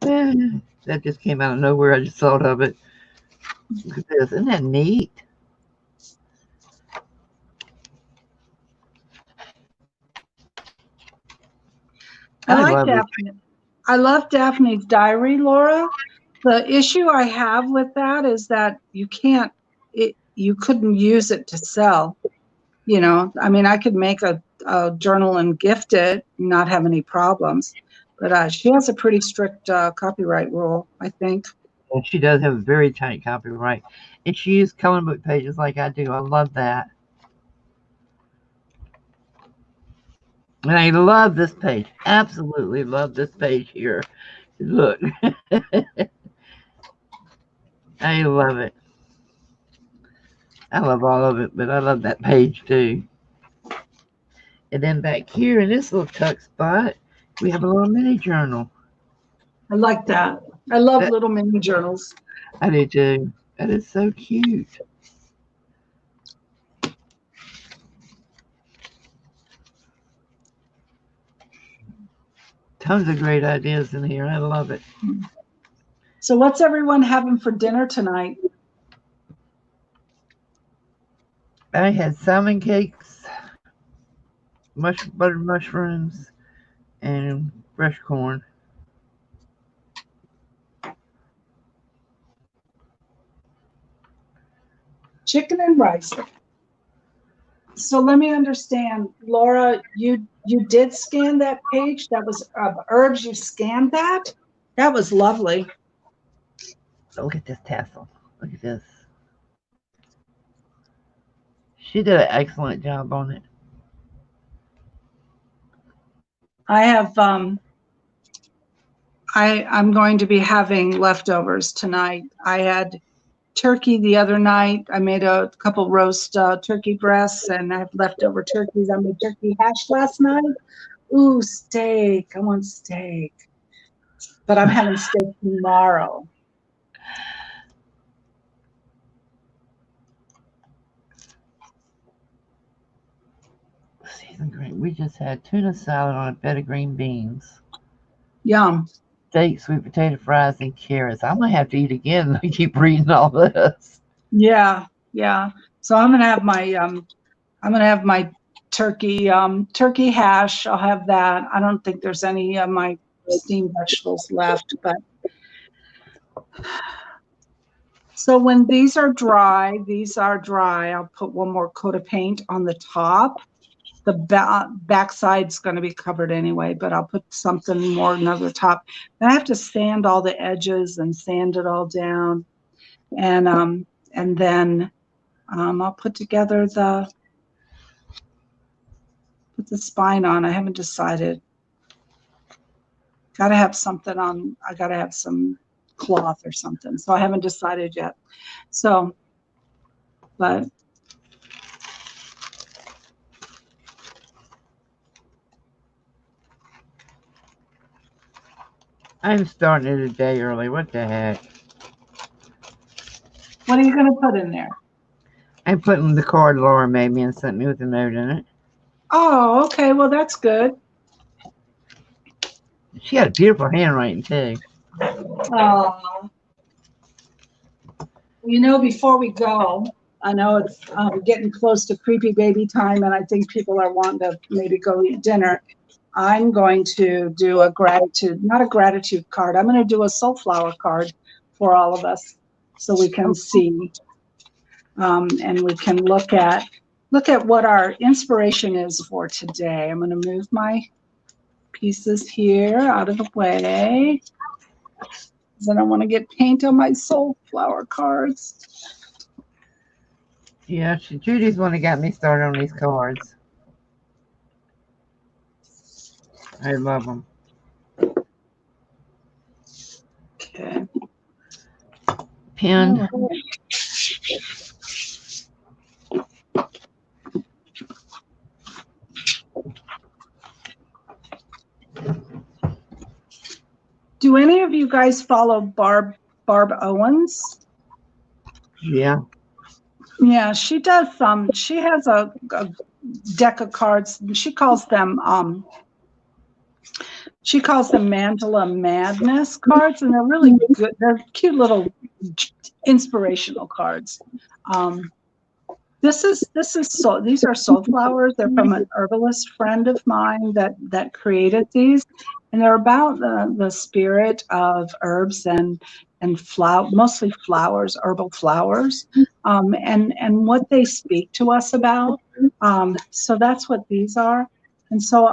is. That just came out of nowhere. I just thought of it. Look at this. Isn't that neat? I like Daphne. I love Daphne's diary, Laura. The issue I have with that is that you couldn't use it to sell. You know, I mean, I could make a journal and gift it and not have any problems. But she has a pretty strict copyright rule, I think. And she does have a very tight copyright. And she used coloring book pages like I do. I love that. And I love this page. Absolutely love this page here. Look. I love it. I love all of it, but I love that page too. And then back here in this little tuck spot, we have a little mini journal. I like that. I love little mini journals. I do too. That is so cute. Tons of great ideas in here. I love it. So what's everyone having for dinner tonight? I had salmon cakes, buttered mushrooms, and fresh corn. Chicken and rice. So let me understand, Laura, you did scan that page? That was herbs, you scanned that? That was lovely. So look at this tassel. Look at this. She did an excellent job on it. I have I'm going to be having leftovers tonight. I had turkey the other night. I made a couple roast turkey breasts, and I have leftover turkeys. I made turkey hash last night. Ooh, steak. I want steak. But I'm having steak tomorrow. some great. We just had tuna salad on a bed of green beans, Yum. steak, sweet potato fries, and carrots. I'm gonna have to eat again. I keep reading all this. Yeah, yeah. So I'm gonna have my turkey hash. I'll have that. I don't think there's any of my steamed vegetables left, but so when these are dry, I'll put one more coat of paint on the top. The back side's going to be covered anyway, but I'll put something more another top. And I have to sand all the edges and sand it all down, and then I'll put together put the spine on. I haven't decided. Got to have something on. I got to have some cloth or something. So I haven't decided yet. So, but I'm starting it a day early. What the heck? what are you going to put in there? I'm putting the card Laura made me and sent me with a note in it. Oh, okay. Well, that's good. She had a beautiful handwriting too. Oh. You know, before we go, I know it's getting close to creepy baby time, and I think people are wanting to maybe go eat dinner. I'm going to do not a gratitude card. I'm going to do a soulflower card for all of us, so we can see, and we can look at what our inspiration is for today. I'm going to move my pieces here out of the way, because I don't want to get paint on my soulflower cards. Yeah, Judy's the one that got me started on these cards. I love them. Okay. Pen. Oh. Do any of you guys follow Barb Owens? Yeah. Yeah, she does she has a deck of cards. She calls them Mandala Madness cards, and they're really good. They're cute little inspirational cards. These are soulflowers. They're from an herbalist friend of mine that created these, and they're about the spirit of herbs and mostly flowers, herbal flowers, and what they speak to us about. So that's what these are, and so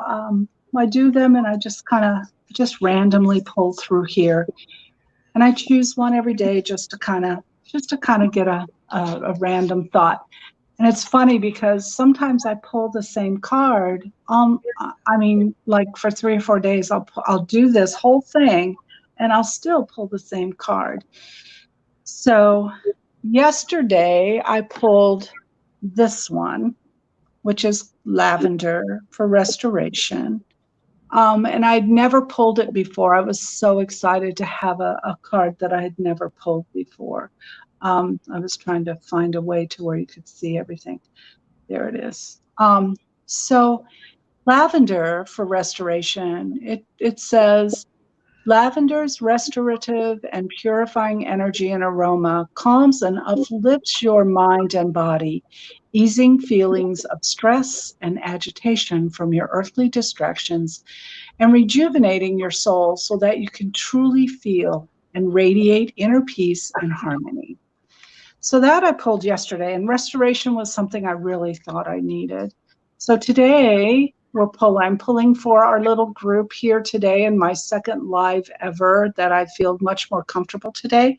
I do them, and I just kind of randomly pull through here, and I choose one every day just to kind of get a random thought. And it's funny because sometimes I pull the same card. I mean, like for 3 or 4 days, I'll do this whole thing, and I'll still pull the same card. So yesterday I pulled this one, which is lavender for restoration. And I'd never pulled it before. I was so excited to have a card that I had never pulled before. I was trying to find a way to where you could see everything. There it is. So lavender for restoration, it says, lavender's restorative and purifying energy and aroma calms and uplifts your mind and body, easing feelings of stress and agitation from your earthly distractions and rejuvenating your soul so that you can truly feel and radiate inner peace and harmony. So that I pulled yesterday, and restoration was something I really thought I needed. So today I'm pulling for our little group here today in my second live ever that I feel much more comfortable today.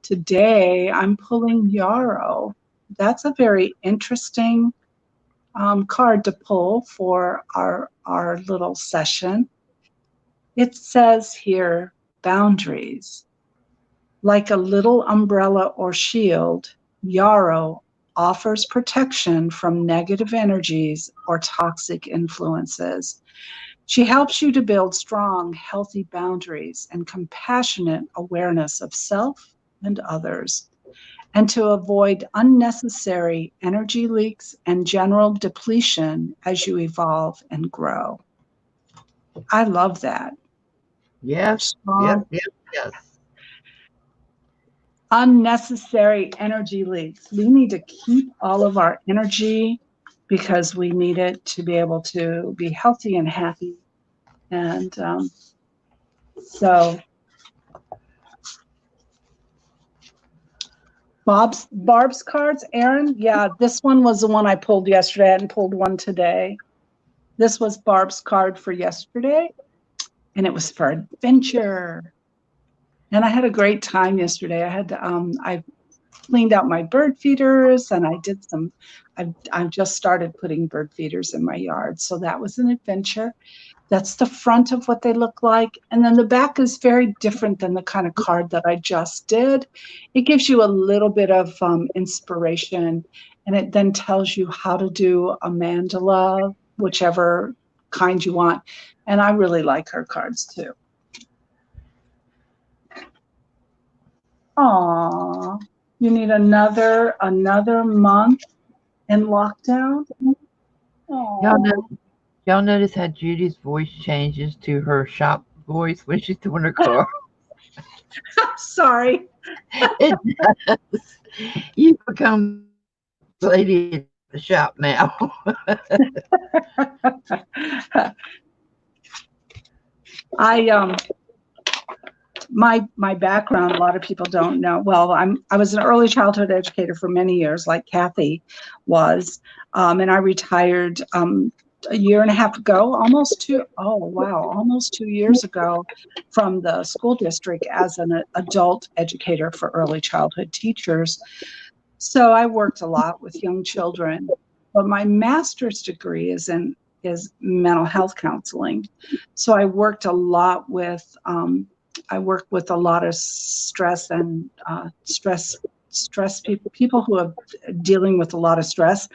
Today I'm pulling Yarrow. That's a very interesting card to pull for our little session. It says here, boundaries. Like a little umbrella or shield, Yarrow offers protection from negative energies or toxic influences. She helps you to build strong, healthy boundaries and compassionate awareness of self and others. and to avoid unnecessary energy leaks and general depletion as you evolve and grow. I love that. Yes. Strong. Yes. Unnecessary energy leaks. We need to keep all of our energy because we need it to be able to be healthy and happy. And so Barb's cards, Aaron. Yeah, this one was the one I pulled yesterday. I hadn't pulled one today. This was Barb's card for yesterday, and it was for adventure. And I had a great time yesterday. I cleaned out my bird feeders, and I've just started putting bird feeders in my yard. So that was an adventure. That's the front of what they look like. And then the back is very different than the kind of card that I just did. It gives you a little bit of inspiration, and it then tells you how to do a mandala, whichever kind you want. And I really like her cards too. Aw, you need another month in lockdown? Y'all notice how Judy's voice changes to her shop voice when she's doing her car? Sorry. It does. You become the lady at the shop now. My background, a lot of people don't know. Well, I was an early childhood educator for many years, like Kathy was, and I retired a year and a half ago, almost 2 years ago, from the school district as an adult educator for early childhood teachers. So I worked a lot with young children, but my master's degree is mental health counseling. So I worked a lot with a lot of stress and stress people who are dealing with a lot of stress,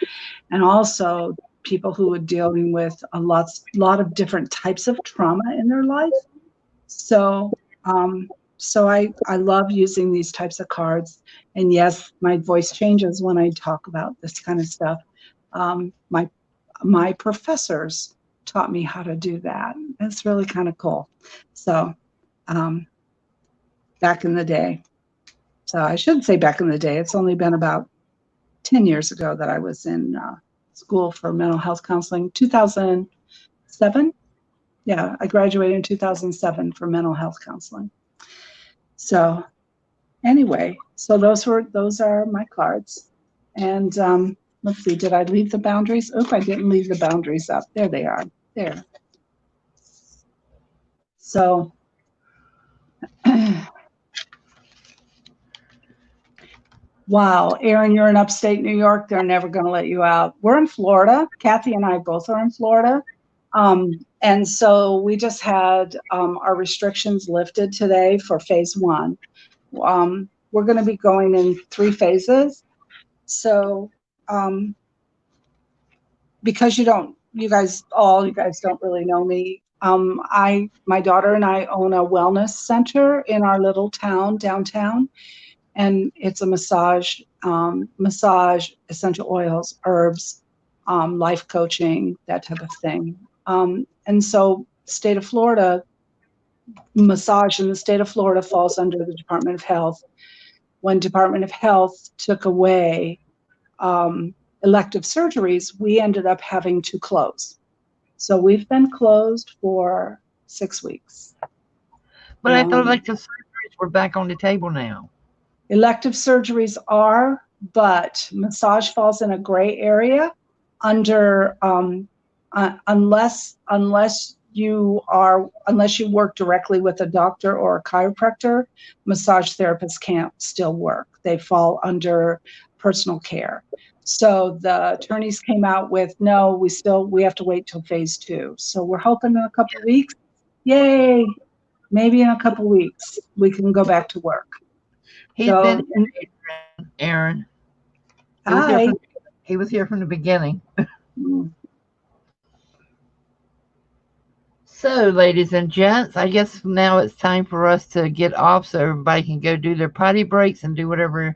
and also people who are dealing with a lot of different types of trauma in their life. So I love using these types of cards. And yes, my voice changes when I talk about this kind of stuff. My professors taught me how to do that. It's really kind of cool. So back in the day. So I shouldn't say back in the day. It's only been about 10 years ago that I was in school for mental health counseling. 2007. Yeah, I graduated in 2007 for mental health counseling. So anyway, so those are my cards. And let's see, did I leave the boundaries? Oh, I didn't leave the boundaries up. There they are. There. So wow, Aaron, you're in upstate New York. They're never going to let you out. We're in Florida. Kathy and I both are in Florida. And so we just had our restrictions lifted today for phase 1. We're going to be going in 3 phases. So because you guys don't really know me. My daughter and I own a wellness center in our little town downtown. And it's a massage, essential oils, herbs, life coaching, that type of thing. And so state of Florida, massage in the state of Florida falls under the Department of Health. When Department of Health took away elective surgeries, we ended up having to close. So we've been closed for 6 weeks. But I thought elective surgeries were back on the table now. Elective surgeries are, but massage falls in a gray area under unless you work directly with a doctor or a chiropractor, massage therapists can't still work. They fall under personal care. So the attorneys came out with, no, we have to wait till phase 2. So we're hoping in a couple of weeks, yay, maybe in a couple of weeks we can go back to work. He's been Aaron. Hi. He was here from the beginning. So, ladies and gents, I guess now it's time for us to get off so everybody can go do their potty breaks and do whatever,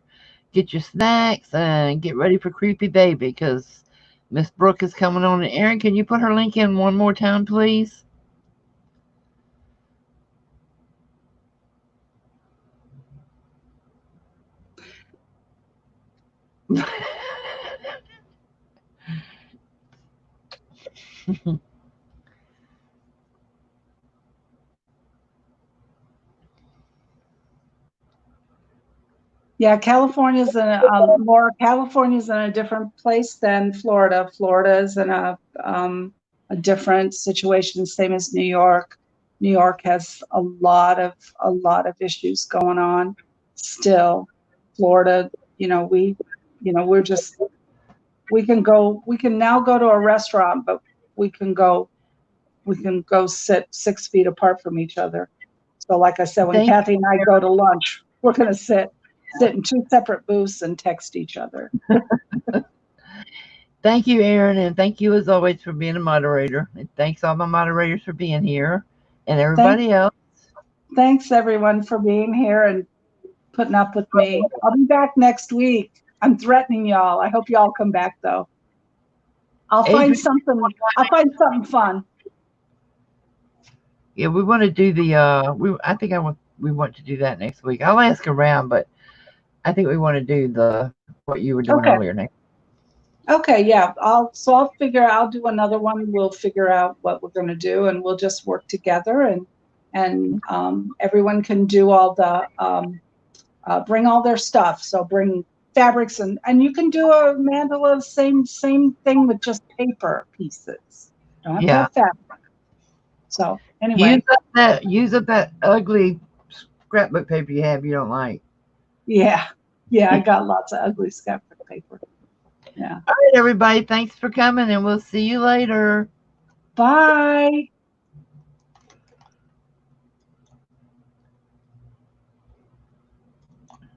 get your snacks and get ready for Creepy Baby because Miss Brooke is coming on. And Erin, can you put her link in one more time, please? Yeah, California's in California's in a different place than Florida. Florida is in a different situation, same as New York. New York has a lot of issues going on still. Florida, we can now go to a restaurant, but we can go sit 6 feet apart from each other. So like I said, when Thank Kathy and I go to lunch, we're going to sit in 2 separate booths and text each other. Thank you, Erin, and thank you as always for being a moderator. And thanks all my moderators for being here and everybody else. Thanks everyone for being here and putting up with me. I'll be back next week. I'm threatening y'all. I hope y'all come back though. I'll find something fun. Yeah, we want to do the we want to do that next week. I'll ask around, but I think we want to do what you were doing earlier next. Okay, yeah. I'll do another one. We'll figure out what we're going to do, and we'll just work together, and everyone can do all the bring all their stuff. So bring fabrics, and you can do a mandala same thing with just paper pieces. Don't have to have fabric. So anyway, use up that ugly scrapbook paper you have you don't like. Yeah, I got lots of ugly scrapbook paper. Yeah. All right, everybody. Thanks for coming, and we'll see you later. Bye.